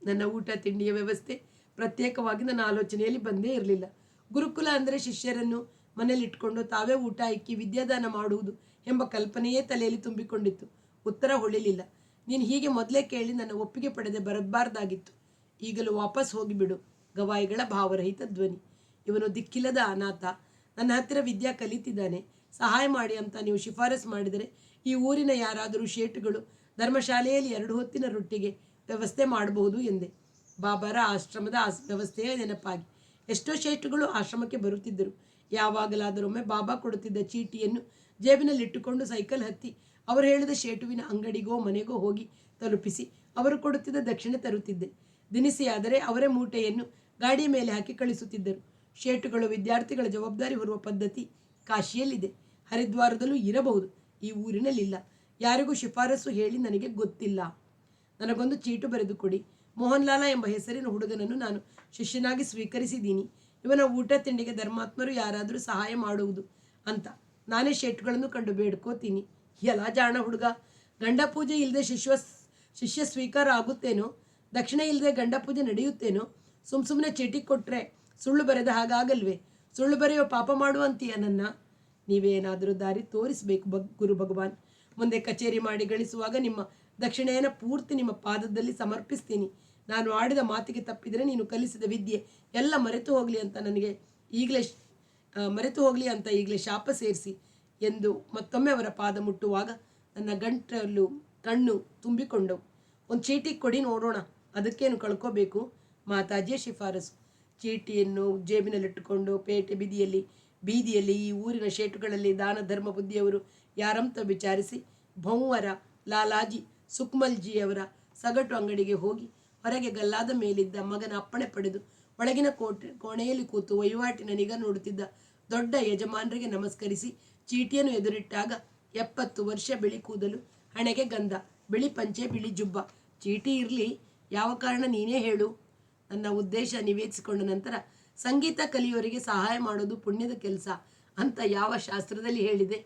ನನ್ನ ಊಟ ತಿಂಡಿಯ ವ್ಯವಸ್ಥೆ ಪ್ರತ್ಯೇಕವಾಗಿ ನನ್ನ ಆಲೋಚನೆಯಲ್ಲಿ ಬಂದೇ ಇರಲಿಲ್ಲ. ಗುರುಕುಲ ಅಂದರೆ ಶಿಷ್ಯರನ್ನು ಮನೆಯಲ್ಲಿಟ್ಕೊಂಡು ತಾವೇ ಊಟ ಇಕ್ಕಿ ವಿದ್ಯಾದಾನ ಮಾಡುವುದು ಎಂಬ ಕಲ್ಪನೆಯೇ ತಲೆಯಲ್ಲಿ ತುಂಬಿಕೊಂಡಿತ್ತು. ಉತ್ತರ ಹೊಳಿಲಿಲ್ಲ. ನೀನು ಹೀಗೆ ಮೊದಲೇ ಕೇಳಿ ನನ್ನ ಒಪ್ಪಿಗೆ ಪಡೆದೆ ಬರಬಾರ್ದಾಗಿತ್ತು. ಈಗಲೂ ವಾಪಸ್ ಹೋಗಿಬಿಡು. ಗವಾಯಿಗಳ ಭಾವರಹಿತ ಧ್ವನಿ. ಇವನು ದಿಕ್ಕಿಲ್ಲದ ಅನಾಥ, ನನ್ನ ಹತ್ತಿರ ವಿದ್ಯಾ ಕಲಿತಿದ್ದಾನೆ, ಸಹಾಯ ಮಾಡಿ ಅಂತ ನೀವು ಶಿಫಾರಸು ಮಾಡಿದರೆ ಈ ಊರಿನ ಯಾರಾದರೂ ಶೇಟುಗಳು ಧರ್ಮಶಾಲೆಯಲ್ಲಿ 2 ಹೊತ್ತಿನ ರೊಟ್ಟಿಗೆ ವ್ಯವಸ್ಥೆ ಮಾಡಬಹುದು ಎಂದೆ. ಬಾಬಾರ ಆಶ್ರಮದ ವ್ಯವಸ್ಥೆಯ ನೆನಪಾಗಿ ಎಷ್ಟೋ ಶೇಟುಗಳು ಆಶ್ರಮಕ್ಕೆ ಬರುತ್ತಿದ್ದರು. ಯಾವಾಗಲಾದರೊಮ್ಮೆ ಬಾಬಾ ಕೊಡುತ್ತಿದ್ದ ಚೀಟಿಯನ್ನು ಜೇಬಿನಲ್ಲಿಟ್ಟುಕೊಂಡು ಸೈಕಲ್ ಹತ್ತಿ ಅವರು ಹೇಳಿದ ಶೇಟುವಿನ ಅಂಗಡಿಗೋ ಮನೆಗೋ ಹೋಗಿ ತಲುಪಿಸಿ ಅವರು ಕೊಡುತ್ತಿದ್ದ ದಕ್ಷಿಣೆ ತರುತ್ತಿದ್ದೆ. ದಿನಸಿಯಾದರೆ ಅವರೇ ಮೂಟೆಯನ್ನು ಗಾಡಿಯ ಮೇಲೆ ಹಾಕಿ ಕಳಿಸುತ್ತಿದ್ದರು. ಶೇಟುಗಳು ವಿದ್ಯಾರ್ಥಿಗಳ ಜವಾಬ್ದಾರಿ ಹೊರುವ ಪದ್ಧತಿ ಕಾಶಿಯಲ್ಲಿದೆ, ಹರಿದ್ವಾರದಲ್ಲೂ ಇರಬಹುದು, ಈ ಊರಿನಲ್ಲಿಲ್ಲ. ಯಾರಿಗೂ ಶಿಫಾರಸು ಹೇಳಿ ನನಗೆ ಗೊತ್ತಿಲ್ಲ. ನನಗೊಂದು ಚೀಟು ಬರೆದು ಕೊಡಿ. ಮೋಹನ್ ಲಾಲ ಎಂಬ ಹೆಸರಿನ ಹುಡುಗನನ್ನು ನಾನು ಶಿಷ್ಯನಾಗಿ ಸ್ವೀಕರಿಸಿದ್ದೀನಿ. ಇವನ ಊಟ ತಿಂಡಿಗೆ ಧರ್ಮಾತ್ಮರು ಯಾರಾದರೂ ಸಹಾಯ ಮಾಡುವುದು ಅಂತ ನಾನೇ ಶೆಟ್ಗಳನ್ನು ಕಂಡು ಬೇಡ್ಕೋತೀನಿ. ಎಲ್ಲ ಜಾಣ ಹುಡುಗ, ಗಂಡ ಪೂಜೆ ಇಲ್ಲದೆ ಶಿಷ್ಯ ಸ್ವೀಕಾರ ಆಗುತ್ತೇನೋ, ದಕ್ಷಿಣ ಇಲ್ಲದೆ ಗಂಡ ಪೂಜೆ ನಡೆಯುತ್ತೇನೋ, ಸುಮ್ಮನೆ ಚೀಟಿ ಕೊಟ್ಟರೆ ಸುಳ್ಳು ಬರೆದ ಹಾಗಾಗಲ್ವೇ? ಸುಳ್ಳು ಬರೆಯೋ ಪಾಪ ಮಾಡುವಂತೀಯ ನನ್ನ. ನೀವೇನಾದರೂ ದಾರಿ ತೋರಿಸಬೇಕು ಗುರು ಭಗವಾನ್. ಮುಂದೆ ಕಚೇರಿ ಮಾಡಿ ಗಳಿಸುವಾಗ ನಿಮ್ಮ ದಕ್ಷಿಣೆಯನ್ನು ಪೂರ್ತಿ ನಿಮ್ಮ ಪಾದದಲ್ಲಿ ಸಮರ್ಪಿಸ್ತೀನಿ. ನಾನು ಆಡಿದ ಮಾತಿಗೆ ತಪ್ಪಿದರೆ ನೀನು ಕಲಿಸಿದ ವಿದ್ಯೆ ಎಲ್ಲ ಮರೆತು ಹೋಗಲಿ ಅಂತ ಈಗಲೇ ಶಾಪ ಸೇರಿಸಿ ಎಂದು ಮತ್ತೊಮ್ಮೆ ಅವರ ಪಾದ ಮುಟ್ಟುವಾಗ ನನ್ನ ಗಂಟಲು ಕಣ್ಣು ತುಂಬಿಕೊಂಡವು. ಒಂದು ಚೀಟಿ ಕೊಡಿ ನೋಡೋಣ, ಅದಕ್ಕೇನು ಕಳ್ಕೋಬೇಕು? ಮಾತಾಜಿಯ ಶಿಫಾರಸು. ಚೀಟಿಯನ್ನು ಜೇಬಿನಲ್ಲಿಟ್ಟುಕೊಂಡು ಪೇಟೆ ಬೀದಿಯಲ್ಲಿ ಈ ಊರಿನ ಶೇಟುಗಳಲ್ಲಿ ದಾನ ಧರ್ಮ ಬುದ್ಧಿಯವರು ಯಾರಂತ ವಿಚಾರಿಸಿ ಭೌವರ ಲಾಲಾಜಿ ಸುಕ್ಮಲ್ಜಿಯವರ ಸಗಟು ಅಂಗಡಿಗೆ ಹೋಗಿ ಹೊರಗೆ ಗಲ್ಲಾದ ಮೇಲಿದ್ದ ಮಗನ ಅಪ್ಪಣೆ ಪಡೆದು ಒಳಗಿನ ಕೋಣೆಯಲ್ಲಿ ಕೂತು ವಹಿವಾಟಿನ ನಿಗಾ ನೋಡುತ್ತಿದ್ದ ದೊಡ್ಡ ಯಜಮಾನರಿಗೆ ನಮಸ್ಕರಿಸಿ ಚೀಟಿಯನ್ನು ಎದುರಿಟ್ಟಾಗ 70 ವರ್ಷ ಬಿಳಿ ಕೂದಲು, ಹಣೆಗೆ ಗಂಧ, ಬಿಳಿ ಪಂಚೆ, ಬಿಳಿ ಜುಬ್ಬ. ಚೀಟಿ ಇರಲಿ, ಯಾವ ಕಾರಣ ನೀನೇ ಹೇಳು. ನನ್ನ ಉದ್ದೇಶ ನಿವೇದಿಸಿಕೊಂಡ ನಂತರ ಸಂಗೀತ ಕಲಿಯೋರಿಗೆ ಸಹಾಯ ಮಾಡೋದು ಪುಣ್ಯದ ಕೆಲಸ ಅಂತ ಯಾವ ಶಾಸ್ತ್ರದಲ್ಲಿ ಹೇಳಿದೆ?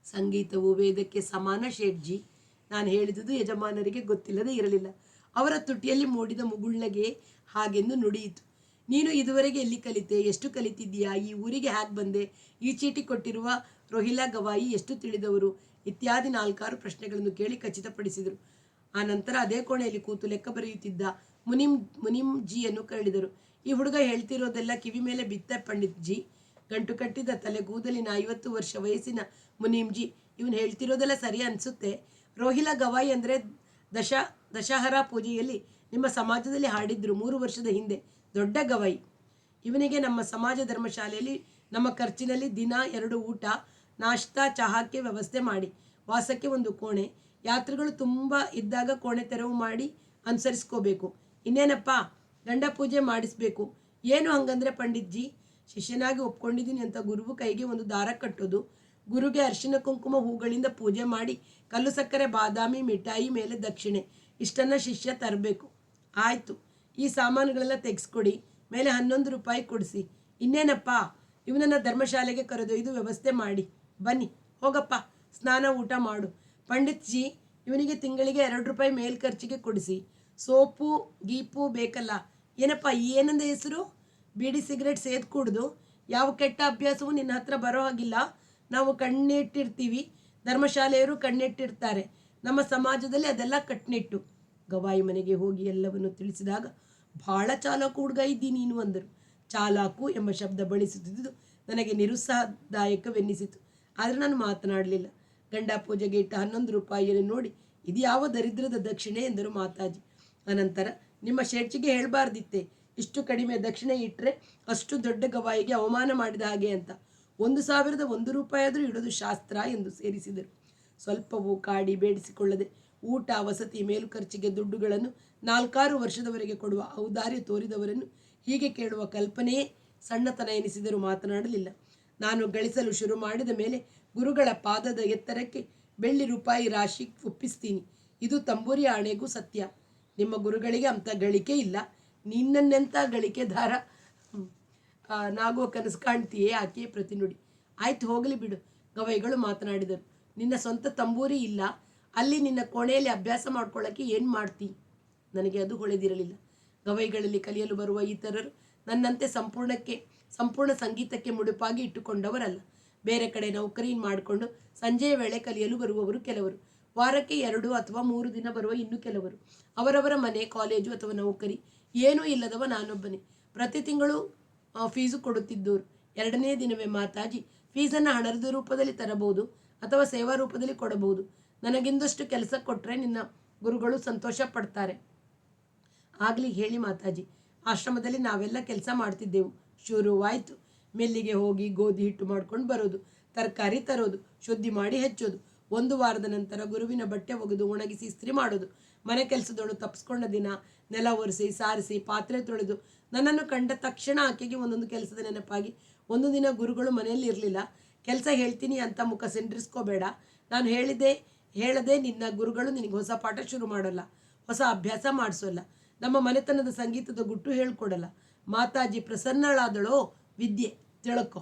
ಸಂಗೀತವು ವೇದಕ್ಕೆ ಸಮಾನ ಶೇಠ್ಜಿ. ನಾನು ಹೇಳಿದುದು ಯಜಮಾನರಿಗೆ ಗೊತ್ತಿಲ್ಲದೆ ಇರಲಿಲ್ಲ. ಅವರ ತುಟಿಯಲ್ಲಿ ಮೂಡಿದ ಮುಗುಳ್ನಗೆ ಹಾಗೆಂದು ನುಡಿಯಿತು. ನೀನು ಇದುವರೆಗೆ ಎಲ್ಲಿ ಕಲಿತೆ? ಎಷ್ಟು ಕಲಿತಿದ್ದೀಯಾ? ಈ ಊರಿಗೆ ಹ್ಯಾಕ್ ಬಂದೆ? ಈ ಚೀಟಿ ಕೊಟ್ಟಿರುವ ರೋಹಿಲಾ ಗವಾಯಿ ಎಷ್ಟು ತಿಳಿದವರು? ಇತ್ಯಾದಿ 4-6 ಪ್ರಶ್ನೆಗಳನ್ನು ಕೇಳಿ ಖಚಿತಪಡಿಸಿದರು. ಆ ನಂತರ ಅದೇ ಕೋಣೆಯಲ್ಲಿ ಕೂತು ಲೆಕ್ಕ ಬರೆಯುತ್ತಿದ್ದ ಮುನಿಂಜಿಯನ್ನು ಕೇಳಿದರು. ಈ ಹುಡುಗ ಹೇಳ್ತಿರೋದೆಲ್ಲ ಕಿವಿ ಮೇಲೆ ಬಿತ್ತ ಪಂಡಿತ್ಜಿ. ಗಂಟು ಕಟ್ಟಿದ ತಲೆಗೂದಲಿನ 50 ವರ್ಷ ವಯಸ್ಸಿನ ಮುನಿಂಜಿ. ಇವನು ಹೇಳ್ತಿರೋದೆಲ್ಲ ಸರಿ ಅನಿಸುತ್ತೆ. ರೋಹಿಲಾ ಗವಾಯಿ ಅಂದರೆ ದಶಹರಾ ಪೂಜೆಯಲ್ಲಿ ನಿಮ್ಮ ಸಮಾಜದಲ್ಲಿ ಹಾಡಿದ್ರು 3 ವರ್ಷದ ಹಿಂದೆ. ದೊಡ್ಡ ಗವಾಯಿ. ಇವನಿಗೆ ನಮ್ಮ ಸಮಾಜ ಧರ್ಮಶಾಲೆಯಲ್ಲಿ ನಮ್ಮ ಖರ್ಚಿನಲ್ಲಿ ದಿನ 2 ಊಟ, ನಾಷ್ತಾ, ಚಹಾಕ್ಕೆ ವ್ಯವಸ್ಥೆ ಮಾಡಿ, ವಾಸಕ್ಕೆ 1 ಕೋಣೆ, ಯಾತ್ರೆಗಳು ತುಂಬ ಇದ್ದಾಗ ಕೋಣೆ ತೆರವು ಮಾಡಿ ಅನುಸರಿಸ್ಕೋಬೇಕು. ಇನ್ನೇನಪ್ಪ, ಗಂಡ ಪೂಜೆ ಮಾಡಿಸ್ಬೇಕು. ಏನು ಹಂಗಂದ್ರೆ ಪಂಡಿತ್ಜಿ? ಶಿಷ್ಯನಾಗಿ ಒಪ್ಕೊಂಡಿದ್ದೀನಿ ಅಂತ ಗುರುವು ಕೈಗೆ 1 ದಾರ ಕಟ್ಟೋದು, ಗುರುಗೆ ಅರಿಶಿನ ಕುಂಕುಮ ಹೂಗಳಿಂದ ಪೂಜೆ ಮಾಡಿ ಕಲ್ಲು ಸಕ್ಕರೆ ಬಾದಾಮಿ ಮಿಠಾಯಿ ಮೇಲೆ ದಕ್ಷಿಣೆ ಇಷ್ಟನ್ನು ಶಿಷ್ಯ ತರಬೇಕು. ಆಯಿತು, ಈ ಸಾಮಾನುಗಳೆಲ್ಲ ತೆಗೆಸ್ಕೊಡಿ, ಮೇಲೆ 11 ರೂಪಾಯಿ ಕೊಡಿಸಿ. ಇನ್ನೇನಪ್ಪ, ಇವನನ್ನು ಧರ್ಮಶಾಲೆಗೆ ಕರೆದೊಯ್ದು ವ್ಯವಸ್ಥೆ ಮಾಡಿ. ಬನ್ನಿ, ಹೋಗಪ್ಪ, ಸ್ನಾನ ಊಟ ಮಾಡು. ಪಂಡಿತ್ಜಿ, ಇವನಿಗೆ ತಿಂಗಳಿಗೆ 2 ರೂಪಾಯಿ ಮೇಲ್ ಖರ್ಚಿಗೆ ಕೊಡಿಸಿ. ಸೋಪು ಗೀಪು ಬೇಕಲ್ಲ. ಏನಪ್ಪ ಏನಂದ ಹೆಸರು? ಬೀಡಿ ಸಿಗರೇಟ್ ಸೇದ್ ಕುಡ್ದು ಯಾವ ಕೆಟ್ಟ ಅಭ್ಯಾಸವೂ ನಿನ್ನ ಹತ್ರ ಬರೋ ಹಾಗಿಲ್ಲ. ನಾವು ಕಣ್ಣಿಟ್ಟಿರ್ತೀವಿ, ಧರ್ಮಶಾಲೆಯವರು ಕಣ್ಣಿಟ್ಟಿರ್ತಾರೆ. ನಮ್ಮ ಸಮಾಜದಲ್ಲಿ ಅದೆಲ್ಲ ಕಟ್ನಿಟ್ಟು. ಗವಾಯಿ ಮನೆಗೆ ಹೋಗಿ ಎಲ್ಲವನ್ನು ತಿಳಿಸಿದಾಗ, ಭಾಳ ಚಾಲಾಕು ಹುಡುಗ ಇದ್ದೀನಿ ನೀನು ಅಂದರು. ಚಾಲಾಕು ಎಂಬ ಶಬ್ದ ಬಳಸುತ್ತಿದ್ದು ನನಗೆ ನಿರುತ್ಸಾಹದಾಯಕವೆನ್ನಿಸಿತು. ಆದರೆ ನಾನು ಮಾತನಾಡಲಿಲ್ಲ. ಗಂಡ ಪೂಜೆಗೆ ಇಟ್ಟ 11 ರೂಪಾಯಿಯನ್ನು ನೋಡಿ, ಇದು ಯಾವ ದರಿದ್ರದ ದಕ್ಷಿಣೆ ಎಂದರು ಮಾತಾಜಿ. ಅನಂತರ, ನಿಮ್ಮ ಶೇಟ್ಜಿಗೆ ಹೇಳಬಾರ್ದಿತ್ತೆ, ಇಷ್ಟು ಕಡಿಮೆ ದಕ್ಷಿಣೆ ಇಟ್ಟರೆ ಅಷ್ಟು ದೊಡ್ಡ ಗವಾಯಿಗೆ ಅವಮಾನ ಮಾಡಿದ ಹಾಗೆ ಅಂತ. 1001 ರೂಪಾಯಿ ಆದರೂ ಇಡೋದು ಶಾಸ್ತ್ರ ಎಂದು ಸೇರಿಸಿದರು. ಸ್ವಲ್ಪವೂ ಕಾಡಿ ಬೇಡಿಸಿಕೊಳ್ಳದೆ ಊಟ, ವಸತಿ, ಮೇಲು ಖರ್ಚಿಗೆ ದುಡ್ಡುಗಳನ್ನು 4-6 ವರ್ಷದವರೆಗೆ ಕೊಡುವ ಔದಾರ್ಯ ತೋರಿದವರನ್ನು ಹೀಗೆ ಕೇಳುವ ಕಲ್ಪನೆಯೇ ಸಣ್ಣತನ ಎನಿಸಿದರೂ ಮಾತನಾಡಲಿಲ್ಲ. ನಾನು ಗಳಿಸಲು ಶುರು ಮಾಡಿದ ಮೇಲೆ ಗುರುಗಳ ಪಾದದ ಎತ್ತರಕ್ಕೆ ಬೆಳ್ಳಿ ರೂಪಾಯಿ ರಾಶಿ ಒಪ್ಪಿಸ್ತೀನಿ. ಇದು ತಂಬೂರಿ ಆಣೆಗೂ ಸತ್ಯ. ನಿಮ್ಮ ಗುರುಗಳಿಗೆ ಅಂಥ ಗಳಿಕೆ ಇಲ್ಲ. ನಿನ್ನನ್ನೆಂಥ ಗಳಿಕೆದಾರ ನಾಗೋ ಕನಸು ಕಾಣ್ತೀಯೇ? ಆಕೆಯೇ ಪ್ರತಿನುಡಿ. ಆಯ್ತು, ಹೋಗಲಿ ಬಿಡು, ಗವಾಯಿಗಳು ಮಾತನಾಡಿದರು. ನಿನ್ನ ಸ್ವಂತ ತಂಬೂರಿ ಇಲ್ಲ, ಅಲ್ಲಿ ನಿನ್ನ ಕೋಣೆಯಲ್ಲಿ ಅಭ್ಯಾಸ ಮಾಡ್ಕೊಳ್ಳೋಕ್ಕೆ ಏನು ಮಾಡ್ತೀ? ನನಗೆ ಅದು ಹೊಳೆದಿರಲಿಲ್ಲ. ಗವಾಯಿಗಳಲ್ಲಿ ಕಲಿಯಲು ಬರುವ ಇತರರು ನನ್ನಂತೆ ಸಂಪೂರ್ಣ ಸಂಗೀತಕ್ಕೆ ಮುಡುಪಾಗಿ ಇಟ್ಟುಕೊಂಡವರಲ್ಲ. ಬೇರೆ ಕಡೆ ನೌಕರಿ ಮಾಡಿಕೊಂಡು ಸಂಜೆಯ ವೇಳೆ ಕಲಿಯಲು ಬರುವವರು ಕೆಲವರು, ವಾರಕ್ಕೆ 2 ಅಥವಾ 3 ದಿನ ಬರುವ ಇನ್ನು ಕೆಲವರು. ಅವರವರ ಮನೆ, ಕಾಲೇಜು ಅಥವಾ ನೌಕರಿ ಏನೂ ಇಲ್ಲದವ ನಾನೊಬ್ಬನೇ. ಪ್ರತಿ ತಿಂಗಳು ಫೀಸು ಕೊಡುತ್ತಿದ್ದವರು. 2ನೇ ದಿನವೇ ಮಾತಾಜಿ, ಫೀಸನ್ನು ಹಣದ ರೂಪದಲ್ಲಿ ತರಬಹುದು ಅಥವಾ ಸೇವಾ ರೂಪದಲ್ಲಿ ಕೊಡಬಹುದು. ನನಗಿಂದಷ್ಟು ಕೆಲಸ ಕೊಟ್ಟರೆ ನಿನ್ನ ಗುರುಗಳು ಸಂತೋಷ ಪಡ್ತಾರೆ. ಆಗಲಿ ಹೇಳಿ ಮಾತಾಜಿ. ಆಶ್ರಮದಲ್ಲಿ ನಾವೆಲ್ಲ ಕೆಲಸ ಮಾಡ್ತಿದ್ದೆವು. ಶುರುವಾಯಿತು. ಮೆಲ್ಲಿಗೆ ಹೋಗಿ ಗೋಧಿ ಹಿಟ್ಟು ಮಾಡ್ಕೊಂಡು ಬರೋದು, ತರಕಾರಿ ತರೋದು, ಶುದ್ಧಿ ಮಾಡಿ ಹೆಚ್ಚೋದು. 1 ವಾರದ ನಂತರ ಗುರುವಿನ ಬಟ್ಟೆ ಒಗೆದು ಒಣಗಿಸಿ ಇಸ್ತ್ರಿ ಮಾಡೋದು. ಮನೆ ಕೆಲಸದಳು ತಪ್ಪಿಸ್ಕೊಂಡ ದಿನ ನೆಲ ಒರೆಸಿ, ಸಾರಿಸಿ, ಪಾತ್ರೆ ತೊಳೆದು ನನ್ನನ್ನು ಕಂಡ ತಕ್ಷಣ ಆಕೆಗೆ ಒಂದೊಂದು ಕೆಲಸದ ನೆನಪಾಗಿ, ಒಂದು ದಿನ ಗುರುಗಳು ಮನೆಯಲ್ಲಿ ಇರಲಿಲ್ಲ. ಕೆಲಸ ಹೇಳ್ತೀನಿ ಅಂತ ಮುಖ ಸಿಂಡ್ರಿಸ್ಕೋಬೇಡ. ನಾನು ಹೇಳದೆ ನಿನ್ನ ಗುರುಗಳು ನಿನಗೆ ಹೊಸ ಪಾಠ ಶುರು ಮಾಡೋಲ್ಲ, ಹೊಸ ಅಭ್ಯಾಸ ಮಾಡಿಸೋಲ್ಲ, ನಮ್ಮ ಮನೆತನದ ಸಂಗೀತದ ಗುಟ್ಟು ಹೇಳ್ಕೊಡಲ್ಲ. ಮಾತಾಜಿ ಪ್ರಸನ್ನಳಾದಳೋ ವಿದ್ಯೆ ತಿಳಕೊ.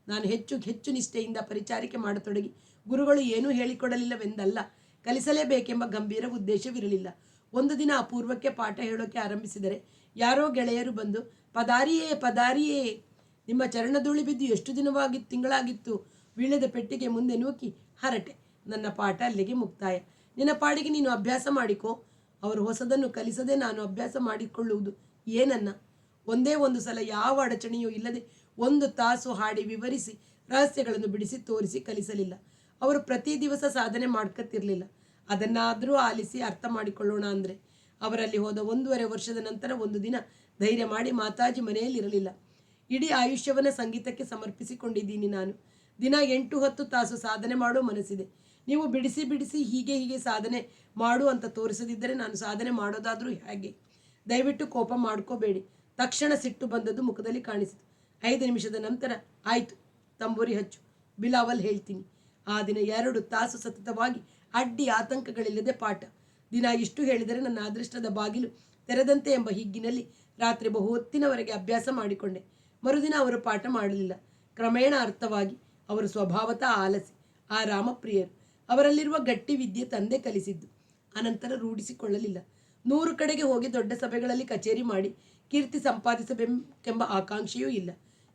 ನಾನು ಹೆಚ್ಚು ಹೆಚ್ಚು ನಿಷ್ಠೆಯಿಂದ ಪರಿಚಾರಿಕೆ ಮಾಡತೊಡಗಿ ಗುರುಗಳು ಏನೂ ಹೇಳಿಕೊಡಲಿಲ್ಲವೆಂದಲ್ಲ, ಕಲಿಸಲೇಬೇಕೆಂಬ ಗಂಭೀರ ಉದ್ದೇಶವಿರಲಿಲ್ಲ. ಒಂದು ದಿನ ಅಪೂರ್ವಕ್ಕೆ ಪಾಠ ಹೇಳೋಕೆ ಆರಂಭಿಸಿದರೆ ಯಾರೋ ಗೆಳೆಯರು ಬಂದು, ಪದಾರಿಯೇ ಪದಾರಿಯೇ, ನಿಮ್ಮ ಚರಣಧೂಳಿ ಬಿದ್ದು ಎಷ್ಟು ತಿಂಗಳಾಗಿತ್ತು, ವೀಳ್ಯದ ಪೆಟ್ಟಿಗೆ ಮುಂದೆ ನೂಕಿ ಹರಟೆ. ನನ್ನ ಪಾಠ ಅಲ್ಲಿಗೆ ಮುಕ್ತಾಯ. ನಿನ್ನ ಪಾಡಿಗೆ ನೀನು ಅಭ್ಯಾಸ ಮಾಡಿಕೋ. ಅವರು ಹೊಸದನ್ನು ಕಲಿಸದೆ ನಾನು ಅಭ್ಯಾಸ ಮಾಡಿಕೊಳ್ಳುವುದು ಏನನ್ನ? ಒಂದೇ ಒಂದು ಸಲ ಯಾವ ಅಡಚಣೆಯೂ ಇಲ್ಲದೆ 1 ತಾಸು ಹಾಡಿ ವಿವರಿಸಿ ರಹಸ್ಯಗಳನ್ನು ಬಿಡಿಸಿ ತೋರಿಸಿ ಕಲಿಸಲಿಲ್ಲ. ಅವರು ಪ್ರತಿ ದಿವಸ ಸಾಧನೆ ಮಾಡ್ಕತ್ತಿರಲಿಲ್ಲ. ಅದನ್ನಾದರೂ ಆಲಿಸಿ ಅರ್ಥ ಮಾಡಿಕೊಳ್ಳೋಣ ಅಂದರೆ ಅವರಲ್ಲಿ ಹೋದ 1.5 ವರ್ಷದ ನಂತರ ಒಂದು ದಿನ ಧೈರ್ಯ ಮಾಡಿ ಮಾತಾಜಿ ಮನೆಯಲ್ಲಿರಲಿಲ್ಲ. ಇಡೀ ಆಯುಷ್ಯವನ್ನು ಸಂಗೀತಕ್ಕೆ ಸಮರ್ಪಿಸಿಕೊಂಡಿದ್ದೀನಿ ನಾನು. ದಿನ 8-10 ತಾಸು ಸಾಧನೆ ಮಾಡೋ ಮನಸ್ಸಿದೆ. ನೀವು ಬಿಡಿಸಿ ಬಿಡಿಸಿ ಹೀಗೆ ಸಾಧನೆ ಮಾಡು ಅಂತ ತೋರಿಸದಿದ್ದರೆ ನಾನು ಸಾಧನೆ ಮಾಡೋದಾದರೂ ಹೇಗೆ? ದಯವಿಟ್ಟು ಕೋಪ ಮಾಡ್ಕೋಬೇಡಿ. ತಕ್ಷಣ ಸಿಟ್ಟು ಬಂದದ್ದು ಮುಖದಲ್ಲಿ ಕಾಣಿಸಿತು. 5 ನಿಮಿಷದ ನಂತರ, ಆಯಿತು, ತಂಬೂರಿ ಹಚ್ಚು, ಬಿಲಾವಲ್ ಹೇಳ್ತೀನಿ. ಆ ದಿನ 2 ತಾಸು ಸತತವಾಗಿ ಅಡ್ಡಿ ಆತಂಕಗಳಿಲ್ಲದೆ ಪಾಠ. ದಿನ ಇಷ್ಟು ಹೇಳಿದರೆ ನನ್ನ ಅದೃಷ್ಟದ ಬಾಗಿಲು ತೆರೆದಂತೆ ಎಂಬ ಹಿಗ್ಗಿನಲ್ಲಿ ರಾತ್ರಿ ಬಹು ಹೊತ್ತಿನವರೆಗೆ ಅಭ್ಯಾಸ ಮಾಡಿಕೊಂಡೆ. ಮರುದಿನ ಅವರು ಪಾಠ ಮಾಡಲಿಲ್ಲ. ಕ್ರಮೇಣ ಅರ್ಥವಾಗಿ ಅವರು ಸ್ವಭಾವತಃ ಆಲಸಿ, ಆ ರಾಮಪ್ರಿಯರು. ಅವರಲ್ಲಿರುವ ಗಟ್ಟಿ ವಿದ್ಯೆ ತಂದೆ ಕಲಿಸಿದ್ದು. ಅನಂತರ ರೂಢಿಸಿಕೊಳ್ಳಲಿಲ್ಲ. 100 ಕಡೆಗೆ ಹೋಗಿ ದೊಡ್ಡ ಸಭೆಗಳಲ್ಲಿ ಕಚೇರಿ ಮಾಡಿ ಕೀರ್ತಿ ಸಂಪಾದಿಸಬೇಕೆಂಬ ಆಕಾಂಕ್ಷೆಯೂ ಇಲ್ಲ.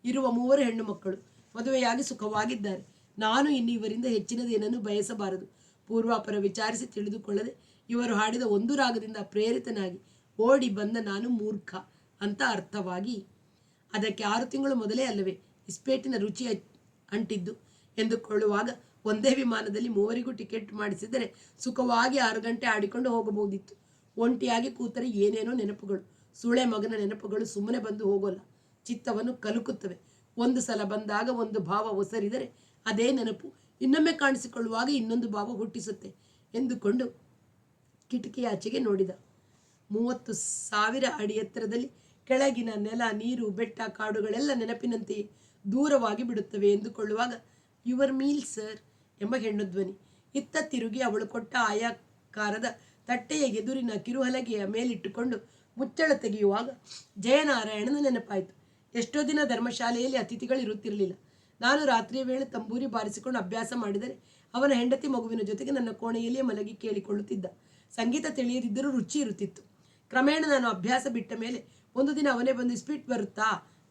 ಇರುವ 3 ಹೆಣ್ಣು ಮಕ್ಕಳು ಮದುವೆಯಾಗಿ ಸುಖವಾಗಿದ್ದಾರೆ. ನಾನು ಇನ್ನು ಇವರಿಂದ ಹೆಚ್ಚಿನದೇನನ್ನು ಬಯಸಬಾರದು. ಪೂರ್ವಾಪರ ವಿಚಾರಿಸಿ ತಿಳಿದುಕೊಳ್ಳದೆ ಇವರು ಹಾಡಿದ ಒಂದು ರಾಗದಿಂದ ಪ್ರೇರಿತನಾಗಿ ಓಡಿ ಬಂದ ನಾನು ಮೂರ್ಖ ಅಂತ ಅರ್ಥವಾಗಿ, ಅದಕ್ಕೆ 6 ತಿಂಗಳು ಮೊದಲೇ ಅಲ್ಲವೇ ಇಸ್ಪೇಟಿನ ರುಚಿ ಅಂಟಿದ್ದು ಎಂದುಕೊಳ್ಳುವಾಗ ಒಂದೇ ವಿಮಾನದಲ್ಲಿ 3 ಟಿಕೆಟ್ ಮಾಡಿಸಿದರೆ ಸುಖವಾಗಿ 6 ಗಂಟೆ ಆಡಿಕೊಂಡು ಹೋಗಬಹುದಿತ್ತು. ಒಂಟಿಯಾಗಿ ಕೂತರೆ ಏನೇನೋ ನೆನಪುಗಳು, ಸುಳೆ ಮಗನ ನೆನಪುಗಳು ಸುಮ್ಮನೆ ಬಂದು ಹೋಗೋಲ್ಲ, ಚಿತ್ತವನ್ನು ಕಲುಕುತ್ತವೆ. ಒಂದು ಸಲ ಬಂದಾಗ ಒಂದು ಭಾವ ಒಸರಿದರೆ ಅದೇ ನೆನಪು ಇನ್ನೊಮ್ಮೆ ಕಾಣಿಸಿಕೊಳ್ಳುವಾಗ ಇನ್ನೊಂದು ಭಾವ ಹುಟ್ಟಿಸುತ್ತೆ ಎಂದುಕೊಂಡು ಕಿಟಕಿಯಾಚೆಗೆ ನೋಡಿದ. 30,000 ಅಡಿ ಎತ್ತರದಲ್ಲಿ ಕೆಳಗಿನ ನೆಲ, ನೀರು, ಬೆಟ್ಟ, ಕಾಡುಗಳೆಲ್ಲ ನೆನಪಿನಂತೆಯೇ ದೂರವಾಗಿ ಬಿಡುತ್ತವೆ ಎಂದುಕೊಳ್ಳುವಾಗ, ಯುವರ್ ಮೀಲ್ ಸರ್ ಎಂಬ ಹೆಣ್ಣು ಧ್ವನಿ. ಇತ್ತ ತಿರುಗಿ ಅವಳು ಕೊಟ್ಟ ಆಯಾಕಾರದ ತಟ್ಟೆಯ ಎದುರಿನ ಕಿರುಹಲಗೆಯ ಮೇಲಿಟ್ಟುಕೊಂಡು ಮುಚ್ಚಳ ತೆಗೆಯುವಾಗ ಜಯನಾರಾಯಣನ ನೆನಪಾಯಿತು. ಎಷ್ಟೋ ದಿನ ಧರ್ಮಶಾಲೆಯಲ್ಲಿ ಅತಿಥಿಗಳಿರುತ್ತಿರಲಿಲ್ಲ. ನಾನು ರಾತ್ರಿಯ ವೇಳೆ ತಂಬೂರಿ ಬಾರಿಸಿಕೊಂಡು ಅಭ್ಯಾಸ ಮಾಡಿದರೆ ಅವನ ಹೆಂಡತಿ ಮಗುವಿನ ಜೊತೆಗೆ ನನ್ನ ಕೋಣೆಯಲ್ಲಿಯೇ ಮಲಗಿ ಕೇಳಿಕೊಳ್ಳುತ್ತಿದ್ದ. ಸಂಗೀತ ತಿಳಿಯದಿದ್ದರೂ ರುಚಿ ಇರುತ್ತಿತ್ತು. ಕ್ರಮೇಣ ನಾನು ಅಭ್ಯಾಸ ಬಿಟ್ಟ ಮೇಲೆ ಒಂದು ದಿನ ಅವನೇ ಬಂದು, ಸ್ಪೀಟ್ ಬರುತ್ತಾ?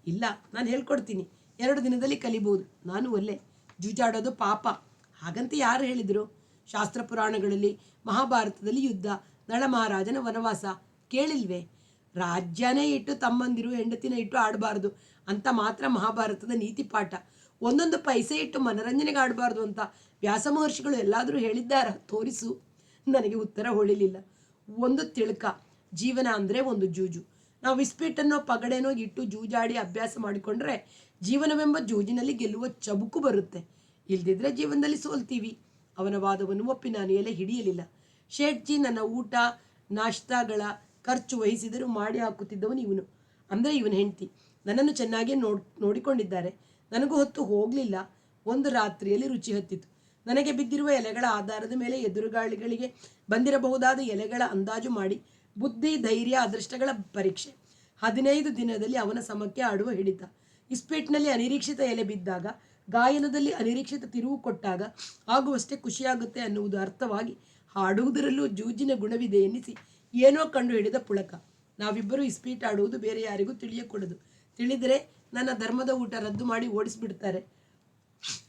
ಇಲ್ಲ, ನಾನು ಹೇಳ್ಕೊಡ್ತೀನಿ, 2 ದಿನದಲ್ಲಿ ಕಲಿಬಹುದು. ನಾನು ಒಲ್ಲೆ. ಜೂಜಾಡೋದು ಪಾಪ. ಹಾಗಂತ ಯಾರು ಹೇಳಿದರು? ಶಾಸ್ತ್ರ ಪುರಾಣಗಳಲ್ಲಿ, ಮಹಾಭಾರತದಲ್ಲಿ ಯುದ್ಧ, ನಳ ಮಹಾರಾಜನ ವನವಾಸ ಕೇಳಿಲ್ವೇ? ರಾಜ್ಯನೇ ಇಟ್ಟು ತಮ್ಮಂದಿರು ಹೆಂಡತಿನ ಇಟ್ಟು ಆಡಬಾರ್ದು ಅಂತ ಮಾತ್ರ ಮಹಾಭಾರತದ ನೀತಿ ಪಾಠ. ಒಂದೊಂದು ಪೈಸೆ ಇಟ್ಟು ಮನರಂಜನೆಗೆ ಆಡಬಾರ್ದು ಅಂತ ವ್ಯಾಸ ಮಹರ್ಷಿಗಳು ಎಲ್ಲಾದರೂ ಹೇಳಿದ್ದಾರ? ತೋರಿಸು. ನನಗೆ ಉತ್ತರ ಹೊಳಿಲಿಲ್ಲ. ಒಂದು ತಿಳ್ಕ, ಜೀವನ ಅಂದರೆ ಒಂದು ಜೂಜು. ನಾವು ಇಸ್ಪೀಟನ್ನೋ ಪಗಡೆನೋ ಇಟ್ಟು ಜೂಜಾಡಿ ಅಭ್ಯಾಸ ಮಾಡಿಕೊಂಡ್ರೆ ಜೀವನವೆಂಬ ಜೂಜಿನಲ್ಲಿ ಗೆಲ್ಲುವ ಚಬುಕು ಬರುತ್ತೆ. ಇಲ್ದಿದ್ರೆ ಜೀವನದಲ್ಲಿ ಸೋಲ್ತೀವಿ. ಅವನ ವಾದವನ್ನು ಒಪ್ಪಿ ನಾನು ಎಲೆ ಹಿಡಿಯಲಿಲ್ಲ. ಶೇಟ್ಜಿ ನನ್ನ ಊಟ ನಾಷ್ಟಾಗಳ ಖರ್ಚು ವಹಿಸಿದರೂ ಮಾಡಿ ಹಾಕುತ್ತಿದ್ದವನು ಇವನು. ಅಂದರೆ ಇವನ ಹೆಂಡತಿ ನನ್ನನ್ನು ಚೆನ್ನಾಗಿ ನೋಡಿಕೊಂಡಿದ್ದಾರೆ. ನನಗೂ ಹೊತ್ತು ಹೋಗಲಿಲ್ಲ. ಒಂದು ರಾತ್ರಿಯಲ್ಲಿ ರುಚಿ ಹತ್ತಿತು. ನನಗೆ ಬಿದ್ದಿರುವ ಎಲೆಗಳ ಆಧಾರದ ಮೇಲೆ ಎದುರುಗಾಳಿಗಳಿಗೆ ಬಂದಿರಬಹುದಾದ ಎಲೆಗಳ ಅಂದಾಜು ಮಾಡಿ ಬುದ್ಧಿ, ಧೈರ್ಯ, ಅದೃಷ್ಟಗಳ ಪರೀಕ್ಷೆ. 15 ದಿನದಲ್ಲಿ ಅವನ ಸಮಕ್ಕೆ ಆಡುವ ಹಿಡಿತ. ಇಸ್ಪೇಟ್ನಲ್ಲಿ ಅನಿರೀಕ್ಷಿತ ಎಲೆ ಬಿದ್ದಾಗ, ಗಾಯನದಲ್ಲಿ ಅನಿರೀಕ್ಷಿತ ತಿರುವು ಕೊಟ್ಟಾಗ ಆಗುವಷ್ಟೇ ಖುಷಿಯಾಗುತ್ತೆ ಅನ್ನುವುದು ಅರ್ಥವಾಗಿ ಹಾಡುವುದರಲ್ಲೂ ಜೂಜಿನ ಗುಣವಿದೆ ಎನ್ನಿಸಿ ಏನೋ ಕಂಡು ಹಿಡಿದ ಪುಳಕ. ನಾವಿಬ್ಬರೂ ಇಸ್ಪೀಟ್ ಆಡುವುದು ಬೇರೆ ಯಾರಿಗೂ ತಿಳಿಯಕೊಡದು. ತಿಳಿದರೆ ನನ್ನ ಧರ್ಮದ ಊಟ ರದ್ದು ಮಾಡಿ ಓಡಿಸಿಬಿಡ್ತಾರೆ.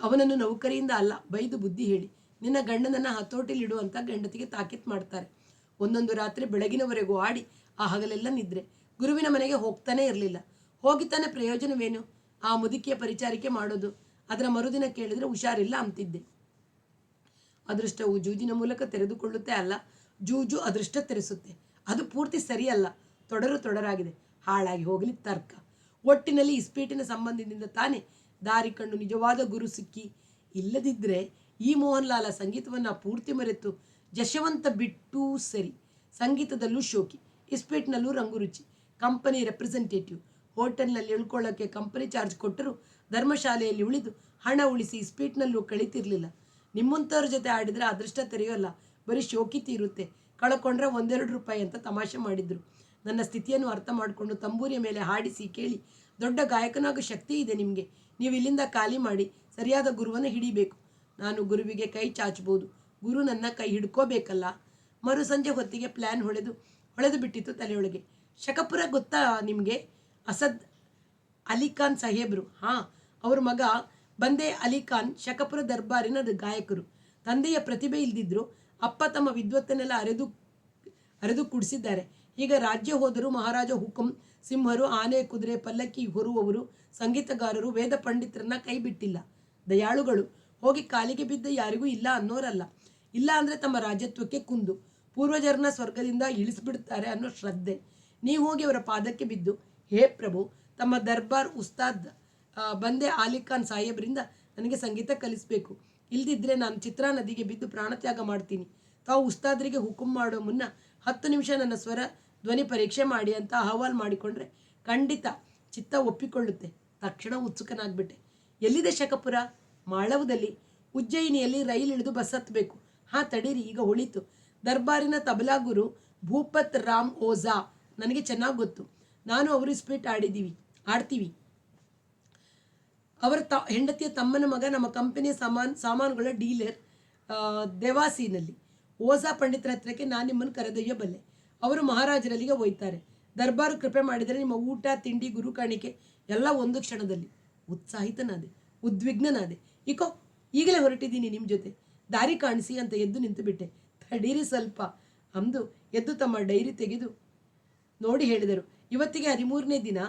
ಅವನನ್ನು ನೌಕರಿಯಿಂದ ಅಲ್ಲ, ಬೈದು ಬುದ್ಧಿ ಹೇಳಿ ನಿನ್ನ ಗಂಡನನ್ನು ಹತೋಟಿಲಿಡು ಅಂತ ಗಂಡತಿಗೆ ತಾಕೀತು ಮಾಡ್ತಾರೆ. ಒಂದೊಂದು ರಾತ್ರಿ ಬೆಳಗಿನವರೆಗೂ ಆಡಿ ಆ ಹಗಲೆಲ್ಲ ನಿದ್ರೆ. ಗುರುವಿನ ಮನೆಗೆ ಹೋಗ್ತಾನೆ ಇರಲಿಲ್ಲ. ಹೋಗಿತಾನೆ ಪ್ರಯೋಜನವೇನು? ಆ ಮುದುಕಿಯ ಪರಿಚಾರಿಕೆ ಮಾಡೋದು. ಅದರ ಮರುದಿನ ಕೇಳಿದರೆ ಹುಷಾರಿಲ್ಲ ಅಂತಿದ್ದೆ. ಅದೃಷ್ಟವು ಜೂಜಿನ ಮೂಲಕ ತೆರೆದುಕೊಳ್ಳುತ್ತೆ ಅಲ್ಲ, ಜೂಜು ಅದೃಷ್ಟ ತೆರೆಸುತ್ತೆ. ಅದು ಪೂರ್ತಿ ಸರಿಯಲ್ಲ. ತೊಡರಾಗಿದೆ. ಹಾಳಾಗಿ ಹೋಗಲಿ ತರ್ಕ. ಒಟ್ಟಿನಲ್ಲಿ ಇಸ್ಪೀಟಿನ ಸಂಬಂಧದಿಂದ ತಾನೇ ದಾರಿ ಕಂಡು ನಿಜವಾದ ಗುರು ಸಿಕ್ಕಿ. ಇಲ್ಲದಿದ್ದರೆ ಈ ಮೋಹನ್ ಲಾಲ ಸಂಗೀತವನ್ನು ಪೂರ್ತಿ ಮರೆತು ಜಶವಂತ ಬಿಟ್ಟೂ ಸರಿ. ಸಂಗೀತದಲ್ಲೂ ಶೋಕಿ, ಇಸ್ಪೀಟ್ನಲ್ಲೂ ರಂಗುರುಚಿ. Company representative. ಹೋಟೆಲ್ನಲ್ಲಿ ಇಳ್ಕೊಳ್ಳೋಕ್ಕೆ ಕಂಪನಿ ಚಾರ್ಜ್ ಕೊಟ್ಟರು ಧರ್ಮಶಾಲೆಯಲ್ಲಿ ಉಳಿದು ಹಣ ಉಳಿಸಿ ಇಸ್ಪೀಟ್ನಲ್ಲೂ ಕಳೀತಿರ್ಲಿಲ್ಲ. ನಿಮ್ಮಂಥವ್ರ ಜೊತೆ ಆಡಿದರೆ ಅದೃಷ್ಟ ತೆರೆಯೋಲ್ಲ, ಬರೀ ಶೋಕಿ ತೀರುತ್ತೆ. ಕಳ್ಕೊಂಡ್ರೆ 1-2 ರೂಪಾಯಿ ಅಂತ ತಮಾಷೆ ಮಾಡಿದ್ರು. ನನ್ನ ಸ್ಥಿತಿಯನ್ನು ಅರ್ಥ ಮಾಡಿಕೊಂಡು ತಂಬೂರಿಯ ಮೇಲೆ ಹಾಡಿಸಿ ಕೇಳಿ. ದೊಡ್ಡ ಗಾಯಕನಾಗೋ ಶಕ್ತಿ ಇದೆ ನಿಮಗೆ. ನೀವು ಇಲ್ಲಿಂದ ಖಾಲಿ ಮಾಡಿ ಸರಿಯಾದ ಗುರುವನ್ನು ಹಿಡಿಬೇಕು. ನಾನು ಗುರುವಿಗೆ ಕೈ ಚಾಚಬಹುದು, ಗುರು ನನ್ನ ಕೈ ಹಿಡ್ಕೋಬೇಕಲ್ಲ. ಮರು ಸಂಜೆ ಹೊತ್ತಿಗೆ ಪ್ಲ್ಯಾನ್ ಹೊಳೆದು ಬಿಟ್ಟಿತ್ತು ತಲೆಯೊಳಗೆ. ಶಕಪುರ ಗೊತ್ತಾ ನಿಮಗೆ? ಅಸದ್ ಅಲಿ ಖಾನ್ ಸಾಹೇಬ್ರು. ಹಾಂ, ಅವ್ರ ಮಗ ಬಂದೆ ಅಲಿ ಖಾನ್ ಶಕಪುರ ದರ್ಬಾರಿನ ಗಾಯಕರು. ತಂದೆಯ ಪ್ರತಿಭೆ ಇಲ್ದಿದ್ರು ಅಪ್ಪ ತಮ್ಮ ವಿದ್ವತ್ತನ್ನೆಲ್ಲ ಅರೆದು ಕುಡಿಸಿದ್ದಾರೆ. ಈಗ ರಾಜ್ಯ ಹೋದರೂ ಮಹಾರಾಜ ಹುಕುಂ, ಸಿಂಹರು, ಆನೆ, ಕುದುರೆ, ಪಲ್ಲಕ್ಕಿ ಹೊರುವವರು, ಸಂಗೀತಗಾರರು, ವೇದ ಪಂಡಿತರನ್ನ ಕೈ ಬಿಟ್ಟಿಲ್ಲ. ದಯಾಳುಗಳು, ಹೋಗಿ ಕಾಲಿಗೆ ಬಿದ್ದ ಯಾರಿಗೂ ಇಲ್ಲ ಅನ್ನೋರಲ್ಲ. ಇಲ್ಲ ಅಂದರೆ ತಮ್ಮ ರಾಜ್ಯತ್ವಕ್ಕೆ ಕುಂದು, ಪೂರ್ವಜರನ್ನ ಸ್ವರ್ಗದಿಂದ ಇಳಿಸ್ಬಿಡ್ತಾರೆ ಅನ್ನೋ ಶ್ರದ್ಧೆ. ನೀವು ಹೋಗಿ ಅವರ ಪಾದಕ್ಕೆ ಬಿದ್ದು, ಹೇ ಪ್ರಭು, ತಮ್ಮ ದರ್ಬಾರ್ ಉಸ್ತಾದ್ ಬಂದೆ ಆಲಿ ಖಾನ್ ಸಾಹೇಬ್ರಿಂದ ನನಗೆ ಸಂಗೀತ ಕಲಿಸಬೇಕು. ಇಲ್ದಿದ್ರೆ ನಾನು ಚಿತ್ರಾ ನದಿಗೆ ಬಿದ್ದು ಪ್ರಾಣತ್ಯಾಗ ಮಾಡ್ತೀನಿ. ತಾವು ಉಸ್ತಾದ್ರಿಗೆ ಹುಕುಂ ಮಾಡೋ ಮುನ್ನ 10 ನಿಮಿಷ ನನ್ನ ಸ್ವರ ಧ್ವನಿ ಪರೀಕ್ಷೆ ಮಾಡಿ ಅಂತ ಅಹವಾಲು ಮಾಡಿಕೊಂಡ್ರೆ ಖಂಡಿತ ಚಿತ್ತ ಒಪ್ಪಿಕೊಳ್ಳುತ್ತೆ. ತಕ್ಷಣ ಉತ್ಸುಕನಾಗ್ಬಿಟ್ಟೆ. ಎಲ್ಲಿದೆ ಶಕಪುರ? ಮಾಳವದಲ್ಲಿ. ಉಜ್ಜಯಿನಿಯಲ್ಲಿ ರೈಲು ಇಳಿದು ಬಸ್ ಹತ್ತಬೇಕು. ಹಾಂ ತಡೀರಿ, ಈಗ ಹೊಳಿತು. ದರ್ಬಾರಿನ ತಬಲಾ ಗುರು ಭೂಪತ್ ರಾಮ್ ಓಝಾ ನನಗೆ ಚೆನ್ನಾಗಿ ಗೊತ್ತು. ನಾನು ಅವರು ಸ್ಪೀಟ್ ಆಡ್ತೀವಿ. ಅವರ ಹೆಂಡತಿಯ ತಮ್ಮನ ಮಗ ನಮ್ಮ ಕಂಪನಿಯ ಸಾಮಾನುಗಳ ಡೀಲರ್ ದೇವಾಸಿನಲ್ಲಿ. ಓಝಾ ಪಂಡಿತರ ಹತ್ರಕ್ಕೆ ನಾನು ನಿಮ್ಮನ್ನು ಕರೆದೊಯ್ಯಬಲ್ಲೆ. ಅವರು ಮಹಾರಾಜರಲ್ಲಿಗೆ ಒಯ್ತಾರೆ. ದರ್ಬಾರು ಕೃಪೆ ಮಾಡಿದರೆ ನಿಮ್ಮ ಊಟ, ತಿಂಡಿ, ಗುರು ಕಾಣಿಕೆ ಎಲ್ಲ ಒಂದು ಕ್ಷಣದಲ್ಲಿ. ಉತ್ಸಾಹಿತನಾದೆ, ಉದ್ವಿಗ್ನನಾದೆ. ಈಗಲೇ ಹೊರಟಿದ್ದೀನಿ ನಿಮ್ಮ ಜೊತೆ, ದಾರಿ ಕಾಣಿಸಿ ಅಂತ ಎದ್ದು ನಿಂತು ಬಿಟ್ಟೆ. ತಡೀರಿ ಸ್ವಲ್ಪ ಅಂದು ಎದ್ದು ತಮ್ಮ ಡೈರಿ ತೆಗೆದು ನೋಡಿ ಹೇಳಿದರು. ಇವತ್ತಿಗೆ 13ನೇ ದಿನ,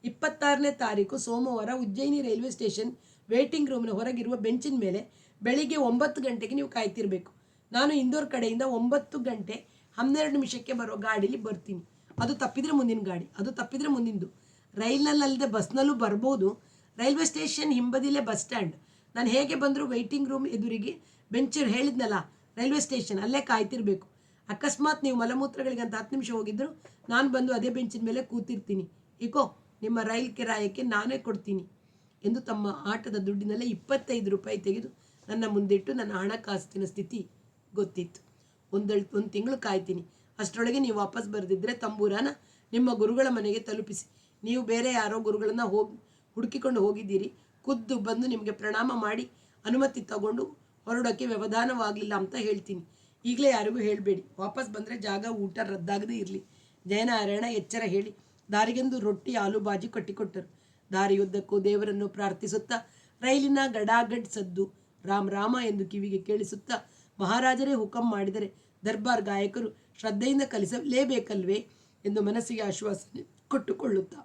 26ನೇ ತಾರೀಕು ಸೋಮವಾರ, ಉಜ್ಜಯಿನಿ ರೈಲ್ವೆ ಸ್ಟೇಷನ್ ವೇಟಿಂಗ್ ರೂಮ್ನ ಹೊರಗಿರುವ ಬೆಂಚಿನ ಮೇಲೆ ಬೆಳಿಗ್ಗೆ 9 ಗಂಟೆಗೆ ನೀವು ಕಾಯ್ತಿರಬೇಕು. ನಾನು ಇಂದೋರ್ ಕಡೆಯಿಂದ 9 ಗಂಟೆ 12 ನಿಮಿಷಕ್ಕೆ ಬರೋ ಗಾಡೀಲಿ ಬರ್ತೀನಿ. ಅದು ತಪ್ಪಿದರೆ ಮುಂದಿನ ಗಾಡಿ, ಅದು ತಪ್ಪಿದರೆ ಮುಂದಿಂದು. ರೈಲ್ನಲ್ಲದೆ ಬಸ್ನಲ್ಲೂ ಬರ್ಬೋದು. ರೈಲ್ವೆ ಸ್ಟೇಷನ್ ಹಿಂಬದಿಲೇ ಬಸ್ ಸ್ಟ್ಯಾಂಡ್. ನಾನು ಹೇಗೆ ಬಂದರೂ ವೆಯ್ಟಿಂಗ್ ರೂಮ್ ಎದುರಿಗೆ ಬೆಂಚರ್ ಹೇಳಿದ್ನಲ್ಲ, ರೈಲ್ವೆ ಸ್ಟೇಷನ್, ಅಲ್ಲೇ ಕಾಯ್ತಿರ್ಬೇಕು. ಅಕಸ್ಮಾತ್ ನೀವು ಮಲಮೂತ್ರಗಳಿಗೆ ಅಂತ 10 ನಿಮಿಷ ಹೋಗಿದ್ರು ನಾನು ಬಂದು ಅದೇ ಬೆಂಚಿನ ಮೇಲೆ ಕೂತಿರ್ತೀನಿ. ನಿಮ್ಮ ರೈಲ್ ಕಿರಾಯಕ್ಕೆ ನಾನೇ ಕೊಡ್ತೀನಿ ಎಂದು ತಮ್ಮ ಆಟದ ದುಡ್ಡಿನಲ್ಲೇ 25 ರೂಪಾಯಿ ತೆಗೆದು ನನ್ನ ಮುಂದಿಟ್ಟು, ನನ್ನ ಹಣಕಾಸಿನ ಸ್ಥಿತಿ ಗೊತ್ತಿತ್ತು. ಒಂದು ತಿಂಗಳು ಕಾಯ್ತೀನಿ. ಅಷ್ಟರೊಳಗೆ ನೀವು ವಾಪಸ್ ಬರೆದಿದ್ದರೆ ತಂಬೂರನ ನಿಮ್ಮ ಗುರುಗಳ ಮನೆಗೆ ತಲುಪಿಸಿ. ನೀವು ಬೇರೆ ಯಾರೋ ಗುರುಗಳನ್ನು ಹುಡುಕಿಕೊಂಡು ಹೋಗಿದ್ದೀರಿ. ಖುದ್ದು ಬಂದು ನಿಮಗೆ ಪ್ರಣಾಮ ಮಾಡಿ ಅನುಮತಿ ತಗೊಂಡು ಹೊರಡೋಕ್ಕೆ ವ್ಯವಧಾನವಾಗಲಿಲ್ಲ ಅಂತ ಹೇಳ್ತೀನಿ. ಈಗಲೇ ಯಾರಿಗೂ ಹೇಳಬೇಡಿ. ವಾಪಸ್ ಬಂದರೆ ಜಾಗ, ಊಟ ರದ್ದಾಗದೇ ಇರಲಿ. ಜಯನಾರಾಯಣ ಎಚ್ಚರ ಹೇಳಿ ದಾರಿಗೆಂದು ರೊಟ್ಟಿ, ಆಲೂ ಬಾಜಿ ಕಟ್ಟಿಕೊಟ್ಟರು. ದಾರಿಯುದ್ದಕ್ಕೂ ದೇವರನ್ನು ಪ್ರಾರ್ಥಿಸುತ್ತಾ ರೈಲಿನ ಗಡಾಗಡ್ ಸದ್ದು ರಾಮ್ ರಾಮ ಎಂದು ಕಿವಿಗೆ ಕೇಳಿಸುತ್ತಾ, ಮಹಾರಾಜರೇ ಹುಕಂ ಮಾಡಿದರೆ ದರ್ಬಾರ್ ಗಾಯಕರು ಶ್ರದ್ಧೆಯಿಂದ ಕಲಿಸಲೇಬೇಕಲ್ವೇ ಎಂದು ಮನಸ್ಸಿಗೆ ಆಶ್ವಾಸನೆ ಕೊಟ್ಟುಕೊಳ್ಳುತ್ತಾ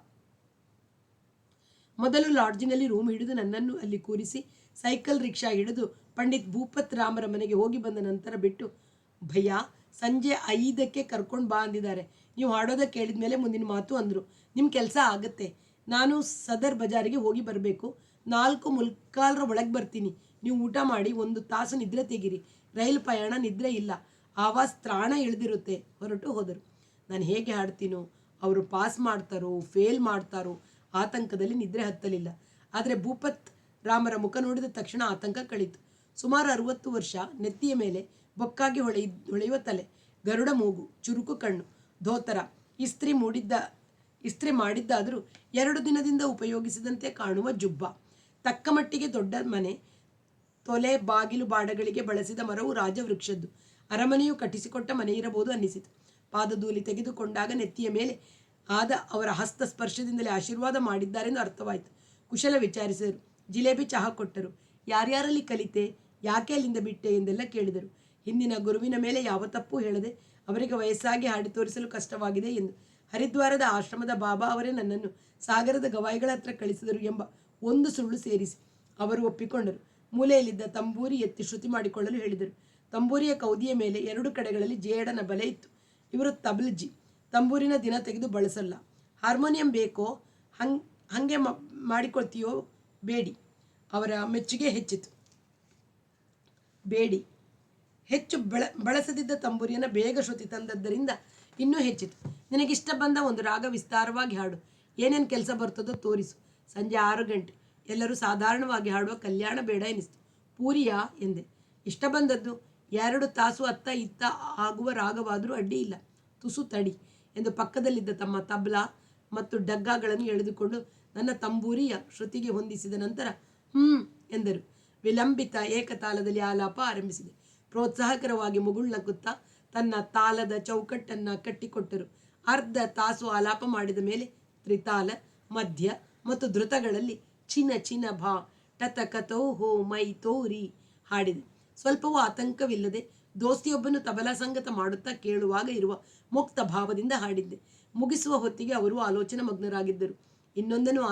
ಮೊದಲು ಲಾಡ್ಜಿನಲ್ಲಿ ರೂಮ್ ಹಿಡಿದು ನನ್ನನ್ನು ಅಲ್ಲಿ ಕೂರಿಸಿ ಸೈಕಲ್ ರಿಕ್ಷಾ ಹಿಡಿದು ಪಂಡಿತ್ ಭೂಪತ್ ರಾಮರ ಮನೆಗೆ ಹೋಗಿ ಬಂದ ನಂತರ ಬಿಟ್ಟು, ಭಯ್ಯ ಸಂಜೆ 5ಕ್ಕೆ ಕರ್ಕೊಂಡು ಬಾ ಅಂದಿದ್ದಾರೆ. ನೀವು ಹಾಡೋದಕ್ಕೆ ಕೇಳಿದ ಮೇಲೆ ಮುಂದಿನ ಮಾತು ಅಂದರು. ನಿಮ್ಮ ಕೆಲಸ ಆಗುತ್ತೆ. ನಾನು ಸದರ್ ಬಜಾರಿಗೆ ಹೋಗಿ ಬರಬೇಕು. 4:45 ಒಳಗೆ ಬರ್ತೀನಿ. ನೀವು ಊಟ ಮಾಡಿ 1 ತಾಸು ನಿದ್ರೆ ತೆಗೀರಿ. ರೈಲು ಪ್ರಯಾಣ ನಿದ್ರೆ ಇಲ್ಲ. ಆವಾಸ್ ತ್ರಾಣ ಇಳಿದಿರುತ್ತೆ. ಹೊರಟು ಹೋದರು. ನಾನು ಹೇಗೆ ಹಾಡ್ತೀನೋ, ಅವರು ಪಾಸ್ ಮಾಡ್ತಾರೋ ಫೇಲ್ ಮಾಡ್ತಾರೋ ಆತಂಕದಲ್ಲಿ ನಿದ್ರೆ ಹತ್ತಲಿಲ್ಲ. ಆದರೆ ಭೂಪತ್ ರಾಮರ ಮುಖ ನೋಡಿದ ತಕ್ಷಣ ಆತಂಕ ಕಳೀತು. ಸುಮಾರು 60 ವರ್ಷ, ನೆತ್ತಿಯ ಮೇಲೆ ಬೊಕ್ಕಾಗಿ ಹೊಳೆಯುವ ತಲೆ, ಗರುಡ ಮೂಗು, ಚುರುಕು ಕಣ್ಣು, ಧೋತರ, ಇಸ್ತ್ರಿ ಮಾಡಿದ್ದಾದರೂ 2 ದಿನದಿಂದ ಉಪಯೋಗಿಸಿದಂತೆ ಕಾಣುವ ಜುಬ್ಬ, ತಕ್ಕ ಮಟ್ಟಿಗೆ ದೊಡ್ಡ ಮನೆ, ತೊಲೆ ಬಾಗಿಲು ಬಾಡಗಳಿಗೆ ಬಳಸಿದ ಮರವು ರಾಜವೃಕ್ಷದ್ದು. ಅರಮನೆಯು ಕಟ್ಟಿಸಿಕೊಟ್ಟ ಮನೆ ಇರಬಹುದು ಅನ್ನಿಸಿತು. ಪಾದಧೂಲಿ ತೆಗೆದುಕೊಂಡಾಗ ನೆತ್ತಿಯ ಮೇಲೆ ಆದ ಅವರ ಹಸ್ತ ಸ್ಪರ್ಶದಿಂದಲೇ ಆಶೀರ್ವಾದ ಮಾಡಿದ್ದಾರೆಂದು ಅರ್ಥವಾಯಿತು. ಕುಶಲ ವಿಚಾರಿಸಿದರು. ಜಿಲೇಬಿ ಚಹಾ ಕೊಟ್ಟರು. ಯಾರ್ಯಾರಲ್ಲಿ ಕಲಿತೆ, ಯಾಕೆ ಅಲ್ಲಿಂದ ಬಿಟ್ಟೆ ಎಂದೆಲ್ಲ ಕೇಳಿದರು. ಹಿಂದಿನ ಗುರುವಿನ ಮೇಲೆ ಯಾವ ತಪ್ಪು ಹೇಳದೆ ಅವರಿಗೆ ವಯಸ್ಸಾಗಿ ಹಾಡಿ ತೋರಿಸಲು ಕಷ್ಟವಾಗಿದೆ ಎಂದು. ಹರಿದ್ವಾರದ ಆಶ್ರಮದ ಬಾಬಾ ಅವರೇ ನನ್ನನ್ನು ಸಾಗರದ ಗವಾಯಿಗಳ ಹತ್ರ ಕಳಿಸಿದರು ಎಂಬ ಒಂದು ಸುಳ್ಳು ಸೇರಿಸಿ ಅವರು ಒಪ್ಪಿಕೊಂಡರು. ಮೂಲೆಯಲ್ಲಿದ್ದ ತಂಬೂರಿ ಎತ್ತಿ ಶ್ರುತಿ ಮಾಡಿಕೊಳ್ಳಲು ಹೇಳಿದರು. ತಂಬೂರಿಯ ಕೌದಿಯ ಮೇಲೆ 2 ಕಡೆಗಳಲ್ಲಿ ಜೇಡನ ಬಲೆ ಇತ್ತು. ಇವರು ತಬಲ್ಜಿ, ತಂಬೂರಿನ ದಿನ ತೆಗೆದು ಬಳಸಲ್ಲ. ಹಾರ್ಮೋನಿಯಂ ಬೇಕೋ, ಹಾಗೆ ಮಾಡಿಕೊಳ್ತೀಯೋ ಬೇಡಿ. ಅವರ ಮೆಚ್ಚುಗೆ ಹೆಚ್ಚಿತು. ಬೇಡಿ. ಹೆಚ್ಚು ಬಳಸದಿದ್ದ ತಂಬೂರಿಯನ್ನು ಬೇಗ ಶ್ರುತಿ ತಂದದ್ದರಿಂದ ಇನ್ನೂ ಹೆಚ್ಚಿತು. ನಿನಗಿಷ್ಟ ಬಂದ ಒಂದು ರಾಗ ವಿಸ್ತಾರವಾಗಿ ಹಾಡು. ಏನೇನು ಕೆಲಸ ಬರ್ತದೋ ತೋರಿಸು. ಸಂಜೆ 6 ಗಂಟೆ. ಎಲ್ಲರೂ ಸಾಧಾರಣವಾಗಿ ಹಾಡುವ ಕಲ್ಯಾಣ ಬೇಡ ಎನಿಸ್ತು. ಪೂರಿಯಾ ಎಂದೆ. ಇಷ್ಟ ಬಂದದ್ದು. 2 ತಾಸು ಅತ್ತ ಇತ್ತ ಆಗುವ ರಾಗವಾದರೂ ಅಡ್ಡಿ ಇಲ್ಲ. ತುಸು ತಡಿ. ಎಂದು ಪಕ್ಕದಲ್ಲಿದ್ದ ತಮ್ಮ ತಬ್ಲಾ ಮತ್ತು ಡಗ್ಗಾಗಳನ್ನು ಎಳೆದುಕೊಂಡು ನನ್ನ ತಂಬೂರಿಯ ಶ್ರುತಿಗೆ ಹೊಂದಿಸಿದ ನಂತರ ಎಂದರು. ವಿಲಂಬಿತ ಏಕತಾಲದಲ್ಲಿ ಆಲಾಪ ಆರಂಭಿಸಿದೆ. ಪ್ರೋತ್ಸಾಹಕರವಾಗಿ ಮುಗುಳ್ನಗುತ್ತಾ ತನ್ನ ತಾಲದ ಚೌಕಟ್ಟನ್ನು ಕಟ್ಟಿಕೊಟ್ಟರು. ಅರ್ಧ ತಾಸು ಆಲಾಪ ಮಾಡಿದ ಮೇಲೆ ತ್ರಿತಾಲ, ಮಧ್ಯ ಮತ್ತು ಧೃತಗಳಲ್ಲಿ ಚಿನ ಚಿನ ಭಾ ಟತಕತೋ ಹೋ ಮೈ ತೋರಿ ಹಾಡಿದೆ. ಸ್ವಲ್ಪವೂ ಆತಂಕವಿಲ್ಲದೆ ದೋಸ್ತಿಯೊಬ್ಬನು ತಬಲಾ ಸಂಗತ ಮಾಡುತ್ತಾ ಕೇಳುವಾಗ ಇರುವ ಮುಕ್ತ ಭಾವದಿಂದ ಹಾಡಿದ್ದೆ. ಮುಗಿಸುವ ಹೊತ್ತಿಗೆ ಅವರು ಆಲೋಚನಾ ಮಗ್ನರಾಗಿದ್ದರು. ಇನ್ನೊಂದನ್ನು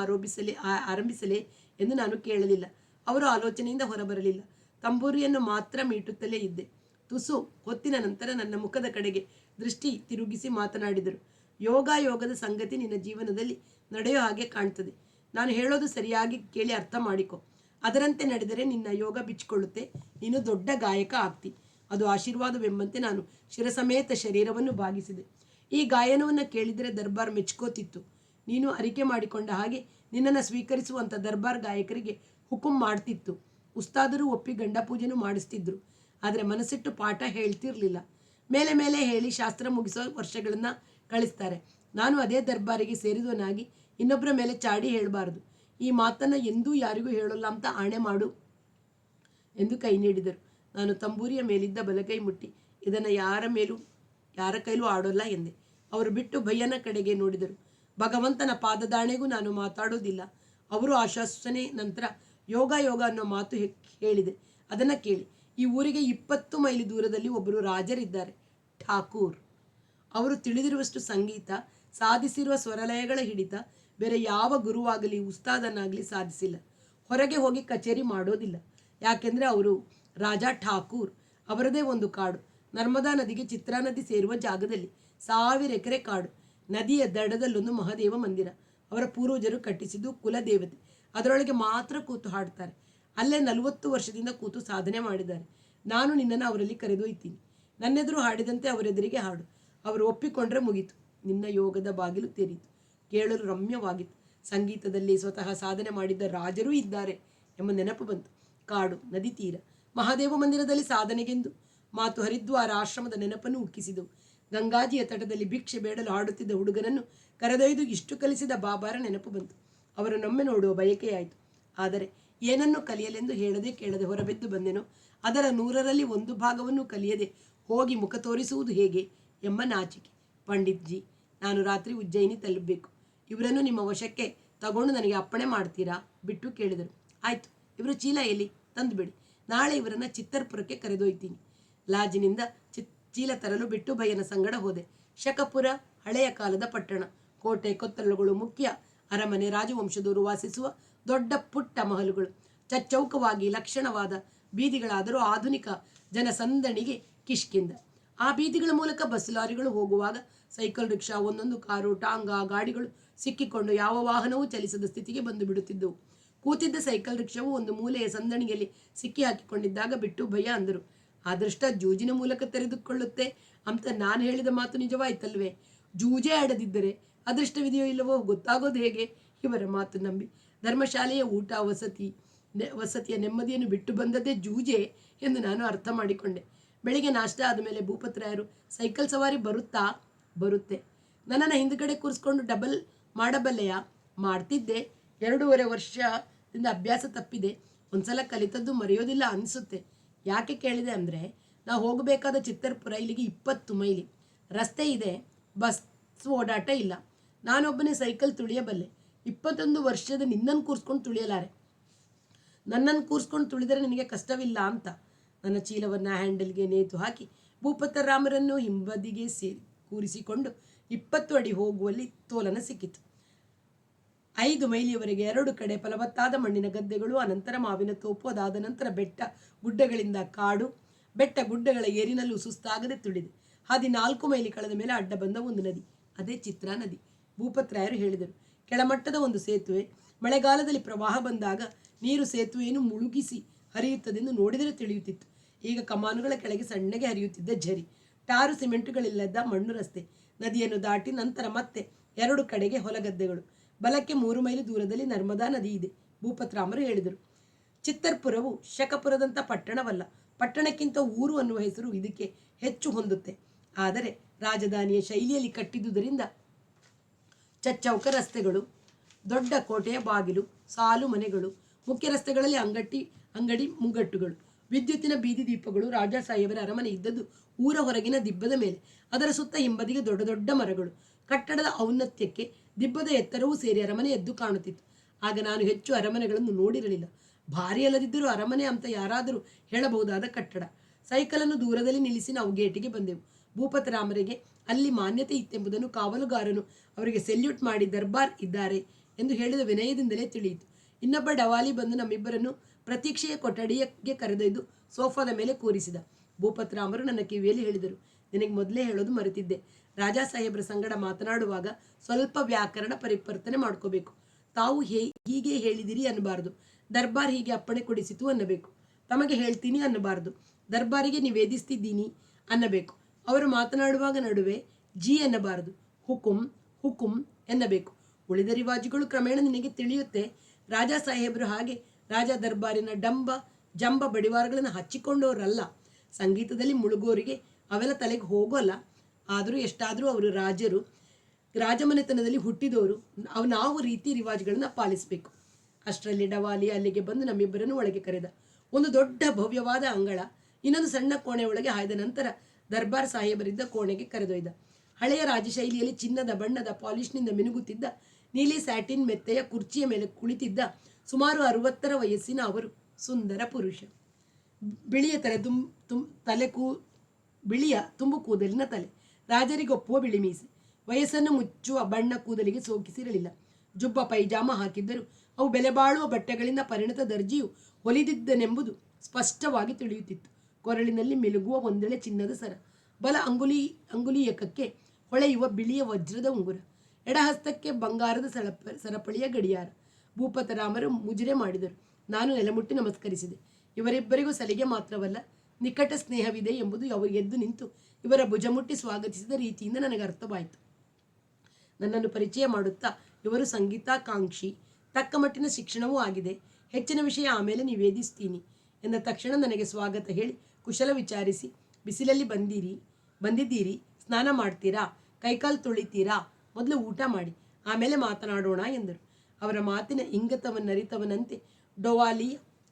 ಆರಂಭಿಸಲೇ ಎಂದು ನಾನು ಕೇಳಲಿಲ್ಲ. ಅವರು ಆಲೋಚನೆಯಿಂದ ಹೊರಬರಲಿಲ್ಲ. ತಂಬೂರಿಯನ್ನು ಮಾತ್ರ ಮೀಟುತ್ತಲೇ ಇದ್ದೆ. ತುಸು ಹೊತ್ತಿನ ನಂತರ ನನ್ನ ಮುಖದ ಕಡೆಗೆ ದೃಷ್ಟಿ ತಿರುಗಿಸಿ ಮಾತನಾಡಿದರು. ಯೋಗದ ಸಂಗತಿ ನಿನ್ನ ಜೀವನದಲ್ಲಿ ನಡೆಯೋ ಹಾಗೆ ಕಾಣ್ತದೆ. ನಾನು ಹೇಳೋದು ಸರಿಯಾಗಿ ಕೇಳಿ ಅರ್ಥ ಮಾಡಿಕೊ. ಅದರಂತೆ ನಡೆದರೆ ನಿನ್ನ ಯೋಗ ಬಿಚ್ಚಿಕೊಳ್ಳುತ್ತೆ. ನೀನು ದೊಡ್ಡ ಗಾಯಕ ಆಗ್ತಿ. ಅದು ಆಶೀರ್ವಾದವೆಂಬಂತೆ ನಾನು ಶಿರಸಮೇತ ಶರೀರವನ್ನು ಭಾಗಿಸಿದೆ. ಈ ಗಾಯನವನ್ನು ಕೇಳಿದರೆ ದರ್ಬಾರ್ ಮೆಚ್ಕೋತಿತ್ತು. ನೀನು ಅರಿಕೆ ಮಾಡಿಕೊಂಡ ಹಾಗೆ ನಿನ್ನನ್ನು ಸ್ವೀಕರಿಸುವಂಥ ದರ್ಬಾರ್ ಗಾಯಕರಿಗೆ ಹುಕುಂ ಮಾಡ್ತಿತ್ತು. ಉಸ್ತಾದರು ಒಪ್ಪಿ ಗಂಡ ಪೂಜೆನೂ ಮಾಡಿಸ್ತಿದ್ರು. ಆದರೆ ಮನಸ್ಸಿಟ್ಟು ಪಾಠ ಹೇಳ್ತಿರ್ಲಿಲ್ಲ. ಮೇಲೆ ಮೇಲೆ ಹೇಳಿ ಶಾಸ್ತ್ರ ಮುಗಿಸೋ ವರ್ಷಗಳನ್ನು ಕಳಿಸ್ತಾರೆ. ನಾನು ಅದೇ ದರ್ಬಾರಿಗೆ ಸೇರಿದವನಾಗಿ ಇನ್ನೊಬ್ಬರ ಮೇಲೆ ಚಾಡಿ ಹೇಳಬಾರದು. ಈ ಮಾತನ್ನು ಎಂದೂ ಯಾರಿಗೂ ಹೇಳೋಲ್ಲ ಅಂತ ಆಣೆ ಮಾಡು ಎಂದು ಕೈ ನೀಡಿದರು. ನಾನು ತಂಬೂರಿಯ ಮೇಲಿದ್ದ ಬಲಗೈ ಮುಟ್ಟಿ ಇದನ್ನು ಯಾರ ಕೈಲೂ ಆಡೋಲ್ಲ ಎಂದೆ. ಅವರು ಬಿಟ್ಟು ಭಯ್ಯನ ಕಡೆಗೆ ನೋಡಿದರು. ಭಗವಂತನ ಪಾದದಾಣೆಗೂ ನಾನು ಮಾತಾಡೋದಿಲ್ಲ. ಅವರು ಆಶ್ವಾಸನೆ ನಂತರ ಯೋಗ ಅನ್ನೋ ಮಾತು ಹೇಳಿದೆ. ಅದನ್ನು ಕೇಳಿ. ಈ ಊರಿಗೆ 20 ಮೈಲಿ ದೂರದಲ್ಲಿ ಒಬ್ಬರು ರಾಜರಿದ್ದಾರೆ, ಠಾಕೂರ್. ಅವರು ತಿಳಿದಿರುವಷ್ಟು ಸಂಗೀತ, ಸಾಧಿಸಿರುವ ಸ್ವರಲಯಗಳ ಹಿಡಿತ ಬೇರೆ ಯಾವ ಗುರುವಾಗಲಿ ಉಸ್ತಾದನಾಗಲಿ ಸಾಧಿಸಿಲ್ಲ. ಹೊರಗೆ ಹೋಗಿ ಕಚೇರಿ ಮಾಡೋದಿಲ್ಲ. ಯಾಕೆಂದರೆ ಅವರು ರಾಜ ಠಾಕೂರ್. ಅವರದೇ ಒಂದು ಕಾಡು, ನರ್ಮದಾ ನದಿಗೆ ಚಿತ್ರಾ ನದಿ ಸೇರುವ ಜಾಗದಲ್ಲಿ 1000 ಎಕರೆ ಕಾಡು. ನದಿಯ ದಡದಲ್ಲೊಂದು ಮಹಾದೇವ ಮಂದಿರ. ಅವರ ಪೂರ್ವಜರು ಕಟ್ಟಿಸಿದ್ದು ಕುಲದೇವತೆ. ಅದರೊಳಗೆ ಮಾತ್ರ ಕೂತು ಹಾಡ್ತಾರೆ. ಅಲ್ಲೇ 40 ವರ್ಷದಿಂದ ಕೂತು ಸಾಧನೆ ಮಾಡಿದ್ದಾರೆ. ನಾನು ನಿನ್ನನ್ನು ಅವರಲ್ಲಿ ಕರೆದೊಯ್ತೀನಿ. ನನ್ನೆದುರು ಹಾಡಿದಂತೆ ಅವರೆದುರಿಗೆ ಹಾಡು. ಅವರು ಒಪ್ಪಿಕೊಂಡ್ರೆ ಮುಗೀತು. ನಿನ್ನ ಯೋಗದ ಬಾಗಿಲು ತೆರೀತು. ಕೇಳಲು ರಮ್ಯವಾಗಿತ್ತು. ಸಂಗೀತದಲ್ಲಿ ಸ್ವತಃ ಸಾಧನೆ ಮಾಡಿದ್ದ ರಾಜರೂ ಇದ್ದಾರೆ ಎಂಬ ನೆನಪು ಬಂತು. ಕಾಡು, ನದಿ ತೀರ, ಮಹಾದೇವ ಮಂದಿರದಲ್ಲಿ ಸಾಧನೆಗೆಂದು ಮಾತು ಹರಿದ್ವಾರ ಆಶ್ರಮದ ನೆನಪನ್ನು ಉಕ್ಕಿಸಿದವು. ಗಂಗಾಜಿಯ ತಟದಲ್ಲಿ ಭಿಕ್ಷೆ ಬೇಡಲು ಹಾಡುತ್ತಿದ್ದ ಹುಡುಗನನ್ನು ಕರೆದೊಯ್ದು ಇಷ್ಟು ಕಲಿಸಿದ ಬಾಬಾರ ನೆನಪು ಬಂತು. ಅವರನ್ನೊಮ್ಮೆ ನೋಡುವ ಬಯಕೆಯಾಯಿತು. ಆದರೆ ಏನನ್ನು ಕಲಿಯಲೆಂದು ಹೇಳದೆ ಕೇಳದೆ ಹೊರಬಿದ್ದು ಬಂದೆನೋ ಅದರ 100ರಲ್ಲಿ 1 ಭಾಗವನ್ನು ಕಲಿಯದೆ ಹೋಗಿ ಮುಖ ತೋರಿಸುವುದು ಹೇಗೆ ಎಂಬ ನಾಚಿಕೆ. ಪಂಡಿತ್ಜಿ, ನಾನು ರಾತ್ರಿ ಉಜ್ಜಯಿನಿ ತಲುಪಬೇಕು. ಇವರನ್ನು ನಿಮ್ಮ ವಶಕ್ಕೆ ತಗೊಂಡು ನನಗೆ ಅಪ್ಪಣೆ ಮಾಡ್ತೀರಾ? ಬಿಟ್ಟು ಕೇಳಿದರು. ಆಯಿತು, ಇವರು ಚೀಲ ಎಲ್ಲಿ ತಂದುಬಿಡಿ. ನಾಳೆ ಇವರನ್ನು ಚಿತ್ತರ್ಪುರಕ್ಕೆ ಕರೆದೊಯ್ತೀನಿ. ಲಾಜಿನಿಂದ ಚೀಲ ತರಲು ಬಿಟ್ಟು ಭಯ್ಯನ ಸಂಗಡ ಹೋದೆ. ಶಕಪುರ ಹಳೆಯ ಕಾಲದ ಪಟ್ಟಣ. ಕೋಟೆ ಕೊತ್ತಲುಗಳು ಮುಖ್ಯ. ಅರಮನೆ, ರಾಜವಂಶದವರು ವಾಸಿಸುವ ದೊಡ್ಡ ಪುಟ್ಟ ಮಹಲುಗಳು, ಚಚ್ಚೌಕವಾಗಿ ಲಕ್ಷಣವಾದ ಬೀದಿಗಳಾದರೂ ಆಧುನಿಕ ಜನಸಂದಣಿಗೆ ಕಿಷ್ಕಿಂದ. ಆ ಬೀದಿಗಳ ಮೂಲಕ ಬಸ್ ಲಾರಿಗಳು ಹೋಗುವಾಗ ಸೈಕಲ್ ರಿಕ್ಷಾ, ಒಂದೊಂದು ಕಾರು, ಟಾಂಗಾ ಗಾಡಿಗಳು ಸಿಕ್ಕಿಕೊಂಡು ಯಾವ ವಾಹನವೂ ಚಲಿಸದ ಸ್ಥಿತಿಗೆ ಬಂದು ಬಿಡುತ್ತಿದ್ದವು. ಕೂತಿದ್ದ ಸೈಕಲ್ ರಿಕ್ಷಾವು ಒಂದು ಮೂಲೆಯ ಸಂದಣಿಯಲ್ಲಿ ಸಿಕ್ಕಿ ಹಾಕಿಕೊಂಡಿದ್ದಾಗ ಬಿಟ್ಟು ಭಯ್ಯ ಅಂದರು, ಅದೃಷ್ಟ ಜೂಜಿನ ಮೂಲಕ ತೆರೆದುಕೊಳ್ಳುತ್ತೆ ಅಂತ ನಾನು ಹೇಳಿದ ಮಾತು ನಿಜವಾಯ್ತಲ್ವೇ? ಜೂಜೇ ಆಡದಿದ್ದರೆ ಅದೃಷ್ಟವಿದೆಯೋ ಇಲ್ಲವೋ ಗೊತ್ತಾಗೋದು ಹೇಗೆ? ಇವರ ಮಾತು ನಂಬಿ ಧರ್ಮಶಾಲೆಯ ಊಟ ವಸತಿಯ ನೆಮ್ಮದಿಯನ್ನು ಬಿಟ್ಟು ಬಂದದ್ದೇ ಜೂಜೆ ಎಂದು ನಾನು ಅರ್ಥ ಮಾಡಿಕೊಂಡೆ. ಬೆಳಿಗ್ಗೆ ನಾಷ್ಟ ಆದಮೇಲೆ ಭೂಪತ್ರಾಯರು, ಸೈಕಲ್ ಸವಾರಿ ಬರುತ್ತೆ, ನನ್ನನ್ನು ಹಿಂದುಗಡೆ ಕೂರಿಸ್ಕೊಂಡು ಡಬಲ್ ಮಾಡಬಲ್ಲೆಯಾ? ಮಾಡ್ತಿದ್ದೆ. 2.5 ವರ್ಷದಿಂದ ಅಭ್ಯಾಸ ತಪ್ಪಿದೆ. ಒಂದ್ಸಲ ಕಲಿತದ್ದು ಮರೆಯೋದಿಲ್ಲ ಅನಿಸುತ್ತೆ. ಯಾಕೆ ಕೇಳಿದೆ ಅಂದರೆ, ನಾವು ಹೋಗಬೇಕಾದ ಚಿತ್ತರ್ಪುರ ಇಲ್ಲಿಗೆ 20 ಮೈಲಿ. ರಸ್ತೆ ಇದೆ, ಬಸ್ ಓಡಾಟ ಇಲ್ಲ. ನಾನೊಬ್ಬನೇ ಸೈಕಲ್ ತುಳಿಯಬಲ್ಲೆ. 21 ವರ್ಷದ ನಿನ್ನನ್ನು ಕೂರಿಸ್ಕೊಂಡು ತುಳಿಯಲಾರೆ. ನನ್ನನ್ನು ಕೂರಿಸ್ಕೊಂಡು ತುಳಿದರೆ ನಿನಗೆ ಕಷ್ಟವಿಲ್ಲ ಅಂತ. ನನ್ನ ಚೀಲವನ್ನು ಹ್ಯಾಂಡಲ್ಗೆ ನೇತು ಹಾಕಿ ಭೂಪತರಾಮರನ್ನು ಹಿಂಬದಿಗೆ ಕೂರಿಸಿಕೊಂಡು 20 ಅಡಿ ಹೋಗುವಲ್ಲಿ ತೋಲನ ಸಿಕ್ಕಿತು. 5 ಮೈಲಿಯವರೆಗೆ 2 ಕಡೆ ಫಲವತ್ತಾದ ಮಣ್ಣಿನ ಗದ್ದೆಗಳು, ಅನಂತರ ಮಾವಿನ ತೋಪು, ಅದಾದ ನಂತರ ಬೆಟ್ಟ ಗುಡ್ಡಗಳಿಂದ ಕಾಡು. ಬೆಟ್ಟ ಗುಡ್ಡಗಳ ಏರಿನಲ್ಲೂ ಸುಸ್ತಾಗದೆ ತುಳಿದೆ. 14 ಮೈಲಿ ಕಳೆದ ಮೇಲೆ ಅಡ್ಡ ಬಂದ ಒಂದು ನದಿ, ಅದೇ ಚಿತ್ರಾ ನದಿ. ಭೂಪತ್ರಾಯರು ಹೇಳಿದರು, ಕೆಳಮಟ್ಟದ ಒಂದು ಸೇತುವೆ. ಮಳೆಗಾಲದಲ್ಲಿ ಪ್ರವಾಹ ಬಂದಾಗ ನೀರು ಸೇತುವೆಯನ್ನು ಮುಳುಗಿಸಿ ಹರಿಯುತ್ತದೆಂದು ನೋಡಿದರೆ ತಿಳಿಯುತ್ತಿತ್ತು. ಈಗ ಕಮಾನುಗಳ ಕೆಳಗೆ ಸಣ್ಣಗೆ ಹರಿಯುತ್ತಿದ್ದ ಝರಿ. ಟಾರು ಸಿಮೆಂಟುಗಳಿಲ್ಲದ ಮಣ್ಣು ರಸ್ತೆ. ನದಿಯನ್ನು ದಾಟಿ ನಂತರ ಮತ್ತೆ 2 ಕಡೆಗೆ ಹೊಲಗದ್ದೆಗಳು. ಬಲಕ್ಕೆ 3 ಮೈಲಿ ದೂರದಲ್ಲಿ ನರ್ಮದಾ ನದಿ ಇದೆ. ಭೂಪತ್ರಾಮರು ಹೇಳಿದರು, ಚಿತ್ತರ್ಪುರವು ಶಕಪುರದಂಥ ಪಟ್ಟಣವಲ್ಲ. ಪಟ್ಟಣಕ್ಕಿಂತ ಊರು ಅನ್ನುವ ಹೆಸರು ಇದಕ್ಕೆ ಹೆಚ್ಚು ಹೊಂದುತ್ತೆ. ಆದರೆ ರಾಜಧಾನಿಯ ಶೈಲಿಯಲ್ಲಿ ಕಟ್ಟಿದ್ದುದರಿಂದ ಚಚ್ಚೌಕ ರಸ್ತೆಗಳು, ದೊಡ್ಡ ಕೋಟೆಯ ಬಾಗಿಲು, ಸಾಲು ಮನೆಗಳು, ಮುಖ್ಯ ರಸ್ತೆಗಳಲ್ಲಿ ಅಂಗಡಿ ಮುಂಗಟ್ಟುಗಳು, ವಿದ್ಯುತ್ತಿನ ಬೀದಿ ದೀಪಗಳು. ರಾಜಾ ಸಾಹೇಬರ ಅರಮನೆ ಇದ್ದದ್ದು ಊರ ಹೊರಗಿನ ದಿಬ್ಬದ ಮೇಲೆ. ಅದರ ಸುತ್ತ ಹಿಂಬದಿಗೆ ದೊಡ್ಡ ದೊಡ್ಡ ಮರಗಳು. ಕಟ್ಟಡದ ಔನ್ನತ್ಯಕ್ಕೆ ದಿಬ್ಬದ ಎತ್ತರವೂ ಸೇರಿ ಅರಮನೆ ಎದ್ದು ಕಾಣುತ್ತಿತ್ತು. ಆಗ ನಾನು ಹೆಚ್ಚು ಅರಮನೆಗಳನ್ನು ನೋಡಿರಲಿಲ್ಲ. ಭಾರಿ ಅಲ್ಲದಿದ್ದರೂ ಅರಮನೆ ಅಂತ ಯಾರಾದರೂ ಹೇಳಬಹುದಾದ ಕಟ್ಟಡ. ಸೈಕಲನ್ನು ದೂರದಲ್ಲಿ ನಿಲ್ಲಿಸಿ ನಾವು ಗೇಟಿಗೆ ಬಂದೆವು. ಭೂಪತರಾಮರಿಗೆ ಅಲ್ಲಿ ಮಾನ್ಯತೆ ಇತ್ತೆಂಬುದನ್ನು ಕಾವಲುಗಾರನು ಅವರಿಗೆ ಸೆಲ್ಯೂಟ್ ಮಾಡಿ ದರ್ಬಾರ್ ಇದ್ದಾರೆ ಎಂದು ಹೇಳಿದ ವಿನಯದಿಂದಲೇ ತಿಳಿಯಿತು. ಇನ್ನೊಬ್ಬ ಡವಾಲಿ ಬಂದು ನಮ್ಮಿಬ್ಬರನ್ನು ಪ್ರತೀಕ್ಷೆಯ ಕೊಠಡಿಗೆ ಕರೆದೊಯ್ದು ಸೋಫಾದ ಮೇಲೆ ಕೂರಿಸಿದ. ಭೂಪತರಾಮರು ನನ್ನ ಕಿವಿಯಲ್ಲಿ ಹೇಳಿದರು, ನಿನಗೆ ಮೊದಲೇ ಹೇಳೋದು ಮರೆತಿದ್ದೆ. ರಾಜಾ ಸಾಹೇಬ್ರ ಸಂಗಡ ಮಾತನಾಡುವಾಗ ಸ್ವಲ್ಪ ವ್ಯಾಕರಣ ಪರಿವರ್ತನೆ ಮಾಡ್ಕೋಬೇಕು. ತಾವು ಹೀಗೆ ಹೇಳಿದಿರಿ ಅನ್ನಬಾರದು. ದರ್ಬಾರ್ ಹೀಗೆ ಅಪ್ಪಣೆ ಕೊಡಿಸಿತು ಅನ್ನಬೇಕು. ತಮಗೆ ಹೇಳ್ತೀನಿ ಅನ್ನಬಾರದು. ದರ್ಬಾರಿಗೆ ನಿವೇದಿಸ್ತಿದ್ದೀನಿ ಅನ್ನಬೇಕು. ಅವರು ಮಾತನಾಡುವಾಗ ನಡುವೆ ಜಿ ಎನ್ನಬಾರದು. ಹುಕುಂ ಹುಕುಂ ಎನ್ನಬೇಕು. ಉಳಿದ ರಿವಾಜುಗಳು ಕ್ರಮೇಣ ನಿನಗೆ ತಿಳಿಯುತ್ತೆ. ರಾಜಾ ಸಾಹೇಬರು ಹಾಗೆ ರಾಜ ದರ್ಬಾರಿನ ಜಂಬ ಬಡಿವಾರಗಳನ್ನು ಹಚ್ಚಿಕೊಂಡವರಲ್ಲ. ಸಂಗೀತದಲ್ಲಿ ಮುಳುಗೋರಿಗೆ ಅವೆಲ್ಲ ತಲೆಗೆ ಹೋಗೋಲ್ಲ. ಆದರೂ ಎಷ್ಟಾದರೂ ಅವರು ರಾಜರು, ರಾಜಮನೆತನದಲ್ಲಿ ಹುಟ್ಟಿದವರು. ನಾವು ರೀತಿ ರಿವಾಜುಗಳನ್ನು ಪಾಲಿಸಬೇಕು. ಅಷ್ಟರಲ್ಲಿ ಡವಾಲಿ ಅಲ್ಲಿಗೆ ಬಂದು ನಮ್ಮಿಬ್ಬರನ್ನು ಒಳಗೆ ಕರೆದ. ಒಂದು ದೊಡ್ಡ ಭವ್ಯವಾದ ಅಂಗಳ, ಇನ್ನೊಂದು ಸಣ್ಣ ಕೋಣೆ ಒಳಗೆ ಹಾಯ್ದ ನಂತರ ದರ್ಬಾರ್ ಸಾಹೇಬರಿದ್ದ ಕೋಣೆಗೆ ಕರೆದೊಯ್ದ. ಹಳೆಯ ರಾಜಶೈಲಿಯಲ್ಲಿ ಚಿನ್ನದ ಬಣ್ಣದ ಪಾಲಿಷ್ನಿಂದ ಮಿನುಗುತ್ತಿದ್ದ ನೀಲಿ ಸ್ಯಾಟಿನ್ ಮೆತ್ತೆಯ ಕುರ್ಚಿಯ ಮೇಲೆ ಕುಳಿತಿದ್ದ ಸುಮಾರು 60 ವಯಸ್ಸಿನ ಅವರು ಸುಂದರ ಪುರುಷ. ಬಿಳಿಯ ಬಿಳಿಯ ತುಂಬು ಕೂದಲಿನ ತಲೆ, ರಾಜರಿಗೊಪ್ಪುವ ಬಿಳಿ ಮೀಸೆ, ವಯಸ್ಸನ್ನು ಮುಚ್ಚುವ ಬಣ್ಣ ಕೂದಲಿಗೆ ಸೋಕಿಸಿರಲಿಲ್ಲ. ಜುಬ್ಬ ಪೈಜಾಮ ಹಾಕಿದ್ದರೂ ಅವು ಬೆಲೆಬಾಳುವ ಬಟ್ಟೆಗಳಿಂದ ಪರಿಣತ ದರ್ಜಿಯು ಹೊಲಿದಿದ್ದನೆಂಬುದು ಸ್ಪಷ್ಟವಾಗಿ ತಿಳಿಯುತ್ತಿತ್ತು. ಕೊರಳಿನಲ್ಲಿ ಮಿಲುಗುವ ಒಂದೆಳೆ ಚಿನ್ನದ ಸರ, ಬಲ ಅಂಗುಲಿಯಕಕ್ಕೆ ಹೊಳೆಯುವ ಬಿಳಿಯ ವಜ್ರದ ಉಂಗುರ, ಎಡಹಸ್ತಕ್ಕೆ ಬಂಗಾರದ ಸರಪಳಿಯ ಗಡಿಯಾರ. ಭೂಪತರಾಮರು ಮುಜರೆ ಮಾಡಿದರು. ನಾನು ನೆಲಮುಟ್ಟಿ ನಮಸ್ಕರಿಸಿದೆ. ಇವರಿಬ್ಬರಿಗೂ ಸಲಿಗೆ ಮಾತ್ರವಲ್ಲ, ನಿಕಟ ಸ್ನೇಹವಿದೆ ಎಂಬುದು ಅವರು ಎದ್ದು ನಿಂತು ಇವರ ಭುಜಮುಟ್ಟಿ ಸ್ವಾಗತಿಸಿದ ರೀತಿಯಿಂದ ನನಗೆ ಅರ್ಥವಾಯಿತು. ನನ್ನನ್ನು ಪರಿಚಯ ಮಾಡುತ್ತಾ, ಇವರು ಸಂಗೀತಾಕಾಂಕ್ಷಿ, ತಕ್ಕ ಮಟ್ಟಿನ ಶಿಕ್ಷಣವೂ ಆಗಿದೆ, ಹೆಚ್ಚಿನ ವಿಷಯ ಆಮೇಲೆ ನಿವೇದಿಸ್ತೀನಿ ಎಂದ ತಕ್ಷಣ ನನಗೆ ಸ್ವಾಗತ ಹೇಳಿ ಕುಶಲ ವಿಚಾರಿಸಿ, ಬಿಸಿಲಲ್ಲಿ ಬಂದಿದ್ದೀರಿ, ಸ್ನಾನ ಮಾಡ್ತೀರಾ, ಕೈಕಾಲು ತೊಳಿತೀರಾ, ಮೊದಲು ಊಟ ಮಾಡಿ ಆಮೇಲೆ ಮಾತನಾಡೋಣ ಎಂದರು. ಅವರ ಮಾತಿನ ಇಂಗತವನ್ನರಿತವನಂತೆ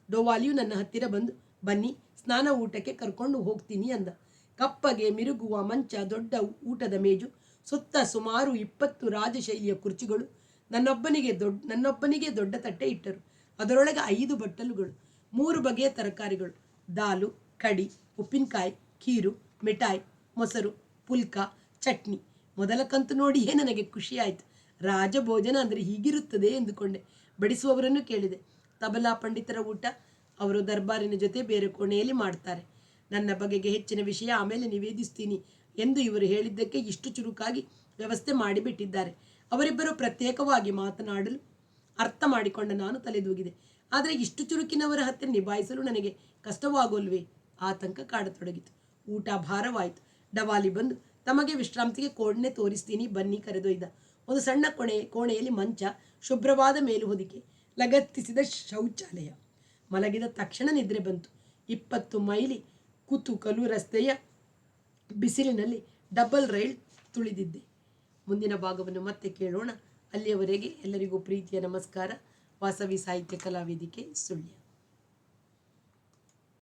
ಡೋವಾಲಿಯು ನನ್ನ ಹತ್ತಿರ ಬಂದು, ಬನ್ನಿ ಸ್ನಾನ ಊಟಕ್ಕೆ ಕರ್ಕೊಂಡು ಹೋಗ್ತೀನಿ ಅಂದ. ಕಪ್ಪಗೆ ಮಿರುಗುವ ಮಂಚ, ದೊಡ್ಡ ಊಟದ ಮೇಜು, ಸುತ್ತ ಸುಮಾರು 20 ರಾಜಶೈಲಿಯ ಕುರ್ಚಿಗಳು. ನನ್ನೊಬ್ಬನಿಗೆ ದೊಡ್ಡ ತಟ್ಟೆ ಇಟ್ಟರು. ಅದರೊಳಗೆ 5 ಬಟ್ಟಲುಗಳು, 3 ಬಗೆಯ ತರಕಾರಿಗಳು, ದಾಲು, ಕಡಿ, ಉಪ್ಪಿನಕಾಯಿ, ಖೀರು, ಮಿಠಾಯಿ, ಮೊಸರು, ಪುಲ್ಕ, ಚಟ್ನಿ. ಮೊದಲ ಕಂತು ನೋಡಿಯೇ ನನಗೆ ಖುಷಿಯಾಯಿತು. ರಾಜಭೋಜನ ಅಂದರೆ ಹೀಗಿರುತ್ತದೆ ಎಂದುಕೊಂಡೆ. ಬಡಿಸುವವರನ್ನು ಕೇಳಿದೆ. ತಬಲಾ ಪಂಡಿತರ ಊಟ ಅವರು ದರ್ಬಾರಿನ ಜೊತೆ ಬೇರೆ ಕೋಣೆಯಲ್ಲಿ ಮಾಡ್ತಾರೆ. ನನ್ನ ಬಗೆಗೆ ಹೆಚ್ಚಿನ ವಿಷಯ ಆಮೇಲೆ ನಿವೇದಿಸ್ತೀನಿ ಎಂದು ಇವರು ಹೇಳಿದ್ದಕ್ಕೆ ಇಷ್ಟು ಚುರುಕಾಗಿ ವ್ಯವಸ್ಥೆ ಮಾಡಿಬಿಟ್ಟಿದ್ದಾರೆ. ಅವರಿಬ್ಬರು ಪ್ರತ್ಯೇಕವಾಗಿ ಮಾತನಾಡಲು ಅರ್ಥ ಮಾಡಿಕೊಂಡ ನಾನು ತಲೆದೂಗಿದೆ. ಆದರೆ ಇಷ್ಟು ಚುರುಕಿನವರ ಹತ್ತಿರ ನಿಭಾಯಿಸಲು ನನಗೆ ಕಷ್ಟವಾಗೋಲ್ವೇ? ಆತಂಕ ಕಾಡತೊಡಗಿತು. ಊಟ ಭಾರವಾಯಿತು. ಡವಾಲಿ ಬಂದು, ತಮಗೆ ವಿಶ್ರಾಂತಿಗೆ ಕೋಣೆ ತೋರಿಸ್ತೀನಿ ಬನ್ನಿ ಕರೆದೊಯ್ದ. ಒಂದು ಸಣ್ಣ ಕೋಣೆಯಲ್ಲಿ ಮಂಚ, ಶುಭ್ರವಾದ ಮೇಲು ಹೊದಿಕೆ, ಲಗತ್ತಿಸಿದ ಶೌಚಾಲಯ. ಮಲಗಿದ ತಕ್ಷಣ ನಿದ್ರೆ ಬಂತು. 20 ಮೈಲಿ ಕುತೂಕಲು ರಸ್ತೆಯ ಬಿಸಿಲಿನಲ್ಲಿ ಡಬಲ್ ರೈಲ್ ತುಳಿದಿದ್ದೆ. ಮುಂದಿನ ಭಾಗವನ್ನು ಮತ್ತೆ ಕೇಳೋಣ. ಅಲ್ಲಿಯವರೆಗೆ ಎಲ್ಲರಿಗೂ ಪ್ರೀತಿಯ ನಮಸ್ಕಾರ. ವಾಸವಿ ಸಾಹಿತ್ಯ ಕಲಾವೇದಿಕೆ ಸುಳ್ಯ.